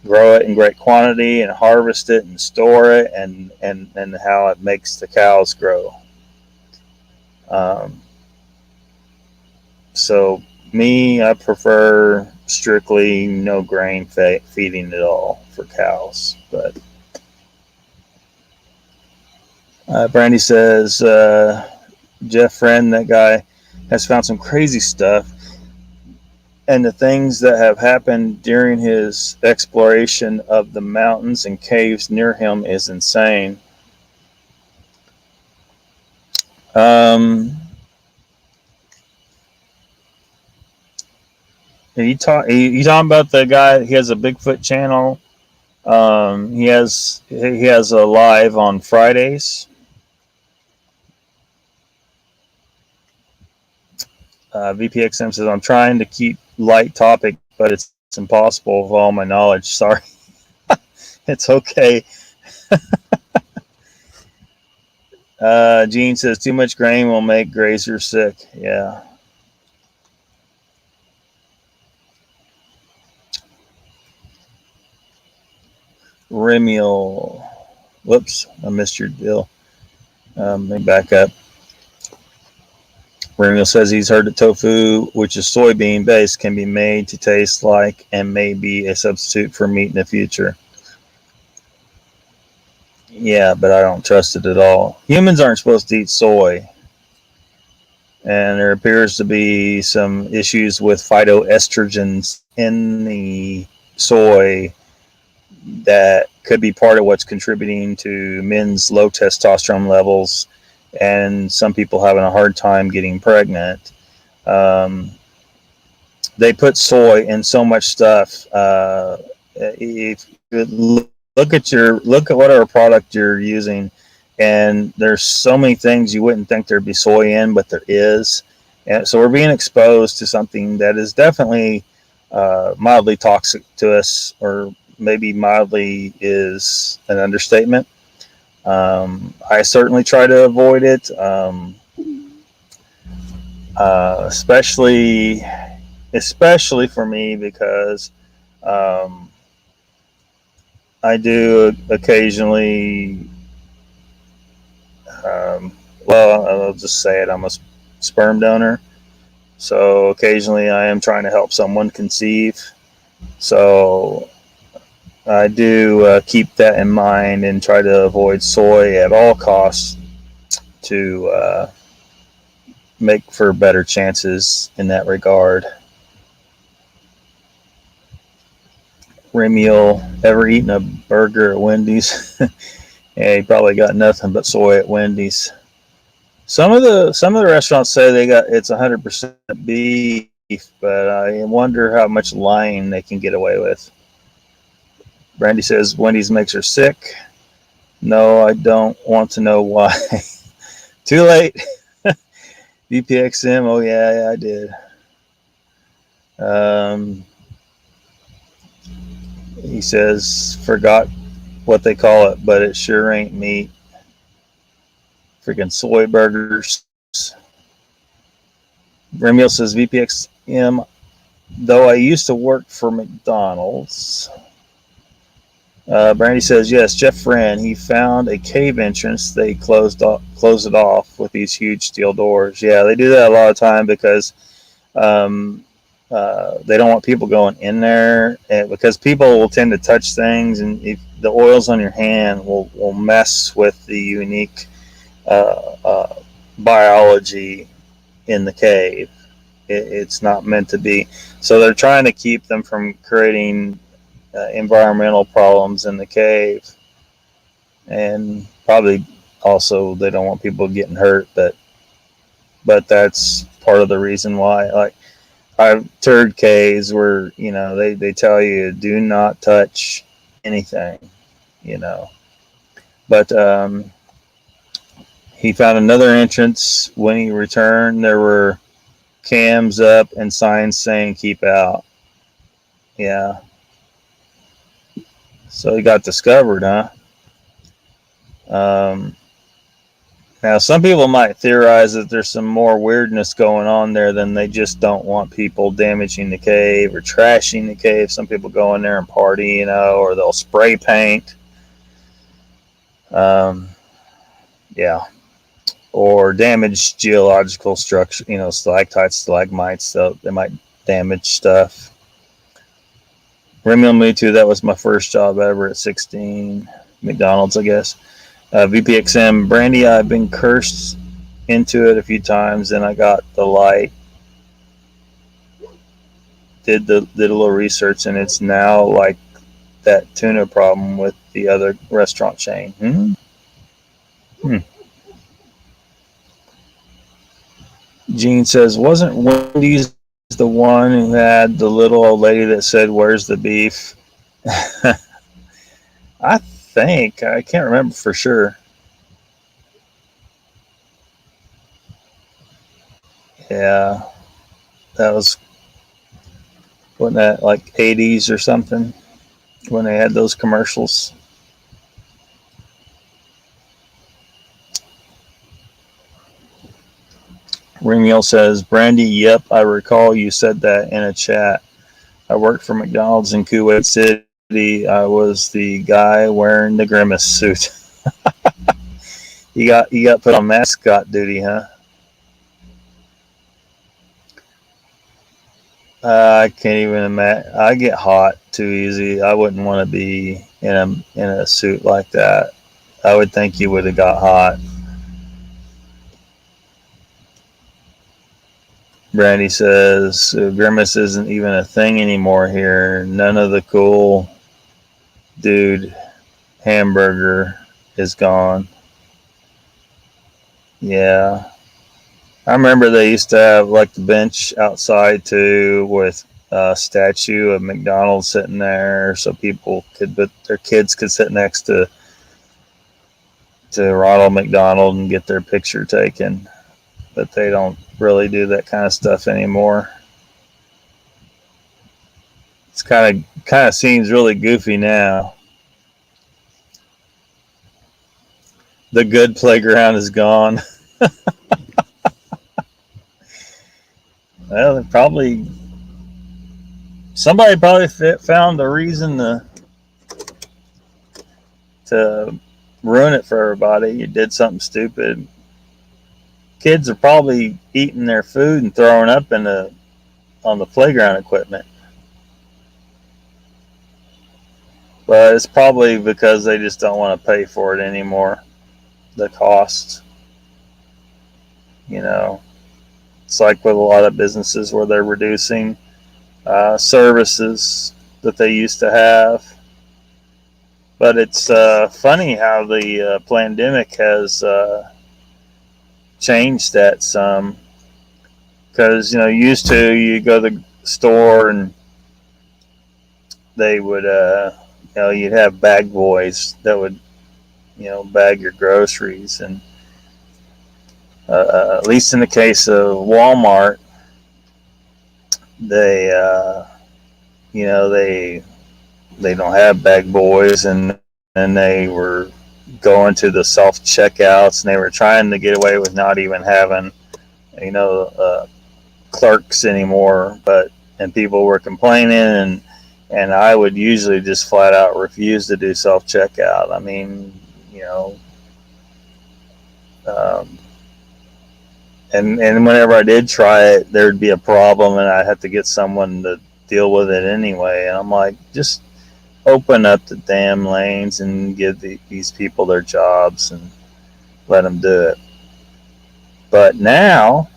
grow it in great quantity and harvest it and store it, and how it makes the cows grow. Um, so me, I prefer strictly no grain feeding at all for cows. But Brandy says, Jeff Friend, that guy has found some crazy stuff, and the things that have happened during his exploration of the mountains and caves near him is insane. Um, you talking about the guy? He has a Bigfoot channel. He has a live on Fridays. VPXM says, I'm trying to keep light topic, but it's impossible with all my knowledge. Sorry. It's okay. Gene says, too much grain will make grazers sick. Yeah. Remiel. Whoops, I missed your deal. Let me back up. Remiel says he's heard that tofu, which is soybean based, can be made to taste like and may be a substitute for meat in the future. Yeah, but I don't trust it at all. Humans aren't supposed to eat soy. And there appears to be some issues with phytoestrogens in the soy that could be part of what's contributing to men's low testosterone levels and some people having a hard time getting pregnant. They put soy in so much stuff. If you look at whatever product you're using, and there's so many things you wouldn't think there'd be soy in, but there is. And so we're being exposed to something that is definitely mildly toxic to us, or maybe mildly is an understatement. I certainly try to avoid it, especially for me, because I do occasionally, well, I'll just say it, I'm a sperm donor. So occasionally I am trying to help someone conceive. So I do keep that in mind and try to avoid soy at all costs to make for better chances in that regard. Remiel, ever eaten a burger at Wendy's? Yeah, he probably got nothing but soy at Wendy's. Some of the restaurants say it's 100% beef, but I wonder how much lying they can get away with. Brandy says Wendy's makes her sick. No, I don't want to know why. Too late. VPXM. Oh yeah, I did. He says forgot what they call it, but it sure ain't meat. Freaking soy burgers. Remiel says VPXM. Though I used to work for McDonald's. Brandy says, yes, Jeff Friend, he found a cave entrance. They closed it off with these huge steel doors. Yeah, they do that a lot of time because they don't want people going in there, because people will tend to touch things, and if the oils on your hand will mess with the unique biology in the cave. It's not meant to be. So they're trying to keep them from creating environmental problems in the cave, and probably also they don't want people getting hurt, but that's part of the reason why. Like, I've toured caves where they tell you do not touch anything, but he found another entrance. When he returned, there were cams up and signs saying keep out. Yeah. So he got discovered, huh? Now Now, some people might theorize that there's some more weirdness going on there than they just don't want people damaging the cave or trashing the cave. Some people go in there and party, or they'll spray paint. Yeah. Or damage geological structure, stalactites, stalagmites, so they might damage stuff. Remy Me Too, that was my first job ever at 16. McDonald's, I guess. VPXM, Brandy, I've been cursed into it a few times, and I got the light. Did a little research, and it's now like that tuna problem with the other restaurant chain. Gene says, wasn't Wendy's the one who had the little old lady that said, "Where's the beef?" I think. I can't remember for sure. Yeah. Wasn't that like 80s or something when they had those commercials? Remiel says, Brandy, yep, I recall you said that in a chat. I worked for McDonald's in Kuwait City. I was the guy wearing the Grimace suit. You got put on mascot duty, huh? I can't even imagine. I get hot too easy. I wouldn't want to be in a suit like that. I would think you would have got hot. Brandy says, Grimace isn't even a thing anymore here. None of the cool dude hamburger is gone. Yeah. I remember they used to have like the bench outside too with a statue of McDonald's sitting there so their kids could sit next to Ronald McDonald and get their picture taken. But they don't really do that kind of stuff anymore. It's kind of seems really goofy now. The good playground is gone. Well, somebody probably found a reason to ruin it for everybody. You did something stupid. Kids are probably eating their food and throwing up on the playground equipment. But it's probably because they just don't want to pay for it anymore. The cost. It's like with a lot of businesses where they're reducing services that they used to have. But it's funny how the pandemic has changed that some. Because, used to, you go to the store and they would, you'd have bag boys that would, bag your groceries. And at least in the case of Walmart, they don't have bag boys, and they were going to the self checkouts, and they were trying to get away with not even having clerks anymore. And people were complaining, and I would usually just flat out refuse to do self checkout. I mean, and whenever I did try it, there'd be a problem, and I'd have to get someone to deal with it anyway. And I'm like, just open up the damn lanes and give these people their jobs and let them do it. But now,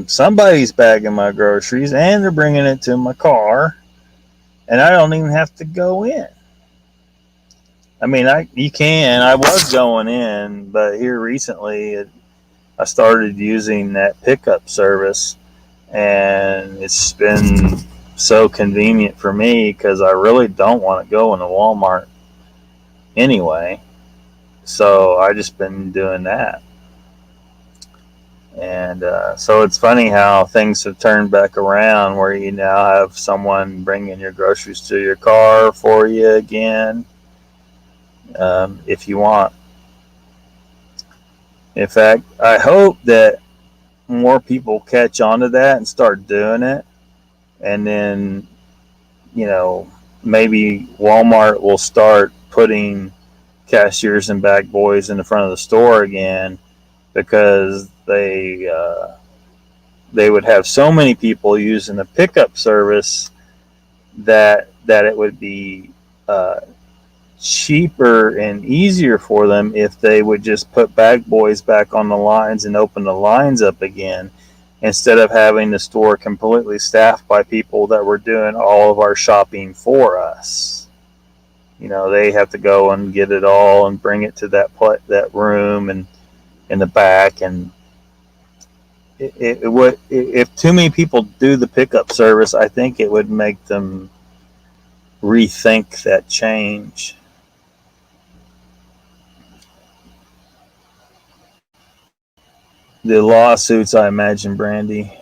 somebody's bagging my groceries, and they're bringing it to my car, and I don't even have to go in. I mean, you can. I was going in, but here recently, I started using that pickup service, and it's been so convenient for me because I really don't want to go into Walmart anyway. So I just been doing that. And so it's funny how things have turned back around where you now have someone bringing your groceries to your car for you again, if you want. In fact, I hope that more people catch on to that and start doing it. And then, you know, maybe Walmart will start putting cashiers and bag boys in the front of the store again, because they would have so many people using the pickup service that it would be uh, cheaper and easier for them if they would just put bag boys back on the lines and open the lines up again, instead of having the store completely staffed by people that were doing all of our shopping for us. You know, they have to go and get it all and bring it to that room and in the back. And it would, if too many people do the pickup service, I think it would make them rethink that change. The lawsuits, I imagine, Brandy.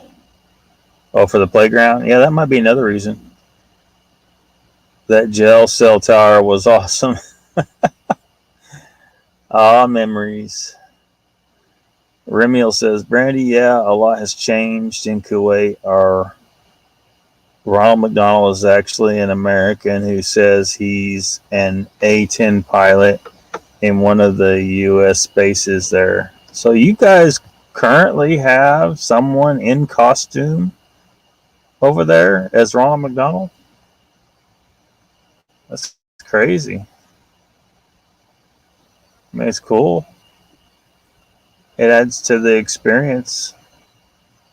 Oh, for the playground? Yeah, that might be another reason. That jail cell tower was awesome. Ah, memories. Remiel says, Brandy, yeah, a lot has changed in Kuwait. Our Ronald McDonald is actually an American who says he's an A-10 pilot in one of the U.S. bases there. So you guys currently have someone in costume over there as Ronald McDonald? That's crazy. I mean, it's cool. It adds to the experience.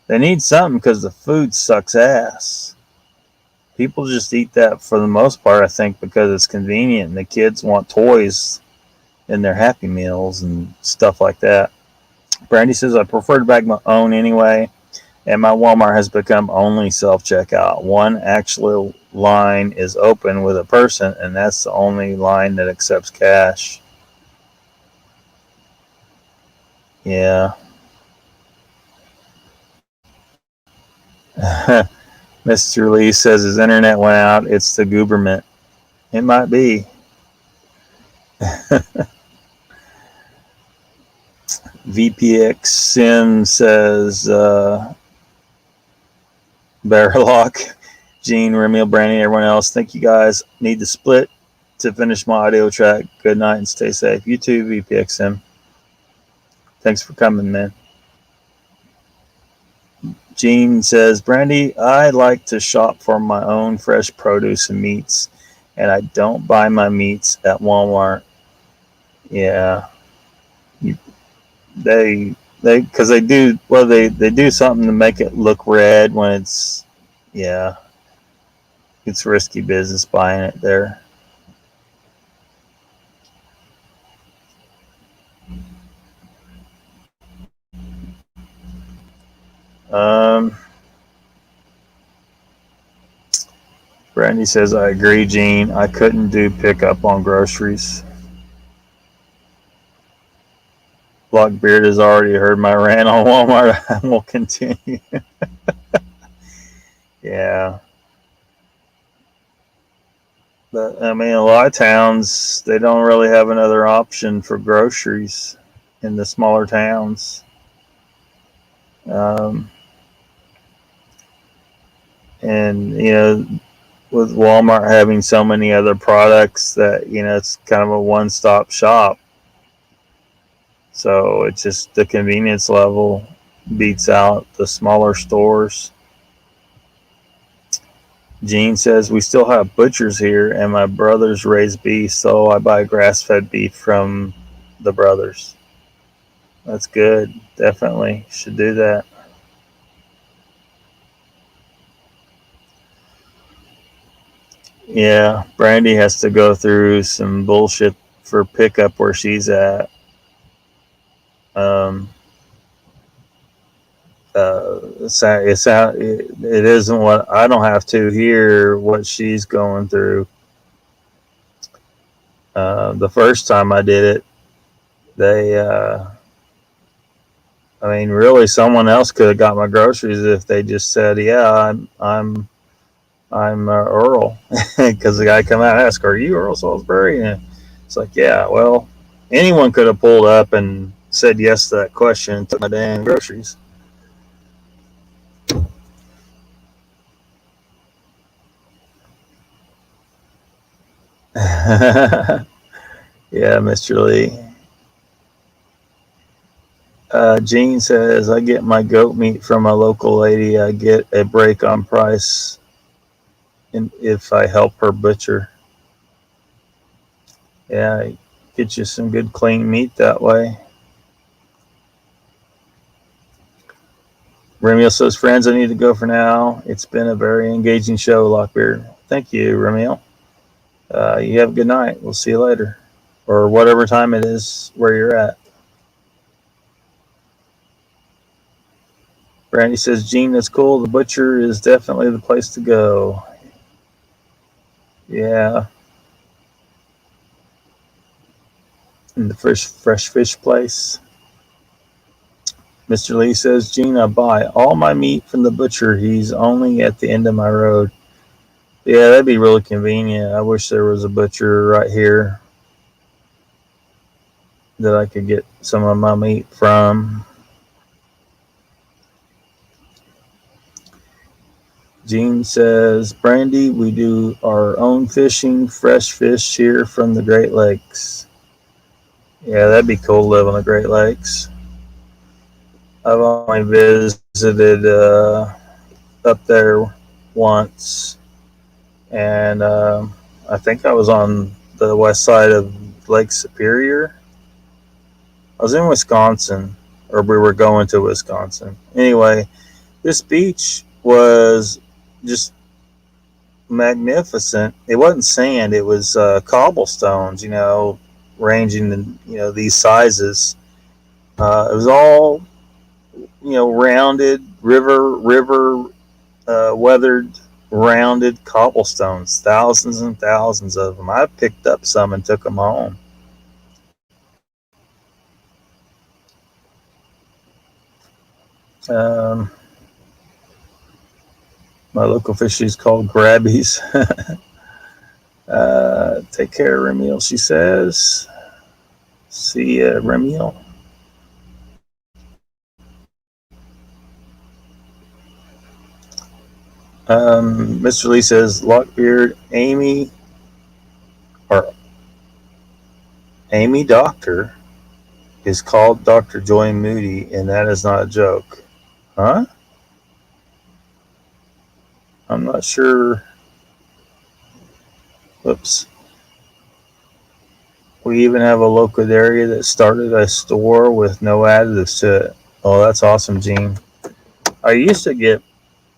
They need something because the food sucks ass. People just eat that for the most part, I think, because it's convenient and the kids want toys in their Happy Meals and stuff like that. Brandy says, I prefer to bag my own anyway, and my Walmart has become only self-checkout. One actual line is open with a person, and that's the only line that accepts cash. Yeah. Mr. Lee says his internet went out. It's the gooberment. It might be. VPX Sim says Bearlock, Gene, Remiel, Brandy, everyone else. Think you guys need to split to finish my audio track. Good night and stay safe. You too, VPX Sim. Thanks for coming, man. Gene says, Brandy, I like to shop for my own fresh produce and meats, and I don't buy my meats at Walmart. Yeah. Because they do, well, they do something to make it look red when it's, yeah, it's risky business buying it there. Brandy says, I agree, Gene. I couldn't do pickup on groceries. Lockbeard has already heard my rant on Walmart. I will continue. Yeah. But, I mean, a lot of towns, they don't really have another option for groceries in the smaller towns. And, you know, with Walmart having so many other products that, you know, it's kind of a one-stop shop. So it's just the convenience level beats out the smaller stores. Gene says, we still have butchers here, and my brothers raise beef, so I buy grass-fed beef from the brothers. That's good. Definitely should do that. Yeah, Brandy has to go through some bullshit for pickup where she's at. It isn't what I don't have to hear what she's going through. The first time I did it, they, I mean, really, someone else could have got my groceries if they just said, "Yeah, I'm Earl," because the guy come out and ask, "Are you Earl Salisbury?" And it's like, "Yeah, well, anyone could have pulled up and said yes to that question and took my damn groceries. Yeah, Mr. Lee. Gene says, I get my goat meat from a local lady. I get a break on price if I help her butcher. Yeah, get you some good clean meat that way. Ramiel says, friends, I need to go for now. It's been a very engaging show, Lockbeard. Thank you, Ramiel. You have a good night. We'll see you later. Or whatever time it is where you're at. Brandy says, Gene, that's cool. The butcher is definitely the place to go. Yeah. In the fresh fish place. Mr. Lee says, Gene, I buy all my meat from the butcher. He's only at the end of my road. Yeah, that'd be really convenient. I wish there was a butcher right here that I could get some of my meat from. Gene says, Brandy, we do our own fishing, fresh fish here from the Great Lakes. Yeah, that'd be cool to live on the Great Lakes. I've only visited up there once, and I think I was on the west side of Lake Superior. I was in Wisconsin, or we were going to Wisconsin. Anyway, this beach was just magnificent. It wasn't sand, it was cobblestones, ranging in these sizes. It was all rounded river weathered rounded cobblestones, thousands and thousands of them. I picked up some and took them home. My local fishery is called Grabbies. Take care, Remiel, she says. See ya, Remiel. Mr. Lee says, Lockbeard, Amy Doctor is called Dr. Joy Moody, and that is not a joke. Huh? I'm not sure. Whoops. We even have a local area that started a store with no additives to it. Oh, that's awesome, Gene. I used to get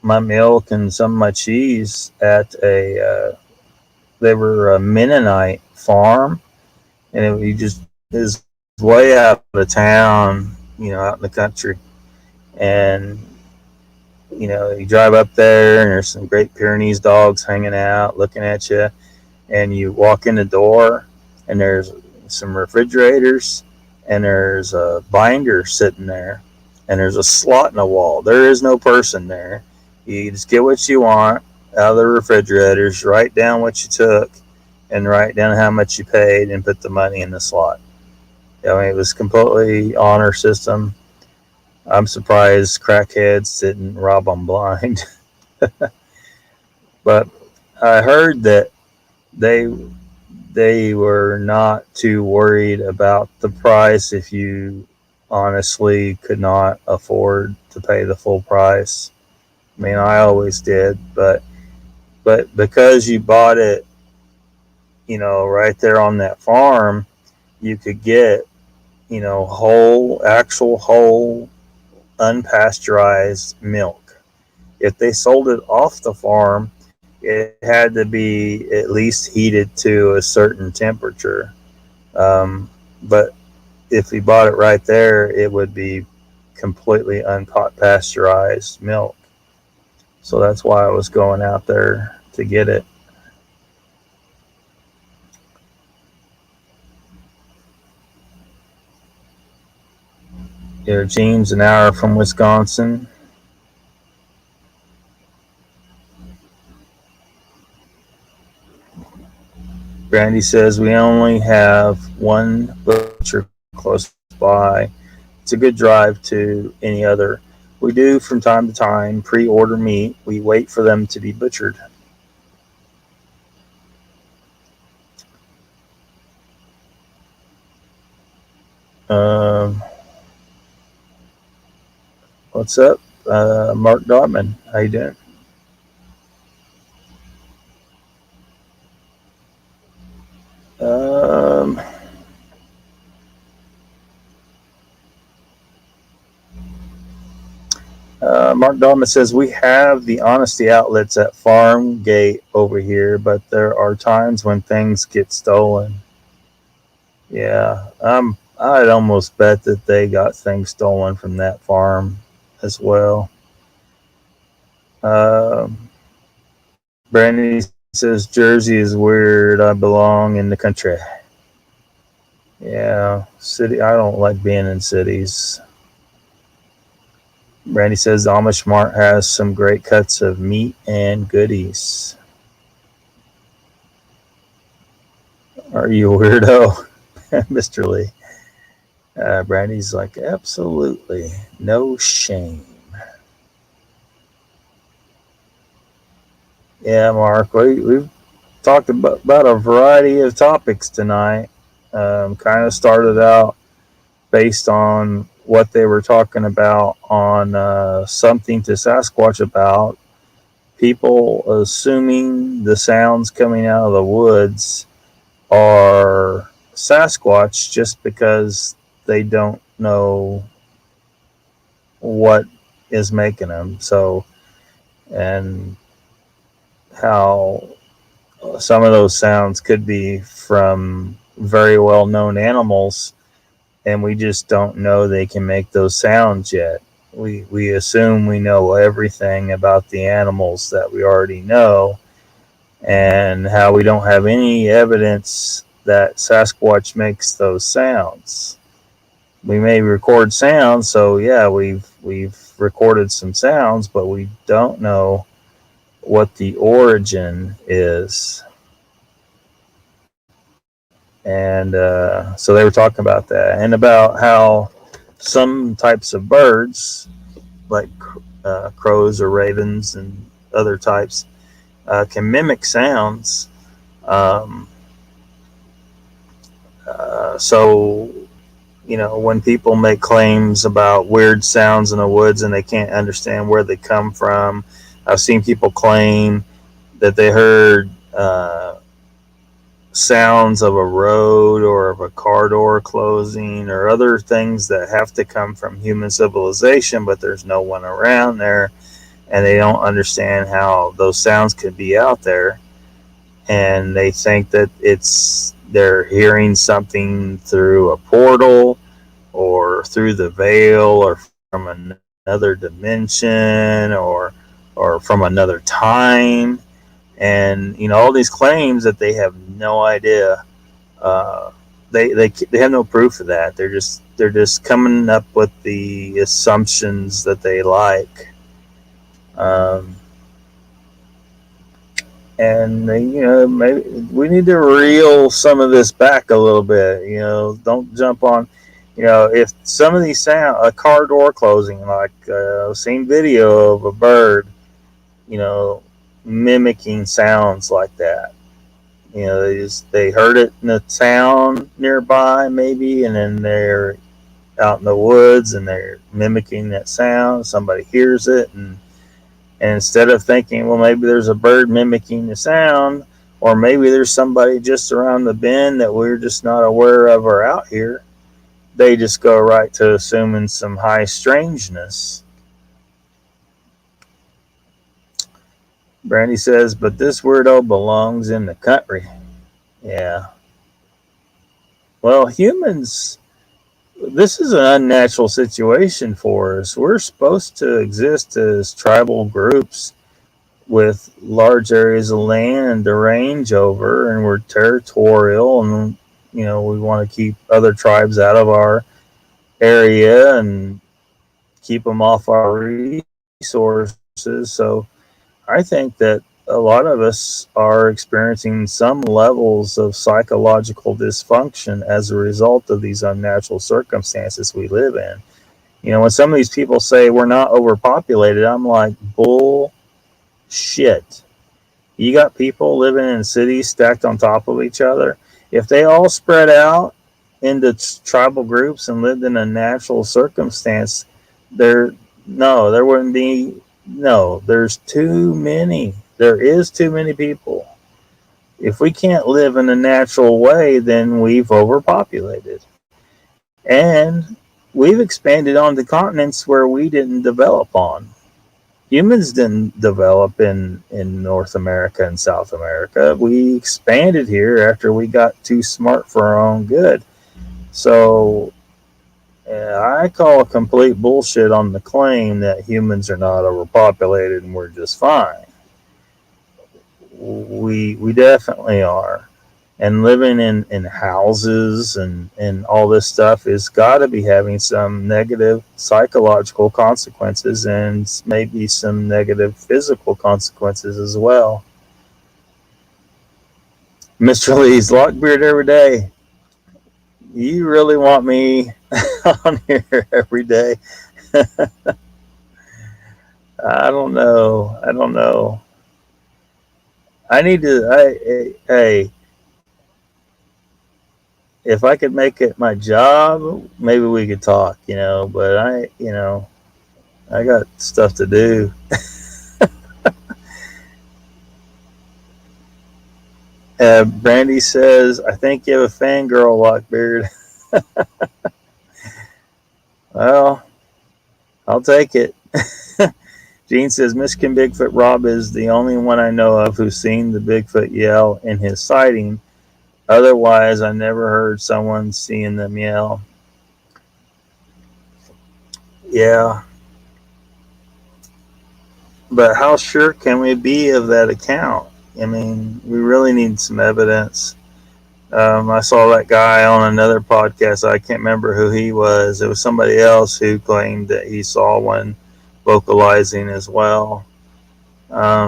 my milk and some of my cheese at they were a Mennonite farm, and it is way out of town, out in the country. And you drive up there, and there's some Great Pyrenees dogs hanging out, looking at you. And you walk in the door, and there's some refrigerators, and there's a binder sitting there, and there's a slot in the wall. There is no person there. You just get what you want out of the refrigerators, write down what you took, and write down how much you paid, and put the money in the slot. It was completely honor system. I'm surprised crackheads didn't rob them blind. But I heard that they were not too worried about the price if you honestly could not afford to pay the full price. I mean, I always did, but because you bought it, right there on that farm, you could get, whole unpasteurized milk. If they sold it off the farm, it had to be at least heated to a certain temperature. But if you bought it right there, it would be completely unpasteurized milk. So that's why I was going out there to get it. Gene's an hour from Wisconsin. Brandy says, we only have one butcher close by. It's a good drive to any other. We do from time to time pre-order meat. We wait for them to be butchered. Um, what's up, Mark Dotman? How you doing? Um, Mark Dotman says we have the honesty outlets at Farm Gate over here, but there are times when things get stolen. Yeah, I'd almost bet that they got things stolen from that farm as well. Um, Brandy says Jersey is weird. I belong in the country. Yeah, city. I don't like being in cities. Brandy says the Amish Mart has some great cuts of meat and goodies. Are you a weirdo, Mr. Lee? Brandy's like, absolutely, no shame. Yeah, Mark, we've talked about a variety of topics tonight. Kind of started out based on what they were talking about on Something to Sasquatch About. People assuming the sounds coming out of the woods are Sasquatch just because they don't know what is making them. So, and how some of those sounds could be from very well known animals, and we just don't know they can make those sounds yet. We assume we know everything about the animals that we already know, and how we don't have any evidence that Sasquatch makes those sounds. We may record sounds, so yeah, we've recorded some sounds, but we don't know what the origin is. And so they were talking about that, and about how some types of birds, like crows or ravens and other types, can mimic sounds. Um, so, when people make claims about weird sounds in the woods and they can't understand where they come from, I've seen people claim that they heard sounds of a road or of a car door closing or other things that have to come from human civilization, but there's no one around there, and they don't understand how those sounds could be out there, and they think that they're hearing something through a portal or through the veil or from another dimension or from another time. And all these claims that they have no idea, they have no proof of that. They're just coming up with the assumptions that they like, and maybe we need to reel some of this back a little bit. Don't jump on. If some of these sound a car door closing, like seen video of a bird, mimicking sounds like that. They heard it in a town nearby, maybe, and then they're out in the woods and they're mimicking that sound. Somebody hears it, and instead of thinking, well, maybe there's a bird mimicking the sound, or maybe there's somebody just around the bend that we're just not aware of or out here, they just go right to assuming some high strangeness. Brandy says, but this weirdo belongs in the country. Yeah. Well, humans, this is an unnatural situation for us. We're supposed to exist as tribal groups with large areas of land to range over, and we're territorial, and we want to keep other tribes out of our area and keep them off our resources. So I think that a lot of us are experiencing some levels of psychological dysfunction as a result of these unnatural circumstances we live in. You know, when some of these people say we're not overpopulated, I'm like, bullshit. You got people living in cities stacked on top of each other. If they all spread out into tribal groups and lived in a natural circumstance, there there wouldn't be there's too many. There is too many people. If we can't live in a natural way, then we've overpopulated. And we've expanded onto continents where we didn't develop on. Humans didn't develop in North America and South America. We expanded here after we got too smart for our own good. So I call complete bullshit on the claim that humans are not overpopulated and we're just fine. We definitely are. And living in houses and all this stuff has got to be having some negative psychological consequences and maybe some negative physical consequences as well. Mr. Lee's Lockbeard every day. You really want me on here every day? I don't know. I need to. Hey, if I could make it my job, maybe we could talk, but I got stuff to do. Brandy says, I think you have a fangirl, Lockbeard. Well, I'll take it. Gene says, Michigan Bigfoot Rob is the only one I know of who's seen the Bigfoot yell in his sighting. Otherwise, I never heard someone seeing them yell. Yeah. But how sure can we be of that account? I mean, we really need some evidence. I saw that guy on another podcast. I can't remember who he was. It was somebody else who claimed that he saw one vocalizing as well. I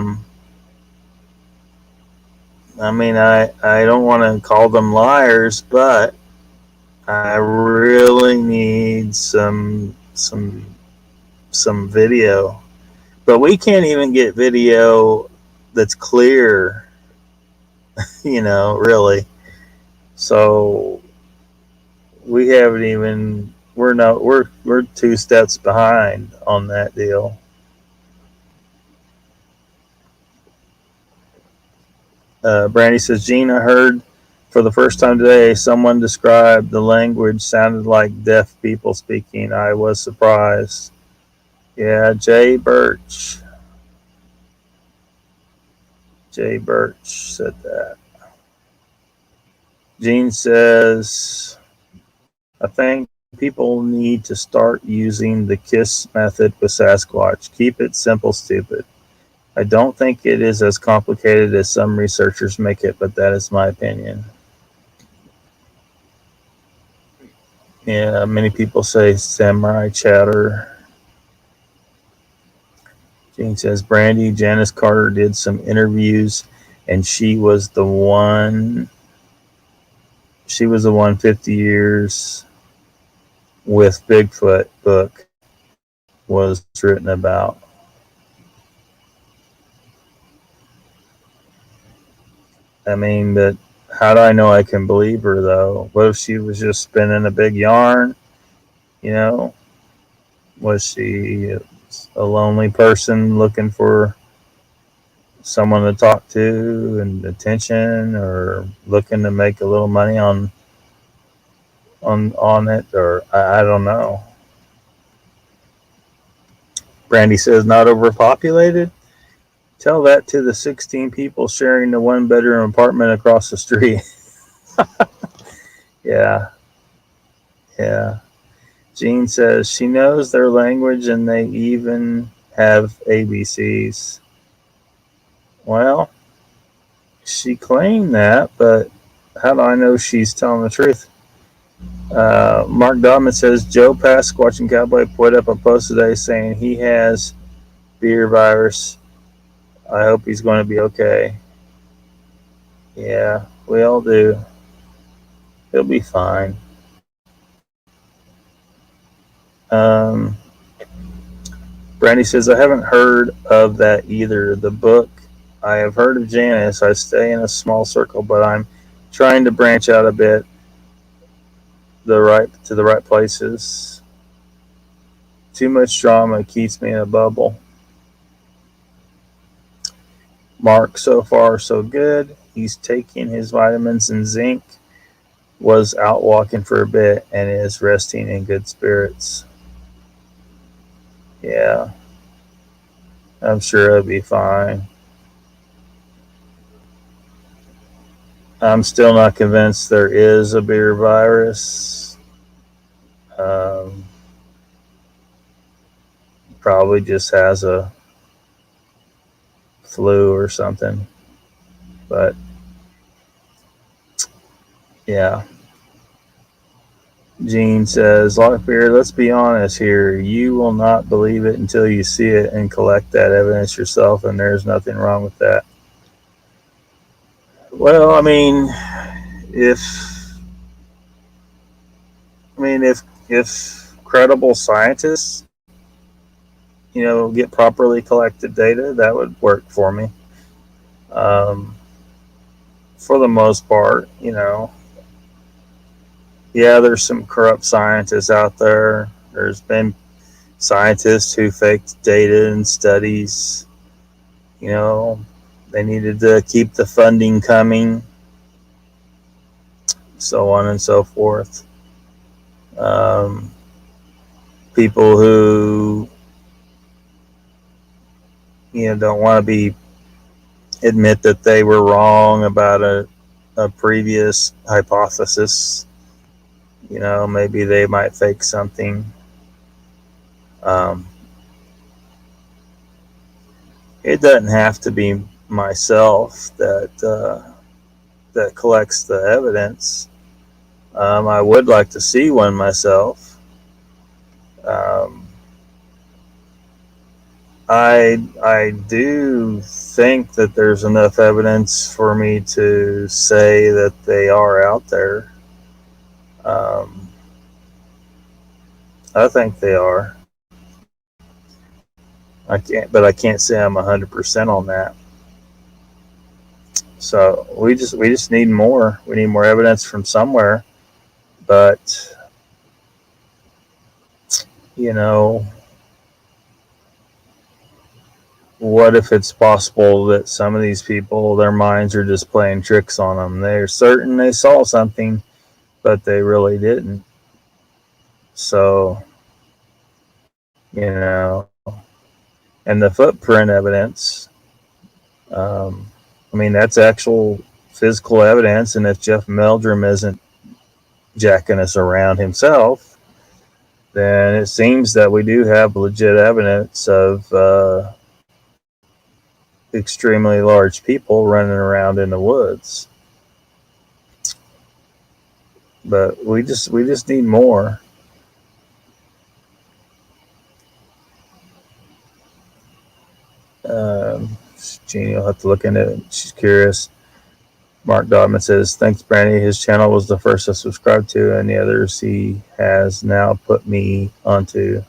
mean, I don't want to call them liars, but I really need some video. But we can't even get video that's clear, really. So we haven't even we're 2 steps behind on that deal. Brandy says, Gene, I heard for the first time today someone described the language sounded like deaf people speaking. I was surprised. Yeah, Jay Birch said that. Gene says, I think people need to start using the KISS method with Sasquatch. Keep it simple, stupid. I don't think it is as complicated as some researchers make it, but that is my opinion. Yeah, many people say samurai chatter. Gene says, Brandy, Janice Carter did some interviews, and she was the one 50 years with Bigfoot book was written about. I mean, but how do I know I can believe her, though? What if she was just spinning a big yarn? Was she a lonely person looking for someone to talk to and attention, or looking to make a little money on it? Or I don't know. Brandy says, not overpopulated? Tell that to the 16 people sharing the 1-bedroom apartment across the street. Yeah. Jean says she knows their language and they even have ABCs. Well, she claimed that, but how do I know she's telling the truth? Mark Dodman says Joe Pasquatch Cowboy put up a post today saying he has beer virus. I hope he's going to be okay. Yeah, we all do. He'll be fine. Um, Brandy says, I haven't heard of that either. The book, I have heard of Janice. I stay in a small circle, but I'm trying to branch out a bit to the right places. Too much drama keeps me in a bubble. Mark, so far so good. He's taking his vitamins and zinc, was out walking for a bit, and is resting in good spirits. Yeah, I'm sure it'll be fine. I'm still not convinced there is a beer virus. Probably just has a flu or something. But yeah. Gene says, Lockbeard, let's be honest here. You will not believe it until you see it and collect that evidence yourself, and there's nothing wrong with that. Well, if if credible scientists, get properly collected data, that would work for me. For the most part, yeah, there's some corrupt scientists out there. There's been scientists who faked data and studies. They needed to keep the funding coming, so on and so forth. People who don't want to admit that they were wrong about a previous hypothesis. Maybe they might fake something. It doesn't have to be myself that collects the evidence. I would like to see one myself. I do think that there's enough evidence for me to say that they are out there. I think they are. I can't say I'm 100% on that. So we just need more. We need more evidence from somewhere. But what if it's possible that some of these people, their minds are just playing tricks on them? They're certain they saw something, but they really didn't. So, and the footprint evidence, that's actual physical evidence. And if Jeff Meldrum isn't jacking us around himself, then it seems that we do have legit evidence of extremely large people running around in the woods. But we just need more. Jeannie will have to look into it. She's curious. Mark Dodman says, thanks, Brandy. His channel was the first I subscribed to, and the others he has now put me onto.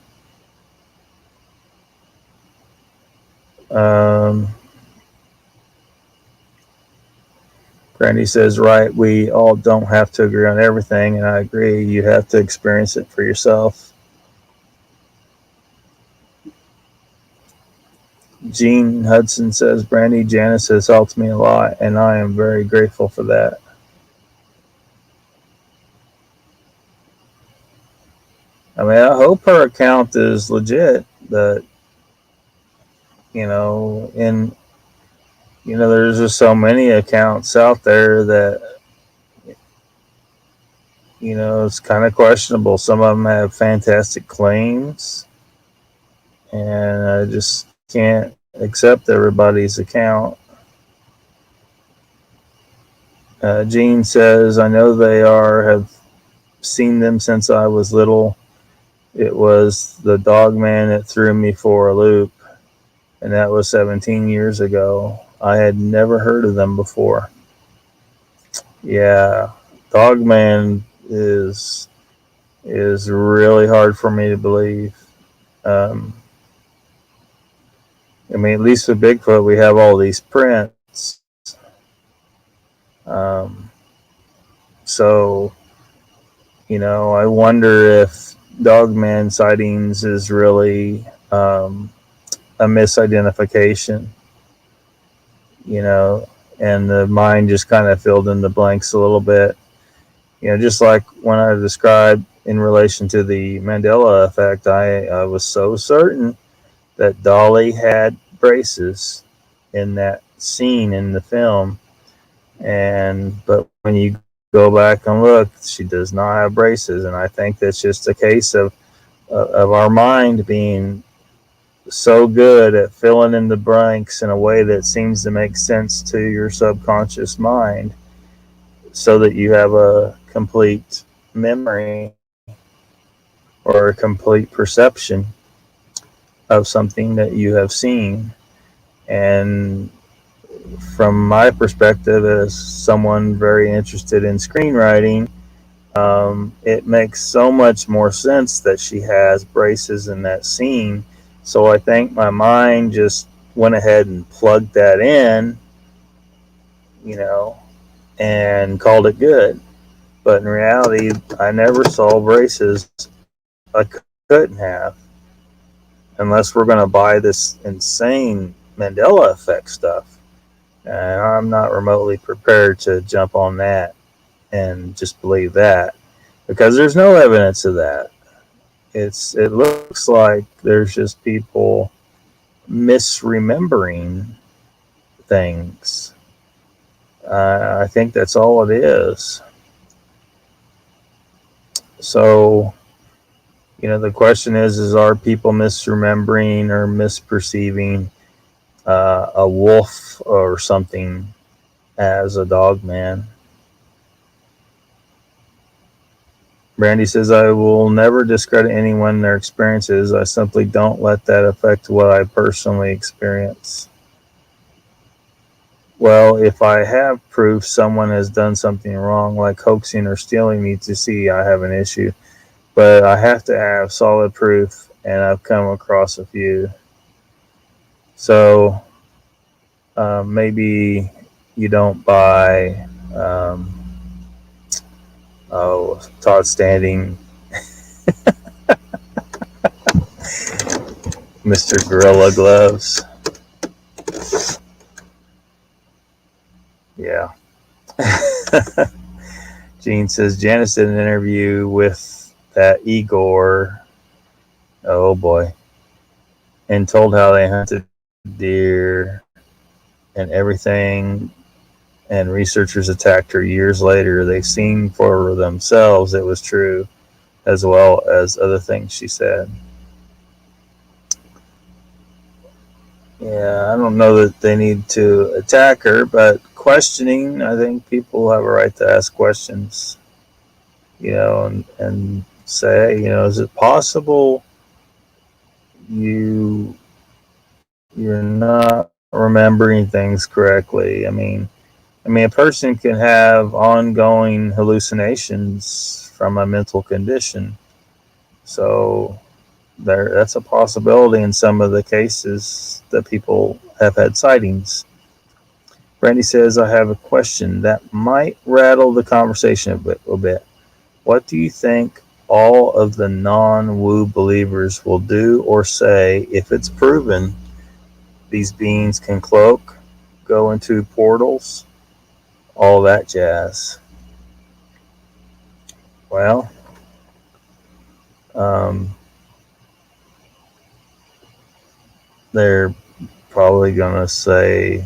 Brandy says, right, we all don't have to agree on everything, and I agree. You have to experience it for yourself. Gene Hudson says, Brandy, Janice has helped me a lot, and I am very grateful for that. I hope her account is legit, but, there's just so many accounts out there that, it's kind of questionable. Some of them have fantastic claims, and I just can't accept everybody's account. Gene says, I know they have seen them since I was little. It was the dog man that threw me for a loop, and that was 17 years ago. I had never heard of them before. Yeah, Dog Man is is really hard for me to believe. Um, I mean, at least with Bigfoot, we have all these prints. Um, so, I wonder if Dogman sightings is really a misidentification, and the mind just kind of filled in the blanks a little bit. Just like when I described in relation to the Mandela effect, I was so certain that Dolly had braces in that scene in the film, but when you go back and look, she does not have braces, and I think that's just a case of our mind being so good at filling in the blanks in a way that seems to make sense to your subconscious mind, so that you have a complete memory or a complete perception of something that you have seen. And from my perspective, as someone very interested in screenwriting, it makes so much more sense that she has braces in that scene. So I think my mind just went ahead and plugged that in, and called it good. But in reality, I never saw braces. I couldn't have, unless we're going to buy this insane Mandela effect stuff. And I'm not remotely prepared to jump on that and just believe that, because there's no evidence of that. It looks like there's just people misremembering things. I think that's all it is. So, the question is are people misremembering or misperceiving a wolf or something as a dog man? Brandy says, I will never discredit anyone and their experiences. I simply don't let that affect what I personally experience. Well, if I have proof someone has done something wrong, like hoaxing or stealing me to see, I have an issue. But I have to have solid proof, and I've come across a few. So maybe you don't buy Todd Standing, Mr. Gorilla Gloves. Yeah. Gene says Janice did an interview with that Igor. Oh boy. And told how they hunted deer and everything, and researchers attacked her years later. They seen for themselves it was true, as well as other things she said. Yeah, I don't know that they need to attack her, but questioning, I think people have a right to ask questions, and say, is it possible you're not remembering things correctly? I mean, a person can have ongoing hallucinations from a mental condition. So that's a possibility in some of the cases that people have had sightings. Brandy says, I have a question that might rattle the conversation a bit. What do you think all of the non-woo believers will do or say if it's proven these beings can cloak, go into portals, all that jazz? Well, they're probably going to say,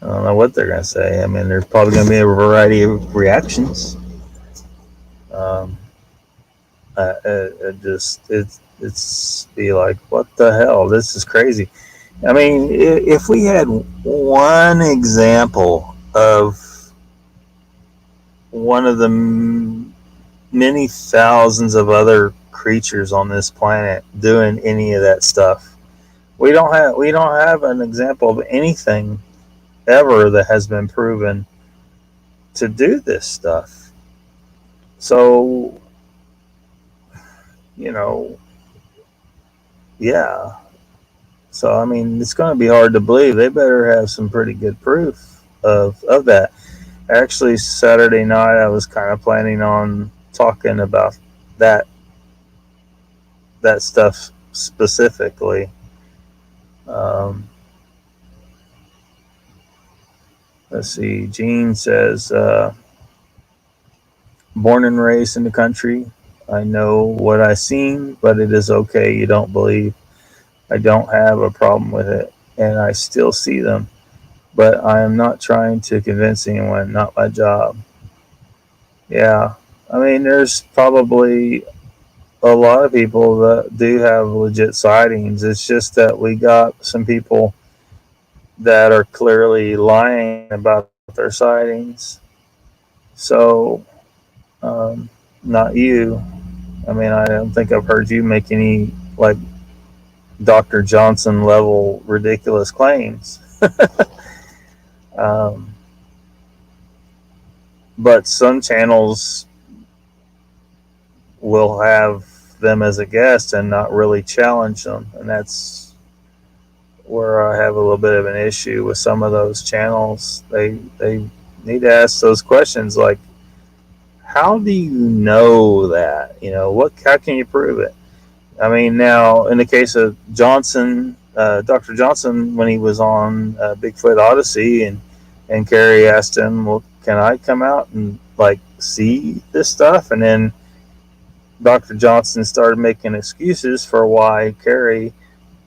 I don't know what they're going to say. I mean, there's probably going to be a variety of reactions. It's be like, what the hell? This is crazy. I mean, if we had one example of one of the many thousands of other creatures on this planet doing any of that stuff, we don't have an example of anything ever that has been proven to do this stuff. So you know, yeah. So I mean, it's going to be hard to believe. They better have some pretty good proof of that. Actually, Saturday night I was kind of planning on talking about that that stuff specifically. Um, let's see. Gene says, "Born and raised in the country, I know what I seen, but it is okay. You don't believe. I don't have a problem with it, and I still see them. But I am not trying to convince anyone. Not my job." Yeah, I mean, there's probably a lot of people that do have legit sightings. It's just that we got some people that are clearly lying about their sightings. So, um, not you. I mean, I don't think I've heard you make any like Dr. Johnson level ridiculous claims. um, but some channels will have them as a guest and not really challenge them, and that's where I have a little bit of an issue with some of those channels. They need to ask those questions like, how do you know that? You know, what? How can you prove it? I mean, now in the case of Johnson, Dr. Johnson, when he was on Bigfoot Odyssey, and Carrie asked him, "Well, can I come out and like see this stuff?" And then Dr. Johnson started making excuses for why Carrie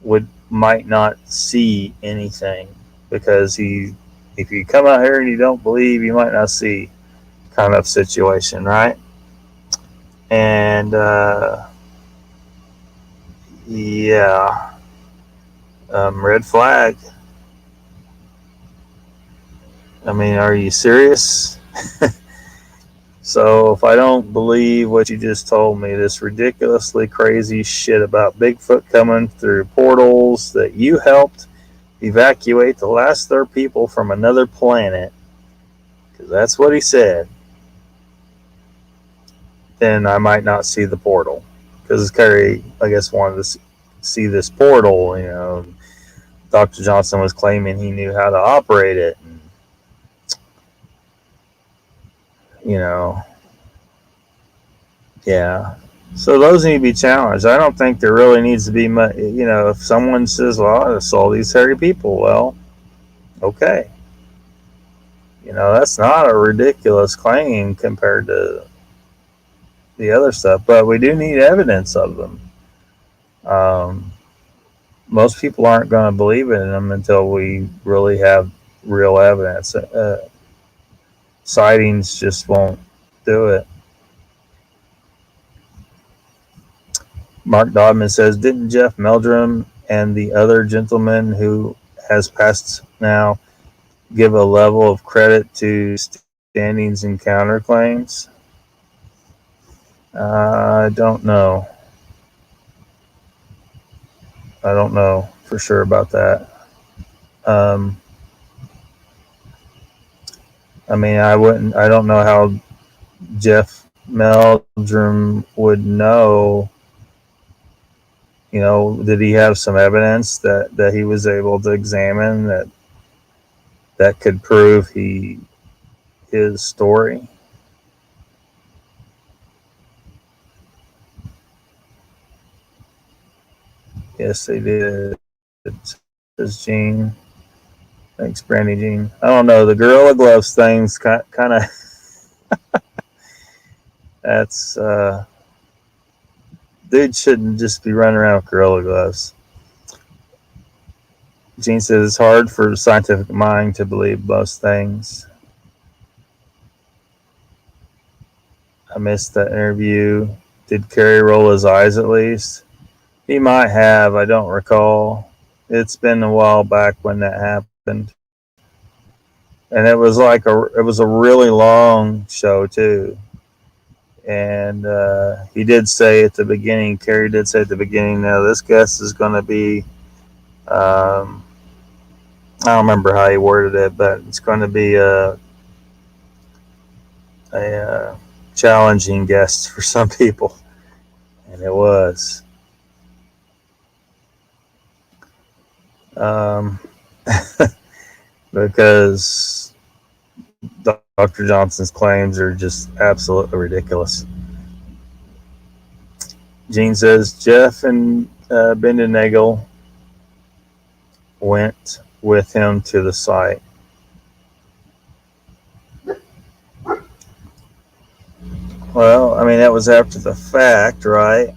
would might not see anything, because if you come out here and you don't believe, you might not see, kind of situation, right? And yeah, red flag. I mean, are you serious? So if I don't believe what you just told me, this ridiculously crazy shit about Bigfoot coming through portals that you helped evacuate the last third people from another planet, because that's what he said, then I might not see the portal. Because Carrie, I guess, wanted to see this portal. You know, Dr. Johnson was claiming he knew how to operate it. And, you know, yeah. So those need to be challenged. I don't think there really needs to be much. You know, if someone says, "Well, I saw these hairy people," well, okay. You know, that's not a ridiculous claim compared to the other stuff, but we do need evidence of them. Um, Most people aren't going to believe in them until we really have real evidence. Sightings just won't do it. Mark Dodman says, "Didn't Jeff Meldrum and the other gentleman who has passed now give a level of credit to Standing's and counterclaims?" I don't know. I don't know for sure about that. Um, I mean, I wouldn't. I don't know how Jeff Meldrum would know. You know, did he have some evidence that he was able to examine that could prove his story? Yes, they did. Says Gene. Thanks, Brandy Jean. I don't know. The Gorilla Gloves thing's kind of that's dude shouldn't just be running around with Gorilla Gloves. Gene says it's hard for the scientific mind to believe most things. I missed that interview. Did Kerry roll his eyes at least? He might have. I don't recall. It's been a while back when that happened, and it was a really long show too. And he did say at the beginning, Kerry did say at the beginning, now this guest is going to be, I don't remember how he worded it, but it's going to be a challenging guest for some people. And it was. Because Dr. Johnson's claims are just absolutely ridiculous. Gene says Jeff and Bendenagel went with him to the site. Well, I mean, that was after the fact, right?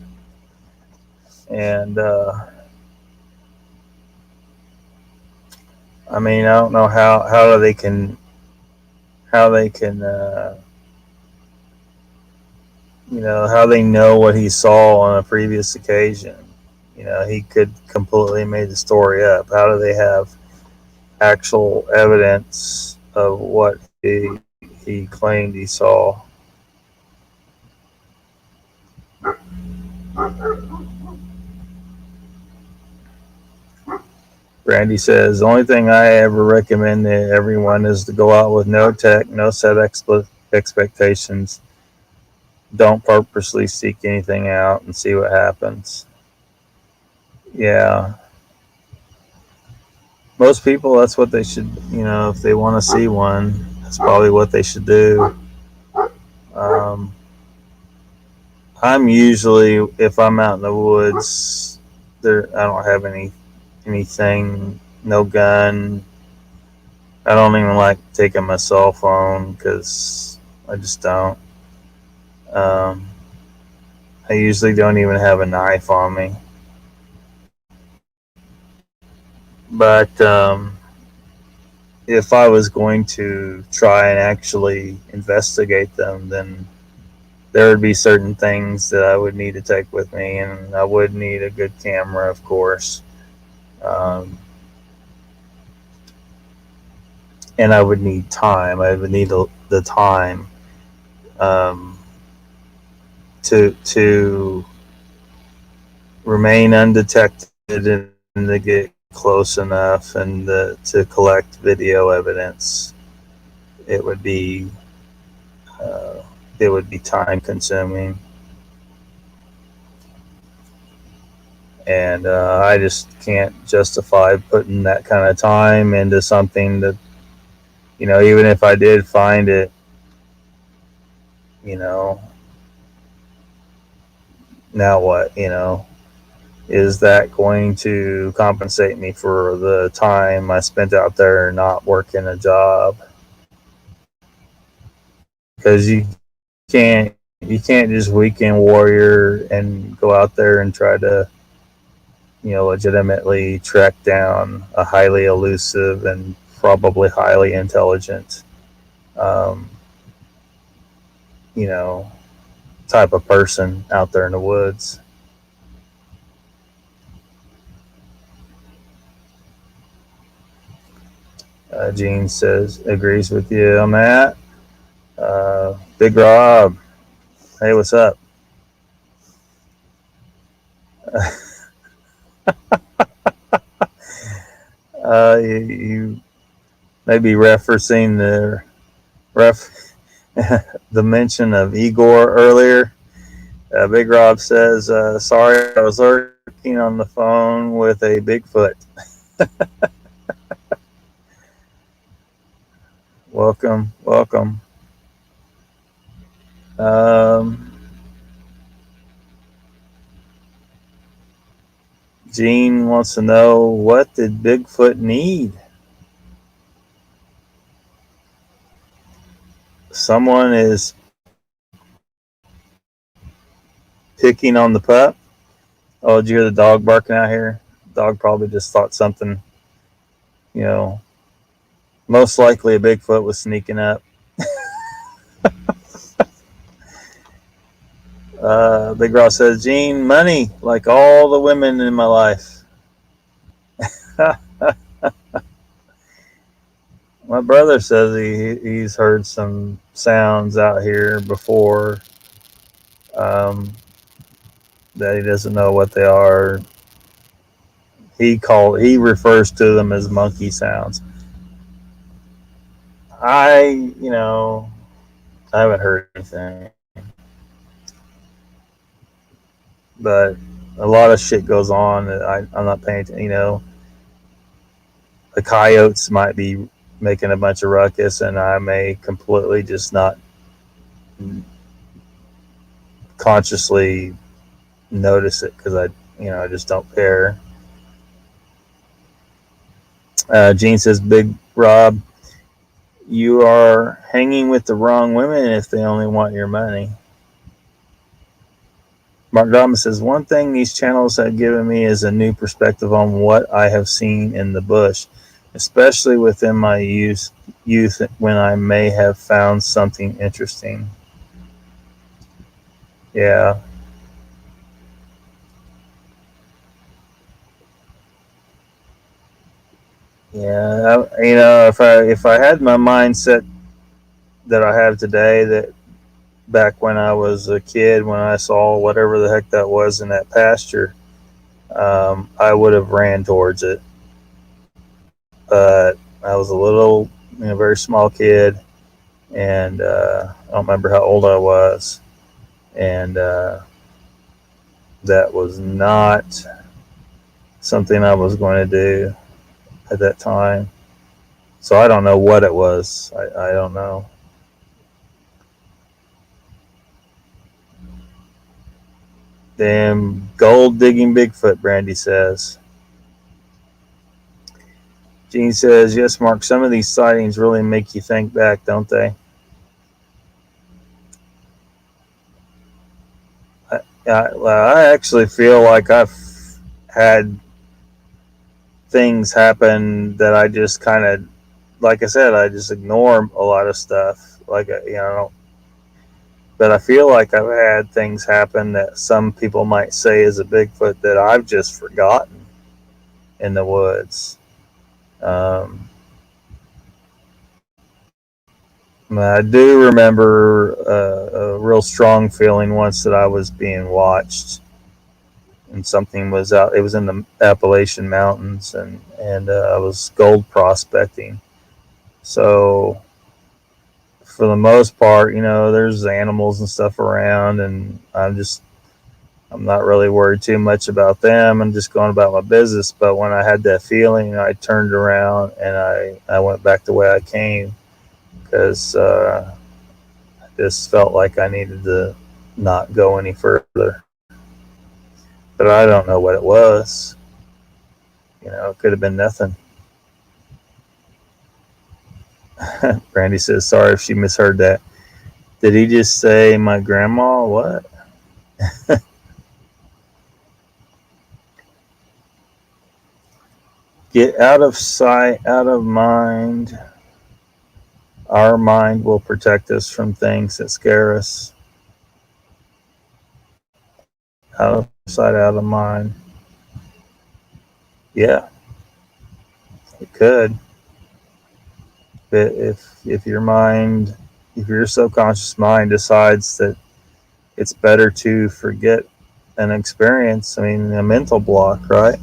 And I mean, I don't know how they can how they know what he saw on a previous occasion. He could completely made the story up. How do they have actual evidence of what he claimed he saw? Brandy says, the only thing I ever recommend to everyone is to go out with no tech, no set expectations. Don't purposely seek anything out and see what happens. Yeah. Most people, that's what they should, if they want to see one, that's probably what they should do. I'm usually, if I'm out in the woods, I don't have anything, no gun. I don't even like taking my cell phone because I just don't. I usually don't even have a knife on me. But if I was going to try and actually investigate them, then there would be certain things that I would need to take with me, and I would need a good camera, of course. And I would need time. I would need the time to remain undetected and to get close enough and to collect video evidence. It would be time consuming, and I just can't justify putting that kind of time into something that, even if I did find it, now what, is that going to compensate me for the time I spent out there not working a job? Because you can't just weekend warrior and go out there and try to legitimately track down a highly elusive and probably highly intelligent type of person out there in the woods. Gene says agrees with you on that. Big Rob, hey, what's up? You may be referencing the mention of Igor earlier. Big Rob says, sorry, I was lurking on the phone with a Bigfoot. Welcome. Gene wants to know, what did Bigfoot need? Someone is picking on the pup. Oh, did you hear the dog barking out here? The dog probably just thought something, most likely a Bigfoot was sneaking up. Big Ross says, Gene, money, like all the women in my life. My brother says he's heard some sounds out here before that he doesn't know what they are. He refers to them as monkey sounds. I haven't heard anything. but a lot of shit goes on that I'm not paying attention. The coyotes might be making a bunch of ruckus, and I may completely just not consciously notice it because I just don't care. Gene says, Big Rob, you are hanging with the wrong women if they only want your money. Mark Dobbins says, one thing these channels have given me is a new perspective on what I have seen in the bush, especially within my youth when I may have found something interesting. Yeah. Yeah, if I had my mindset that I have today, that back when I was a kid, when I saw whatever the heck that was in that pasture, I would have ran towards it. But I was a little, very small kid, and I don't remember how old I was, and that was not something I was going to do at that time. So I don't know what it was. I don't know. Damn gold digging Bigfoot, Brandy says. Gene says, yes, Mark, some of these sightings really make you think back, don't they? I actually feel like I've had things happen that I just kind of, like I said, I just ignore a lot of stuff. But I feel like I've had things happen that some people might say is a Bigfoot that I've just forgotten in the woods. I do remember a real strong feeling once that I was being watched, and something was out. It was in the Appalachian Mountains, and I was gold prospecting. So for the most part, there's animals and stuff around, and I'm not really worried too much about them. I'm just going about my business. But when I had that feeling, I turned around and I went back the way I came, because I just felt like I needed to not go any further. But I don't know what it was. It could have been nothing. Brandy says, sorry if she misheard that. Did he just say my grandma? What? Get out of sight, out of mind. Our mind will protect us from things that scare us. Out of sight, out of mind. Yeah, it could. But if your subconscious mind decides that it's better to forget an experience, a mental block, right?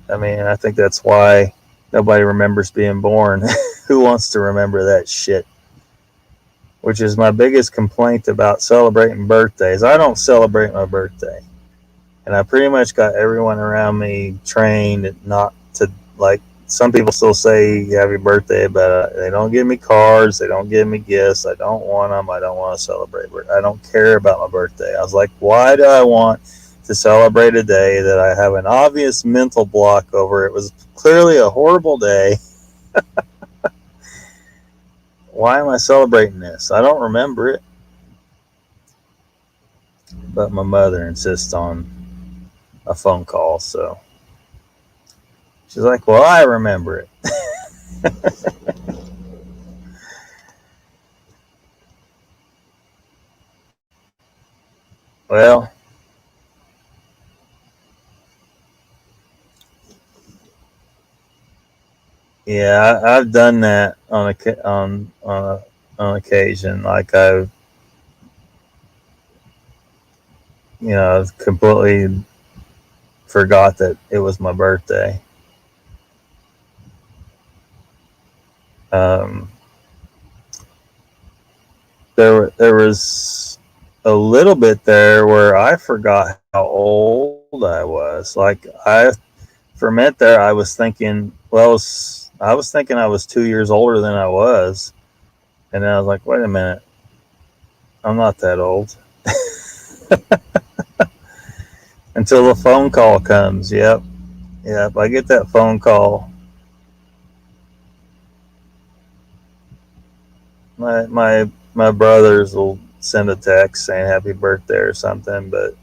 I think that's why nobody remembers being born. Who wants to remember that shit? Which is my biggest complaint about celebrating birthdays. I don't celebrate my birthday. And I pretty much got everyone around me trained not to, like, some people still say happy birthday, but they don't give me cards. They don't give me gifts. I don't want them. I don't want to celebrate. I don't care about my birthday. I was like, why do I want to celebrate a day that I have an obvious mental block over? It was clearly a horrible day. Why am I celebrating this? I don't remember it. But my mother insists on a phone call, so she's like, well, I remember it. Well, yeah, I've done that on occasion. Like I've completely forgot that it was my birthday. Um, there was a little bit there where I forgot how old I was. Like for a minute there, I was thinking, well, I was thinking I was 2 years older than I was, and then I was like, wait a minute, I'm not that old. Until the phone call comes. Yep. I get that phone call. My brothers will send a text saying happy birthday or something, but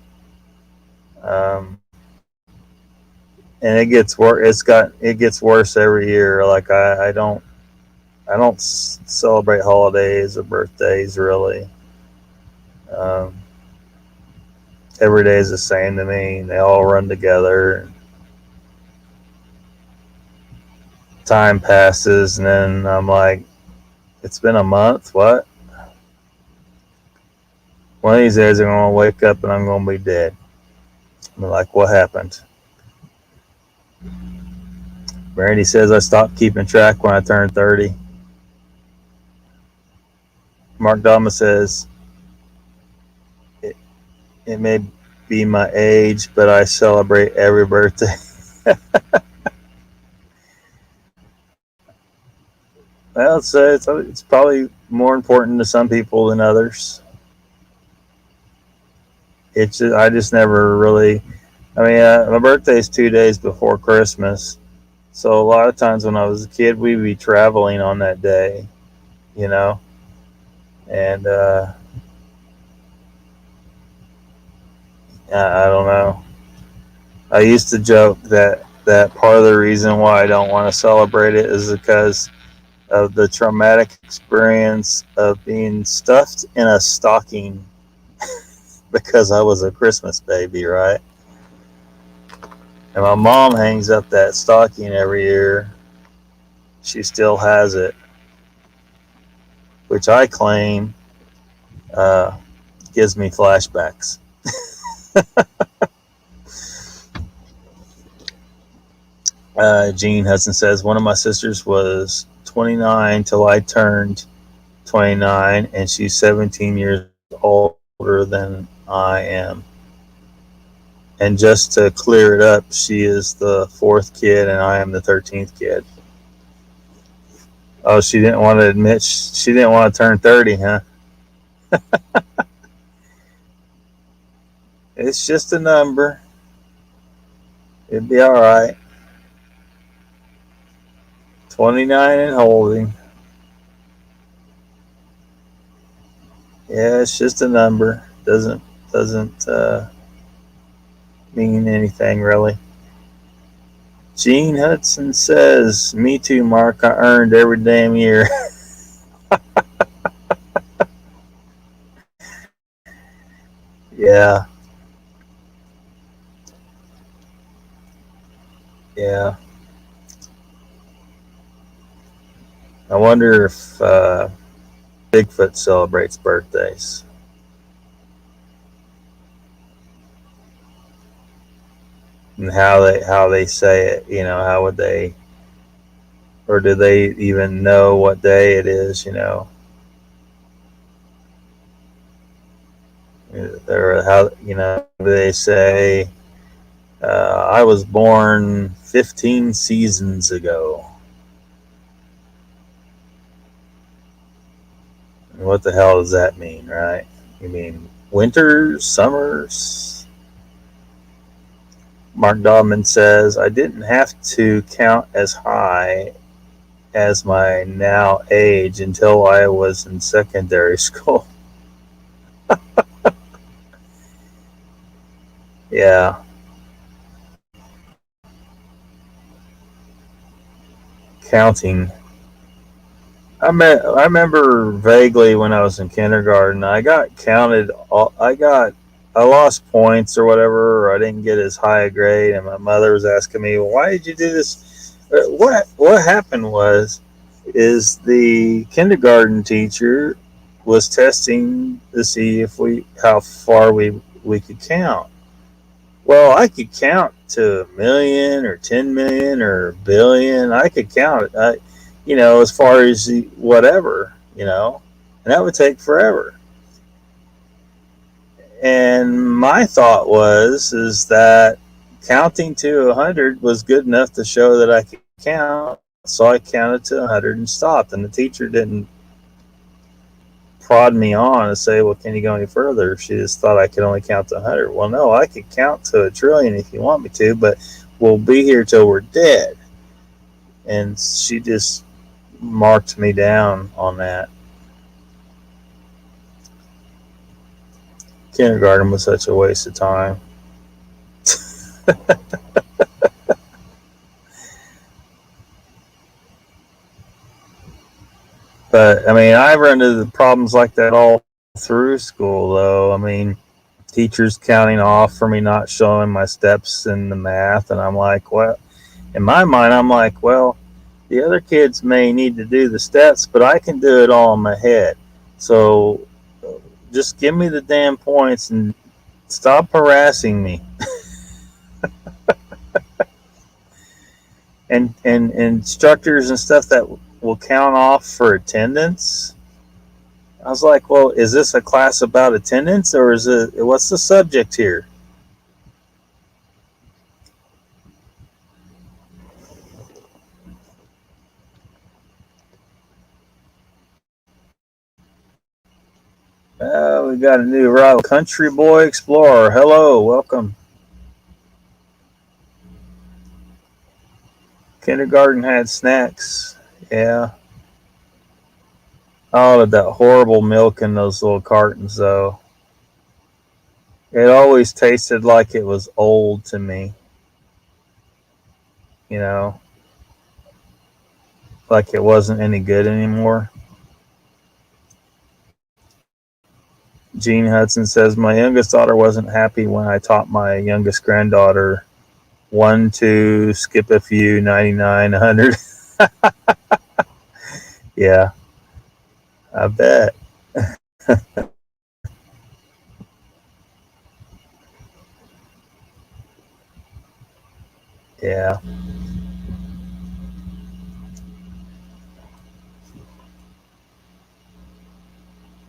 and it gets worse every year. Like I don't celebrate holidays or birthdays really. Um, every day is the same to me. They all run together. Time passes, and then I'm like, it's been a month. What? One of these days, I'm gonna wake up and I'm gonna be dead. I'm like, what happened? Brandy says I stopped keeping track when I turned 30. Mark Dama says it, it may be my age, but I celebrate every birthday. Well, it's probably more important to some people than others. I just never really. I mean, my birthday is 2 days before Christmas, so a lot of times when I was a kid, we'd be traveling on that day, you know, and I don't know. I used to joke that part of the reason why I don't want to celebrate it is because of the traumatic experience of being stuffed in a stocking because I was a Christmas baby, right? And my mom hangs up that stocking every year. She still has it, which I claim uh, gives me flashbacks. Gene Hudson says, one of my sisters was 29 till I turned 29, and she's 17 years older than I am. And just to clear it up, she is the fourth kid, and I am the 13th kid. Oh, she didn't want to admit she didn't want to turn 30, huh? It's just a number. It'd be all right. 29 and holding. Yeah, it's just a number. Doesn't mean anything really. Gene Hudson says, "Me too, Mark. I earned every damn year." Yeah, yeah. I wonder if Bigfoot celebrates birthdays. And how they say it, how would they, or do they even know what day it is, or how, do they say, I was born 15 seasons ago? What the hell does that mean, right? You mean winters, summers? Mark Dodman says, I didn't have to count as high as my now age until I was in secondary school. Yeah. Counting. I remember vaguely when I was in kindergarten, I got counted. I lost points or whatever, or I didn't get as high a grade, and my mother was asking me, "Well, why did you do this?" What happened is the kindergarten teacher was testing to see if how far we could count. Well, I could count to a million or 10 million or a billion. I could count it. As far as whatever. and that would take forever. And my thought is that counting to 100 was good enough to show that I could count. So I counted to 100 and stopped. And the teacher didn't prod me on and say, well, can you go any further? She just thought I could only count to 100. Well, no, I could count to 1,000,000,000,000 if you want me to, but we'll be here till we're dead. And she just marked me down on that. Kindergarten was such a waste of time. But I mean, I run into the problems like that all through school, though. I mean, teachers counting off for me not showing my steps in the math, and I'm like, well, in my mind, I'm like, well, the other kids may need to do the steps, but I can do it all in my head. So just give me the damn points and stop harassing me. and instructors and stuff that will count off for attendance. I was like, well, is this a class about attendance, or is it, what's the subject here? We got a new rival, Country Boy Explorer. Hello, welcome. Kindergarten had snacks. Yeah. Oh, that horrible milk in those little cartons, though. It always tasted like it was old to me. You know, like it wasn't any good anymore. Gene Hudson says, my youngest daughter wasn't happy when I taught my youngest granddaughter 1, 2, skip a few, 99, 100. Yeah, I bet. Yeah.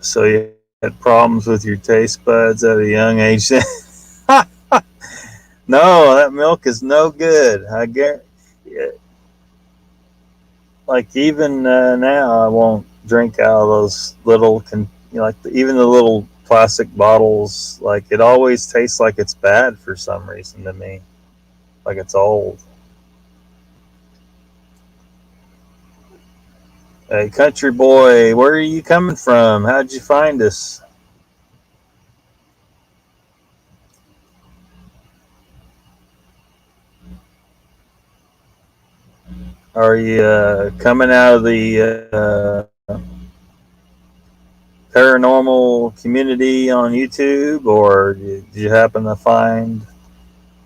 So you had problems with your taste buds at a young age. No, that milk is no good. I guarantee. Like even now, I won't drink out of those little, even the little plastic bottles. Like it always tastes like it's bad for some reason to me, like it's old. Hey, country boy, where are you coming from? How'd you find us? Are you coming out of the paranormal community on YouTube, or did you happen to find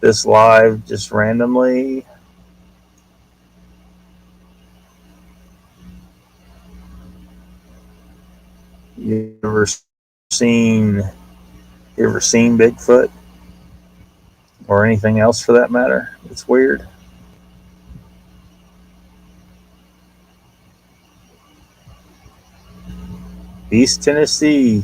this live just randomly? You seen you ever seen Bigfoot or anything else for that matter? It's weird. East Tennessee.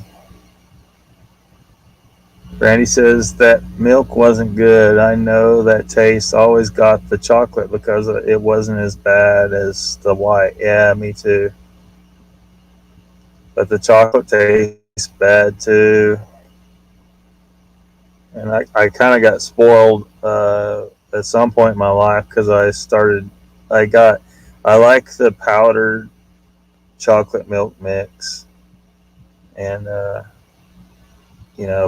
Randy says that milk wasn't good. I know that taste. Always got the chocolate because it wasn't as bad as the white. Yeah, me too. But the chocolate tastes bad too. And I kind of got spoiled at some point in my life because I like the powdered chocolate milk mix, and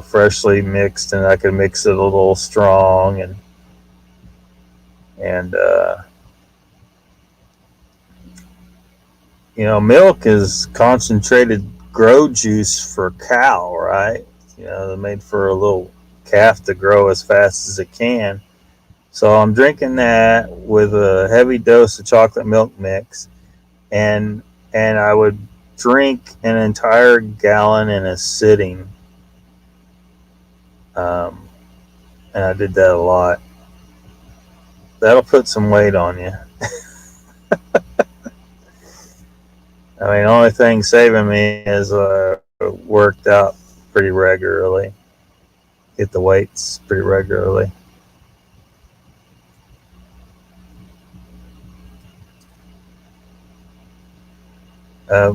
freshly mixed, and I could mix it a little strong, and milk is concentrated grow juice for cow, right? They're made for a little calf to grow as fast as it can. So I'm drinking that with a heavy dose of chocolate milk mix, and I would drink an entire gallon in a sitting. And I did that a lot. That'll put some weight on you. I mean, the only thing saving me is worked out pretty regularly. Get the weights pretty regularly. Uh,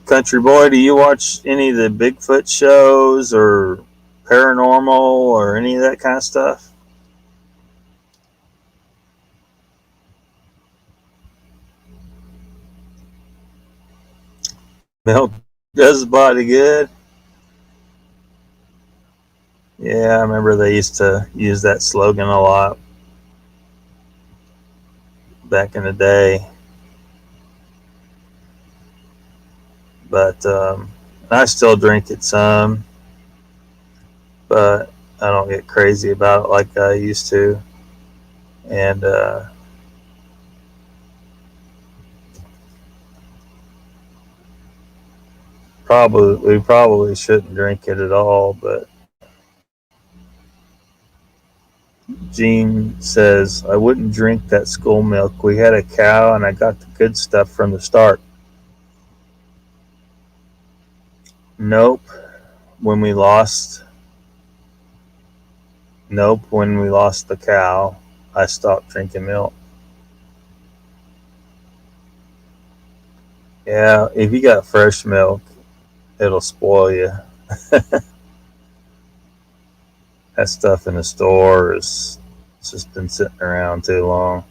Country boy, do you watch any of the Bigfoot shows or paranormal or any of that kind of stuff? Milk does the body good. Yeah, I remember they used to use that slogan a lot back in the day. But I still drink it some, but I don't get crazy about it like I used to. And we probably shouldn't drink it at all. But Gene says I wouldn't drink that school milk. We had a cow, and I got the good stuff from the start. Nope. When we lost, nope. When we lost the cow, I stopped drinking milk. Yeah, if you got fresh milk, it'll spoil you. That stuff in the store is it's just been sitting around too long.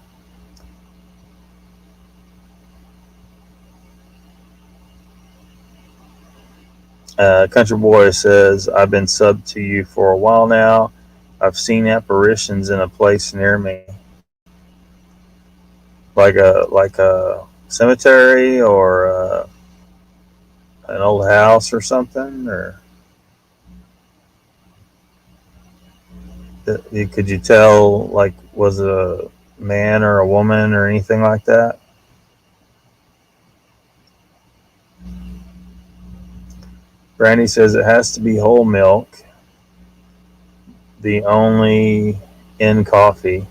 Country Boy says, I've been subbed to you for a while now. I've seen apparitions in a place near me. Like a cemetery or an old house or something? Or could you tell, like, was it a man or a woman or anything like that? Brandy says it has to be whole milk, the only in coffee,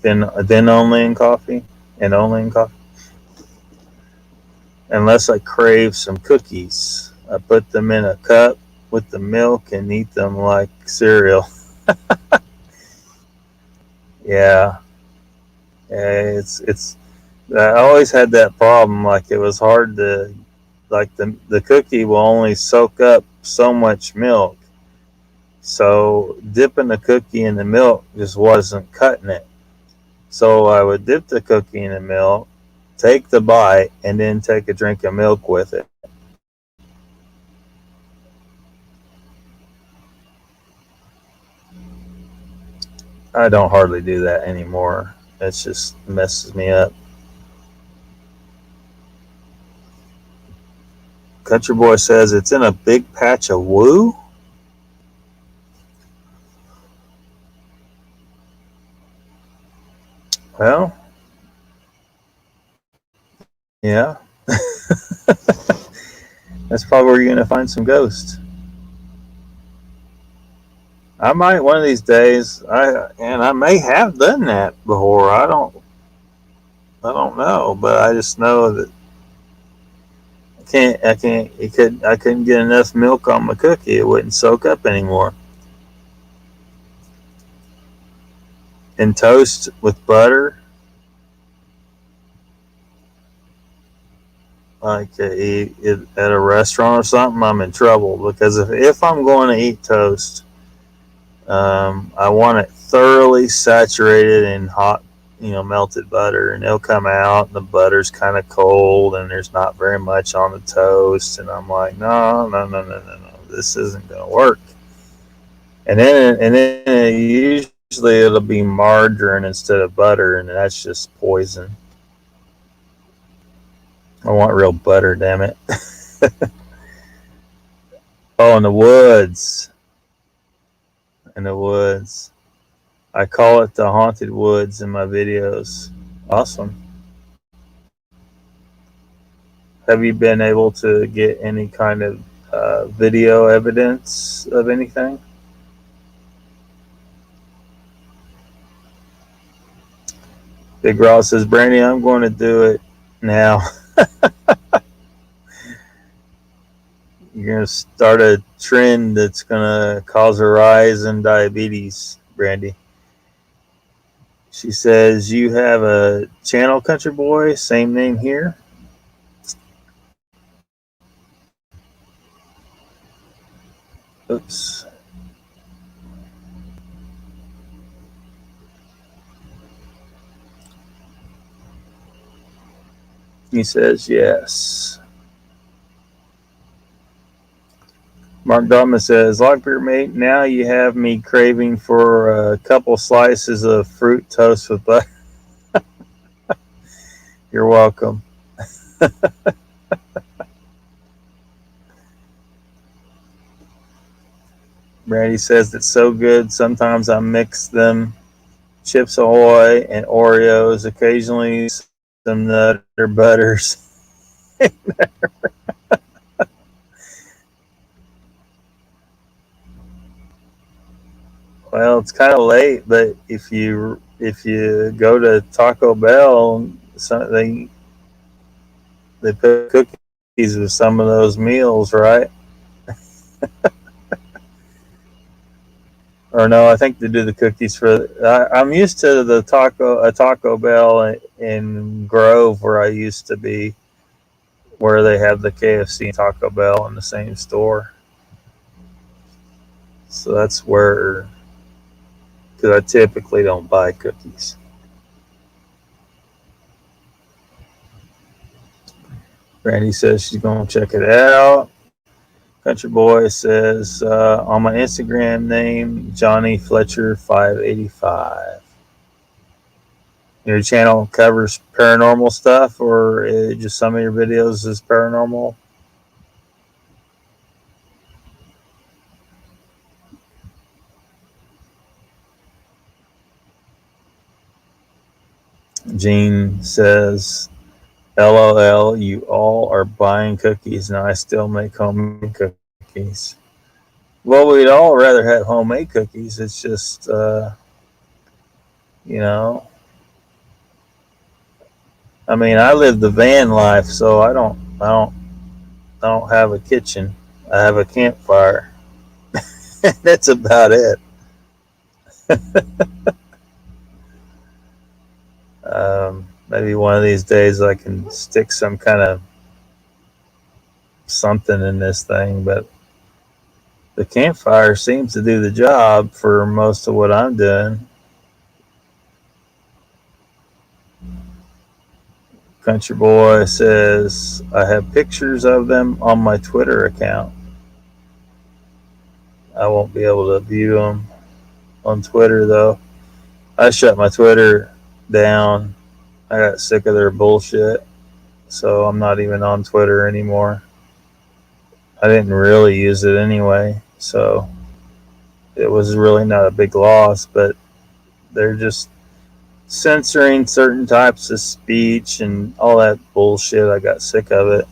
then only in coffee, and only in coffee. Unless I crave some cookies, I put them in a cup with the milk and eat them like cereal. Yeah, it's. I always had that problem. Like it was hard to, like the cookie will only soak up so much milk. So dipping the cookie in the milk just wasn't cutting it. So I would dip the cookie in the milk, take the bite, and then take a drink of milk with it. I don't hardly do that anymore. It just messes me up. Country Boy says it's in a big patch of woo. Well, yeah. That's probably where you're going to find some ghosts. I might one of these days. I may have done that before. I don't know, but I just know that I couldn't get enough milk on my cookie. It wouldn't soak up anymore. And toast with butter, like eat it at a restaurant or something, I'm in trouble because if I'm going to eat toast, I want it thoroughly saturated in hot, melted butter, and it'll come out and the butter's kind of cold and there's not very much on the toast, and I'm like, no, no, no, no, no, no, this isn't gonna work. And then usually it'll be margarine instead of butter, and that's just poison. I want real butter, damn it. Oh, in the woods. In the woods. I call it the haunted woods in my videos. Awesome. Have you been able to get any kind of video evidence of anything? Big Ross says, Brandy, I'm going to do it now. You're going to start a trend that's going to cause a rise in diabetes, Brandy. She says, you have a channel, Country Boy, same name here. Oops. He says, yes. Mark Dogma says, Lockbeard mate, now you have me craving for a couple slices of fruit toast with butter. You're welcome. Brandy says it's so good. Sometimes I mix them, Chips Ahoy and Oreos, occasionally some Nutter Butters. Well, it's kind of late, but if you go to Taco Bell, they put cookies with some of those meals, right? Or no, I think they do the cookies for. I'm used to the Taco Bell in Grove, where I used to be, where they have the KFC and Taco Bell in the same store. So that's where, because I typically don't buy cookies. Randy says she's going to check it out. Country Boy says, on my Instagram name, Johnny Fletcher 585. Your channel covers paranormal stuff, or just some of your videos is paranormal? Gene says, LOL, you all are buying cookies and I still make homemade cookies. Well, we'd all rather have homemade cookies. It's just, you know, I mean, I live the van life, so I don't have a kitchen. I have a campfire. That's about it. Maybe one of these days I can stick some kind of something in this thing, but the campfire seems to do the job for most of what I'm doing. Country Boy says, I have pictures of them on my Twitter account. I won't be able to view them on Twitter, though. I shut my Twitter down. I got sick of their bullshit, so I'm not even on Twitter anymore. I didn't really use it anyway, so it was really not a big loss, but they're just censoring certain types of speech and all that bullshit. I got sick of it.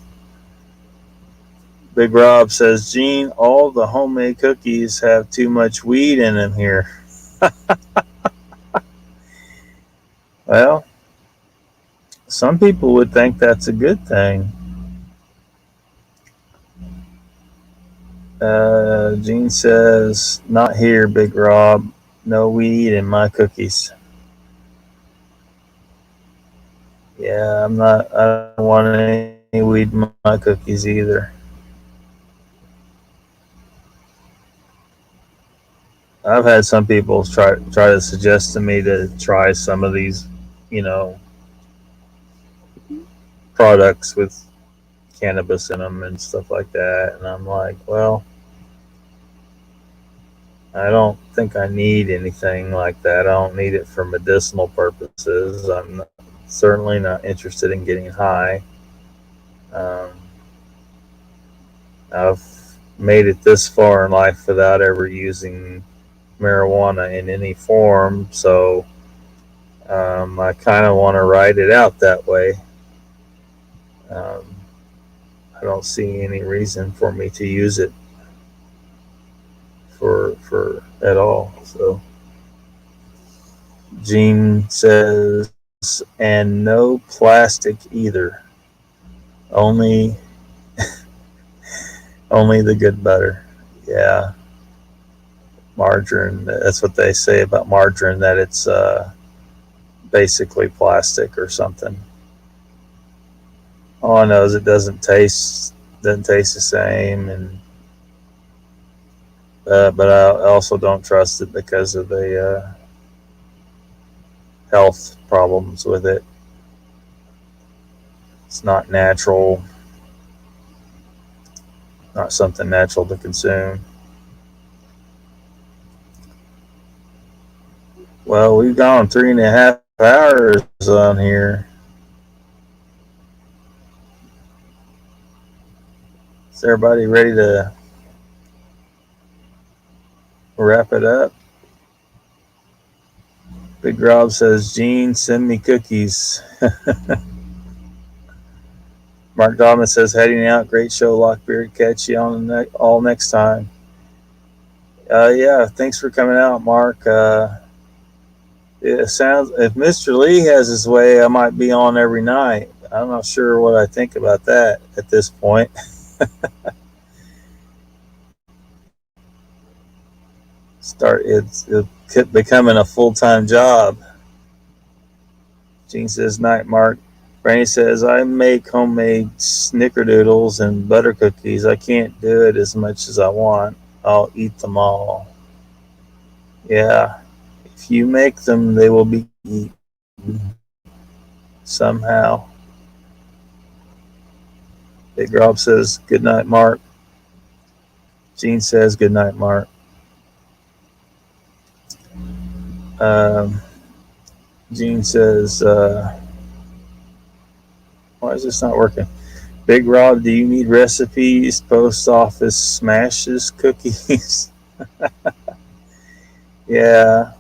Big Rob says, Gene, all the homemade cookies have too much weed in them here. Well, some people would think that's a good thing. Gene says, not here, Big Rob. No weed in my cookies. Yeah, I don't want any weed in my cookies either. I've had some people try to suggest to me to try some of these, products with cannabis in them and stuff like that, and I'm like, well, I don't think I need anything like that. I don't need it for medicinal purposes. I'm certainly not interested in getting high. I've made it this far in life without ever using marijuana in any form, so I kind of want to ride it out that way. I don't see any reason for me to use it for at all. So Gene says, and no plastic either. Only Only the good butter. Yeah, margarine. That's what they say about margarine, that it's basically plastic or something. All I know is it doesn't taste the same, and but I also don't trust it because of the health problems with it. It's not natural, not something natural to consume. Well, we've gone 3.5 hours on here. Is everybody ready to wrap it up? Big Rob says, Gene, send me cookies. Mark Dobbin says, heading out. Great show, Lockbeard. Catch you on the all next time. Yeah, thanks for coming out, Mark. It sounds, if Mr. Lee has his way, I might be on every night. I'm not sure what I think about that at this point. It's becoming a full-time job. Gene says, night, Mark. Brandy says, I make homemade snickerdoodles and butter cookies. I can't do it as much as I want. I'll eat them all. Yeah, if you make them, they will be eaten somehow. Big Rob says, good night, Mark. Gene says, good night, Mark. Gene says, why is this not working? Big Rob, do you need recipes? Post office smashes cookies. Yeah.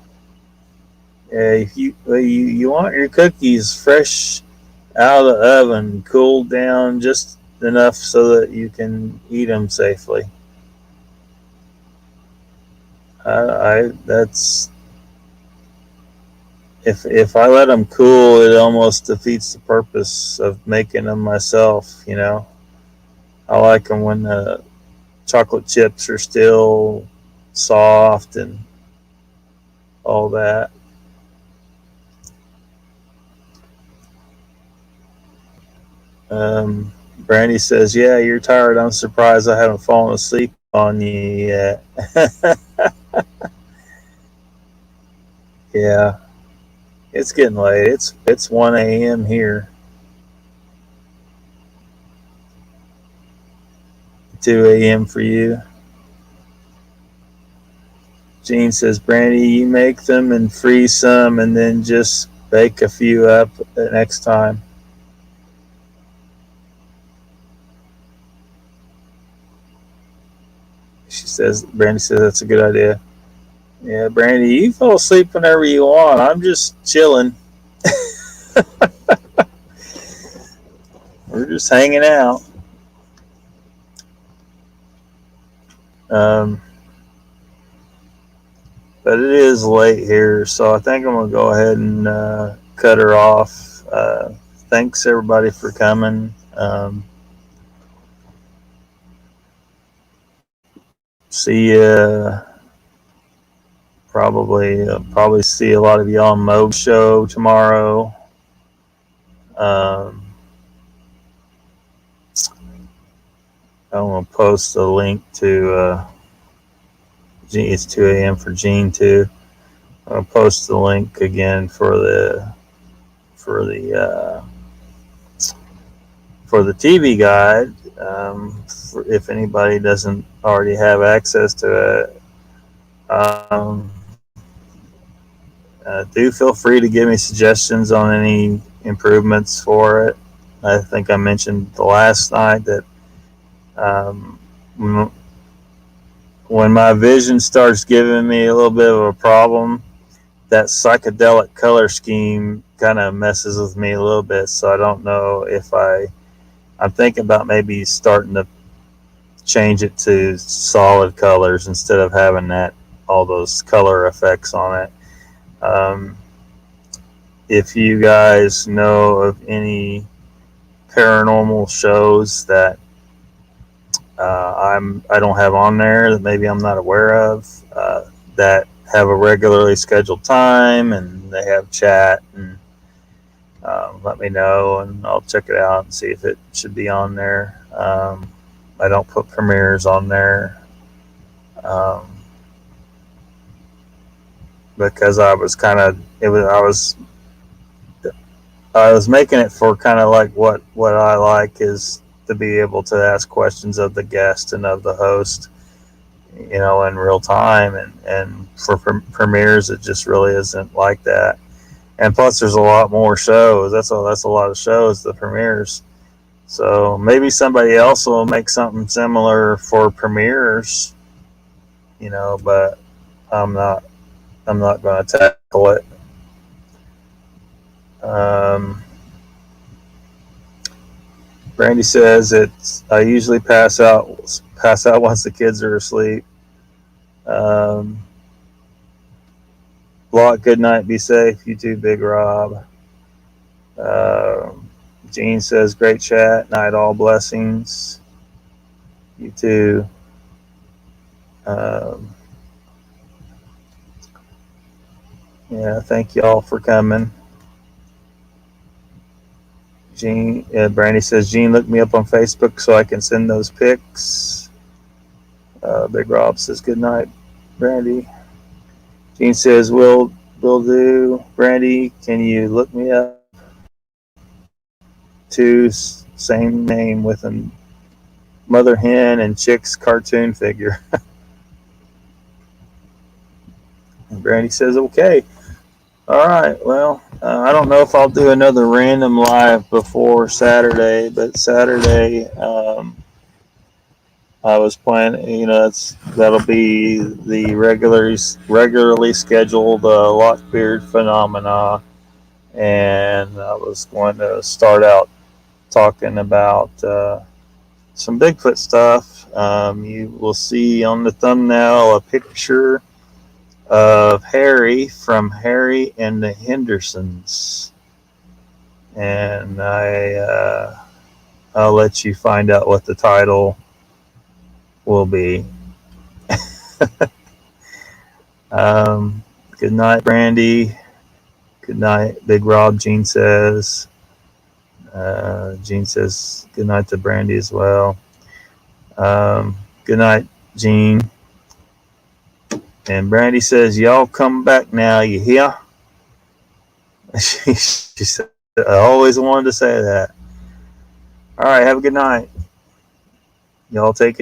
Yeah, if you want your cookies fresh out of the oven, cooled down just enough so that you can eat them safely. That's, if I let them cool, it almost defeats the purpose of making them myself. I like them when the chocolate chips are still soft and all that. Brandy says, yeah, you're tired. I'm surprised I haven't fallen asleep on you yet. Yeah, it's getting late. It's 1 a.m. here. 2 a.m. for you. Gene says, Brandy, you make them and freeze some and then just bake a few up the next time. Brandy says, that's a good idea. Yeah, Brandy, you fall asleep whenever you want. I'm just chilling. We're just hanging out. But it is late here, so I think I'm going to go ahead and cut her off. Thanks, everybody, for coming. See you. Probably see a lot of you on Mo's show tomorrow. I'm going to post a link to it's 2 a.m. for Gene too. I'll post the link again for the TV guide. If anybody doesn't already have access to it, do feel free to give me suggestions on any improvements for it. I think I mentioned the last night that when my vision starts giving me a little bit of a problem, that psychedelic color scheme kind of messes with me a little bit. So I don't know if I'm thinking about maybe starting to change it to solid colors instead of having all those color effects on it. If you guys know of any paranormal shows that I don't have on there that maybe I'm not aware of, that have a regularly scheduled time and they have chat, and let me know and I'll check it out and see if it should be on there. I don't put premieres on there, because I was kind of I was making it for kind of like what I like is to be able to ask questions of the guest and of the host, in real time, and for premieres it just really isn't like that. And plus there's a lot more shows. That's a lot of shows, the premieres. So maybe somebody else will make something similar for premieres, but I'm not going to tackle it. Brandy says I usually pass out once the kids are asleep. Block, good night, be safe. You too, Big Rob. Gene says, great chat. Night, all blessings. You too. Yeah, thank you all for coming. Gene, Brandy says, Gene, look me up on Facebook so I can send those pics. Big Rob says, good night, Brandy. Gene says, will do. Brandy, can you look me up? Two, same name with a mother hen and chicks cartoon figure. And Brandy says, okay. All right. Well, I don't know if I'll do another random live before Saturday, but Saturday, I was planning, that'll be the regularly scheduled Lockbeard phenomena, and I was going to start out talking about some Bigfoot stuff. You will see on the thumbnail a picture of Harry from Harry and the Hendersons, and I'll let you find out what the title will be. Good night, Brandy. Good night, Big Rob. Gene says good night to Brandy as well. Good night, Gene. And Brandy says, y'all come back now, you hear? She said, I always wanted to say that. All right, have a good night. Y'all take it